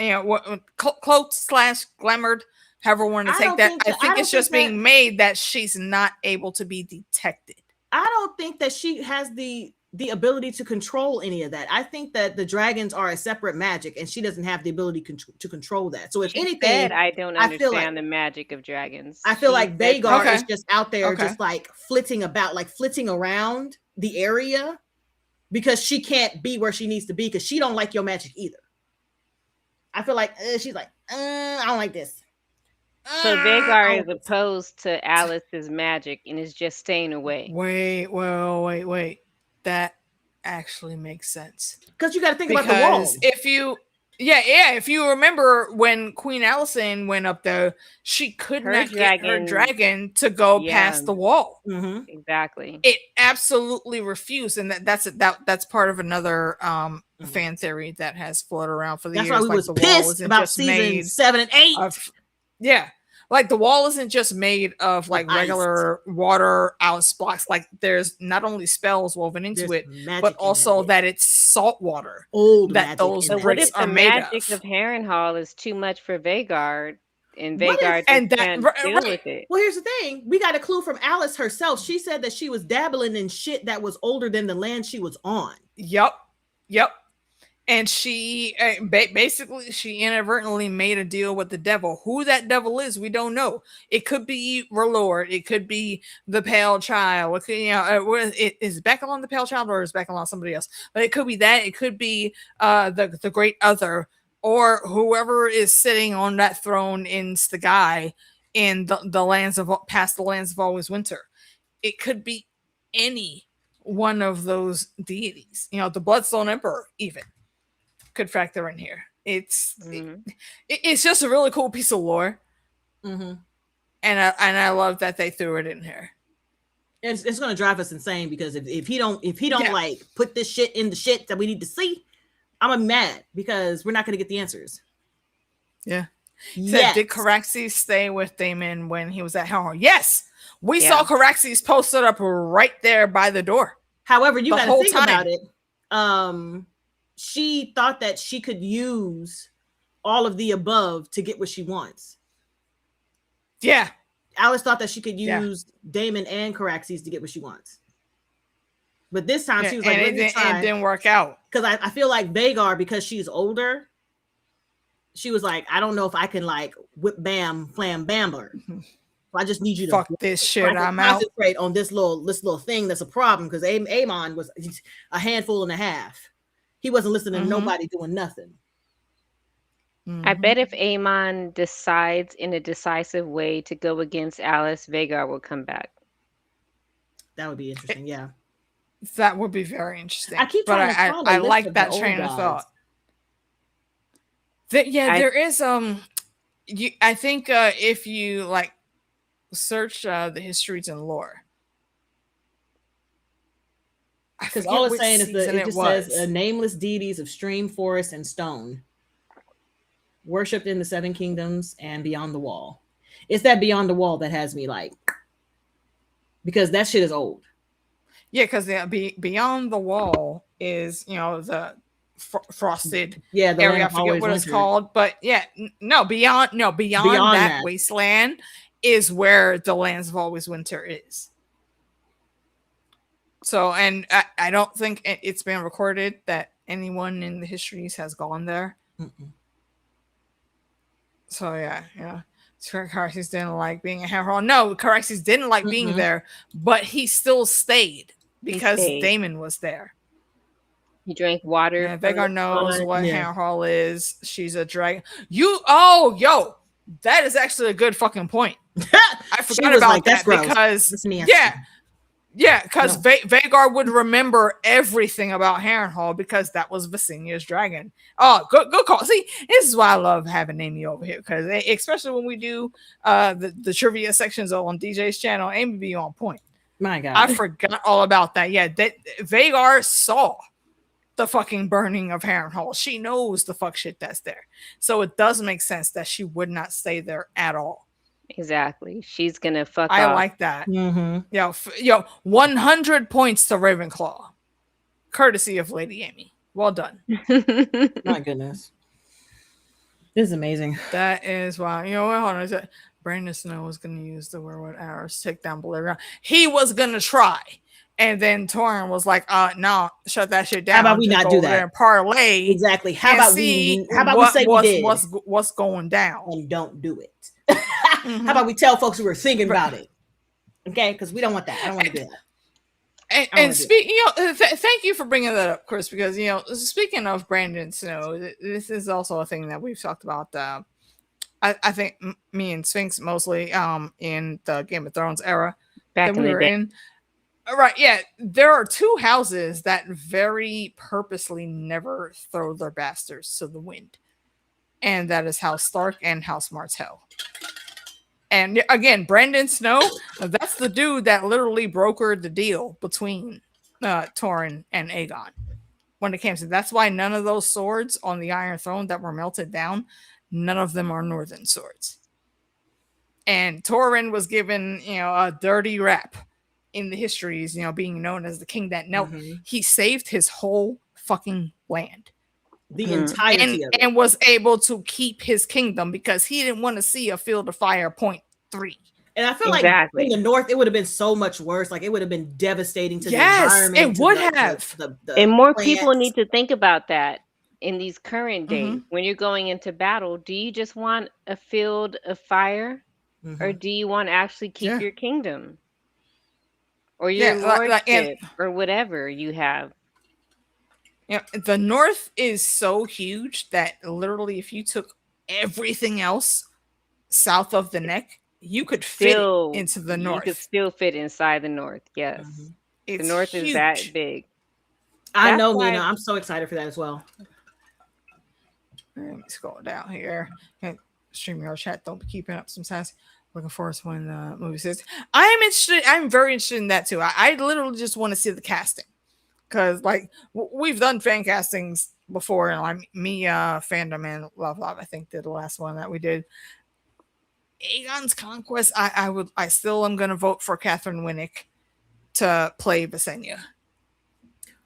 cloaked / glamored, however we want to take that. I think it's just being made that she's not able to be detected. I don't think that she has the ability to control any of that. I think that the dragons are a separate magic, and she doesn't have the ability to control that. So if anything, I don't understand the magic of dragons. I feel like Vhagar is just out there, just like flitting around the area, because she can't be where she needs to be because she don't like your magic either. I feel like she's like, I don't like this. So Vhagar is opposed to Alice's magic and is just staying away. Wait. That actually makes sense. Because you got to think about the walls. If you remember when Queen Alicent went up there, she could not get her dragon to go past the wall. Exactly. It absolutely refused, and that's part of another fan theory that has floated around for the years. That's why we was pissed about season 7 and 8. Like the wall isn't just made of like Of ice. regular water ice blocks. Like there's not only spells woven into There's it, magic but in also that that it's salt water old that magic those in But what bricks if are the made magic of Harrenhal is too much for Vhagar, and What Vhagar if- just And that- can't right, deal right. with it? Well, here's the thing. We got a clue from Alice herself. She said that she was dabbling in shit that was older than the land she was on. Yep. And she basically she inadvertently made a deal with the devil. Who that devil is, we don't know. It could be R'hllor. It could be the Pale Child. It could, is Beckelon the Pale Child or is Beckelon somebody else? But it could be that. It could be the Great Other or whoever is sitting on that throne in Stagai in the lands of past the lands of Always Winter. It could be any one of those deities. The Bloodstone Emperor even could factor in here. It's just a really cool piece of lore, and I love that they threw it in here. It's going to drive us insane because if he don't like put this shit in the shit that we need to see, I'm mad because we're not going to get the answers. Yeah. Yes. Did Caraxes stay with Daemon when he was at Harrenhal? Yes. We saw Caraxes posted up right there by the door. However, you got to think time. about it. She thought that she could use all of the above to get what she wants. Yeah. Alice thought that she could use Daemon and Caraxes to get what she wants. But this time she was like, it didn't work out. Because I feel like Vhagar, because she's older, she was like, I don't know if I can like whip bam, flam bamber. I just need you to fuck this shit. I'm out. Concentrate on this little thing that's a problem because Aemon was a handful and a half. He wasn't listening to nobody doing nothing. I bet if Aemon decides in a decisive way to go against Alice, Vhagar will come back. That would be interesting. Yeah, that would be very interesting. I keep trying to find I a list like of that the train old of gods. thought. There is I think if you like search the histories and lore, because all it's saying is that it just says nameless deities of stream, forest, and stone, worshipped in the Seven Kingdoms and beyond the wall. It's that beyond the wall that has me like, because that shit is old. Yeah, because beyond the wall is the frosted the area. I forget what it's called, but beyond that wasteland is where the lands of Always Winter is. So, and I don't think it's been recorded that anyone in the histories has gone there. So yeah. Caraxes didn't like being a Harrenhal. No, Caraxes didn't like being there, but he still stayed because Daemon was there. He drank water. Yeah, Vhagar knows what Harrenhal is. She's a dragon. That is actually a good fucking point. I forgot about that because because Vhagar would remember everything about Harrenhal because that was Visenya's dragon. Oh, good call. See, this is why I love having Amy over here because especially when we do the trivia sections on DJ's channel, Amy be on point. My God, I forgot all about that. Yeah, Vhagar saw the fucking burning of Harrenhal. She knows the fuck shit that's there, so it does make sense that she would not stay there at all. Exactly. She's gonna fuck I off. like that. 100 points to Ravenclaw, courtesy of Lady Amy. Well done. My goodness, this is amazing. That is why hold on. Brandon Snow was going to use the werewolf arrows to take down Balerion. He was going to try, and then Torrin was like, "No, shut that shit down. How about we not do that? And parlay exactly. How about we say we did? What's going down and don't do it." How about we tell folks who were thinking about it? Okay, because we don't want that. I don't want to do that. And speaking, thank you for bringing that up, Chris, because speaking of Brandon Snow, this is also a thing that we've talked about. I think me and Sphinx mostly in the Game of Thrones era that we were in. Right, yeah. There are two houses that very purposely never throw their bastards to the wind, and that is House Stark and House Martell. And again, Brandon Snow, that's the dude that literally brokered the deal between Torrin and Aegon when it came to. That's why none of those swords on the Iron Throne that were melted down, none of them are Northern swords. And Torrin was given, a dirty rap in the histories, being known as the king that knelt. He saved his whole fucking land. The entirety of it. And was able to keep his kingdom because he didn't want to see a field of fire 0.3. And I feel like in the north, it would have been so much worse. Like it would have been devastating to the environment. It would have. And more people need to think about that in these current days. When you're going into battle, do you just want a field of fire? Or do you want to actually keep your kingdom? Or your lordship or whatever you have? The north is so huge that literally if you took everything else south of the neck, you could fit into the north. You could still fit inside the north, yes. The north is that big. I know, Nina. I'm so excited for that as well. Let me scroll down here. StreamYard chat, don't be keeping up sometimes. Looking forward to when the movie says. I'm very interested in that too. I literally just want to see the casting. Because like we've done fan castings before, and like Fandom and Love, I think did the last one that we did. Aegon's Conquest, I still am gonna vote for Catherine Winnick to play Visenya.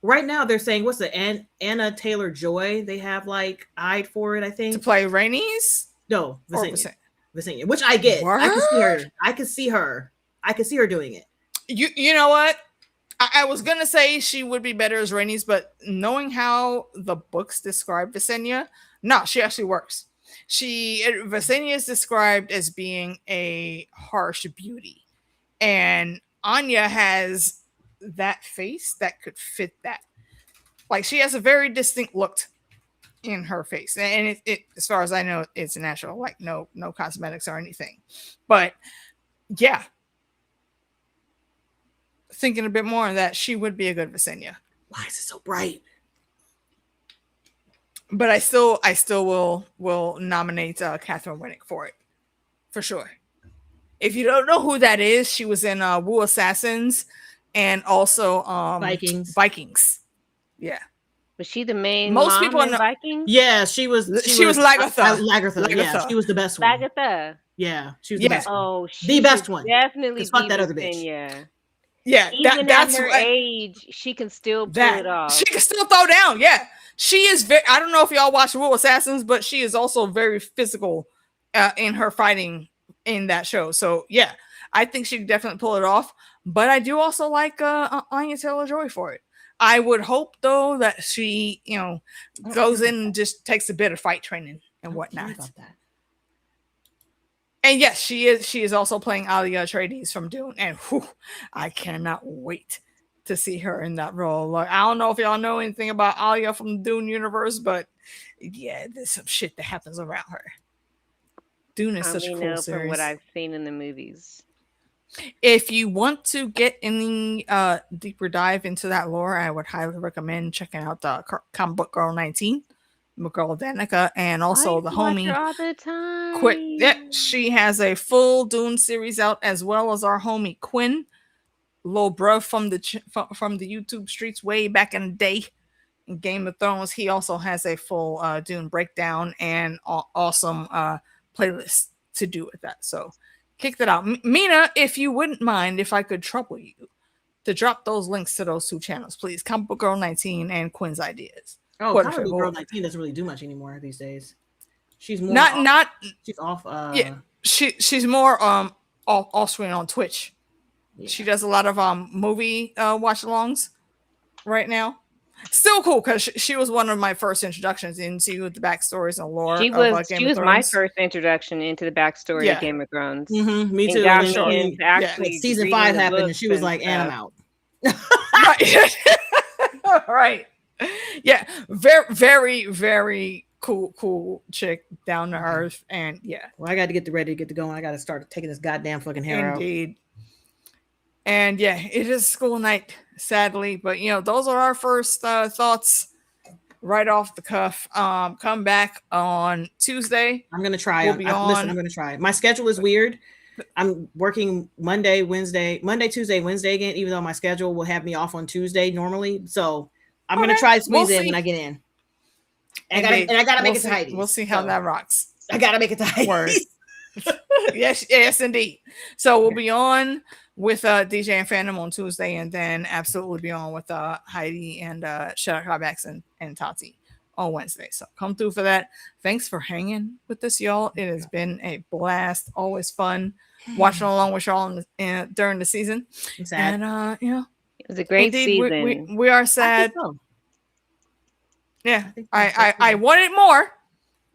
Right now they're saying what's the Anna Taylor-Joy? They have like eyed for it, I think. To play Rhaenys? No, Visenya, which I get. What? I can see her doing it. You know what? I was gonna say she would be better as Rhaenys, but knowing how the books describe Visenya, no, she actually works. Visenya is described as being a harsh beauty, and Anya has that face that could fit that. Like she has a very distinct look in her face, and it as far as I know, it's natural. Like no cosmetics or anything. But yeah, thinking a bit more on that, she would be a good Visenya. Why is it so bright? But I still will nominate Catherine Winnick for it, for sure. If you don't know who that is, she was in Wu Assassins and also Vikings. Yeah. Was she the main? Most people in Vikings. Yeah, she was Lagertha. Lagertha. Yeah, she was the best one. Lagertha. Yeah, she was the best. Oh, the best one. Definitely. Fuck that other bitch. Yeah, even that's at her age, she can still pull it off. She can still throw down. Yeah, she is very. I don't know if y'all watch Wu Assassins, but she is also very physical in her fighting in that show. So yeah, I think she can definitely pull it off. But I do also like Anya Taylor-Joy for it. I would hope though that she, goes in and just takes a bit of fight training and whatnot. And yes, she is also playing Alia Atreides from Dune, and I cannot wait to see her in that role. Like, I don't know if y'all know anything about Alia from the Dune universe, but yeah, there's some shit that happens around her. Dune is such a cool series. From what I've seen in the movies. If you want to get any deeper dive into that lore, I would highly recommend checking out the Comic Book Girl 19. McGirl Danica, and also the homie all the time. Quinn. Yeah, she has a full Dune series out, as well as our homie Quinn, little bro from the YouTube streets way back in the day in Game of Thrones. He also has a full Dune breakdown and awesome playlist to do with that. So kick that out, Mina. If you wouldn't mind, if I could trouble you to drop those links to those two channels, please. Comic Book Girl 19 and Quinn's Ideas. Oh, Comic Book Girl 19 doesn't really do much anymore these days. She's more she's off. Yeah, she's more off screen on Twitch. Yeah. She does a lot of movie watch alongs right now. Still cool because she was one of my first introductions into the backstories and lore. She was my first introduction into the backstory of Game of Thrones. Mm-hmm, me too. Season 5 happened, and she was like, "And I'm out." Right. Yeah, very, very, very cool chick, down to earth, and yeah. Well, I got to get ready to get going. I got to start taking this goddamn fucking hair out. Indeed. And yeah, it is school night, sadly, but those are our first thoughts right off the cuff. Come back on Tuesday. I'm gonna try. Listen, I'm gonna try. My schedule is weird. I'm working Monday, Tuesday, Wednesday again, even though my schedule will have me off on Tuesday normally. So I'm going to try to squeeze in when I get in. And I got to make it to Heidi. We'll see how that rocks. I got to make it to Heidi. yes, indeed. So we'll be on with DJ and Phantom on Tuesday, and then absolutely be on with Heidi and Shut Up Max and Tati on Wednesday. So come through for that. Thanks for hanging with us, y'all. It has been a blast. Always fun watching along with y'all during the season. And it was a great season. We are sad. Yeah, I wanted more.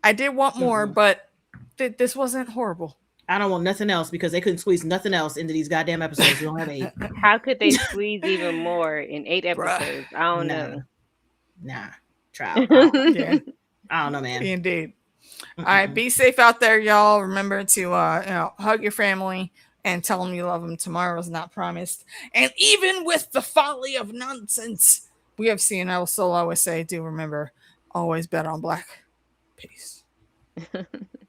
I did want more, but this wasn't horrible. I don't want nothing else because they couldn't squeeze nothing else into these goddamn episodes. We don't have 8. How could they squeeze even more in 8 episodes? I don't know. Nah, trial. I don't know, man. Indeed. All right, be safe out there, y'all. Remember to hug your family and tell them you love them. Tomorrow's not promised, and even with the folly of nonsense we have seen, I will still always say, do remember, always bet on black. Peace.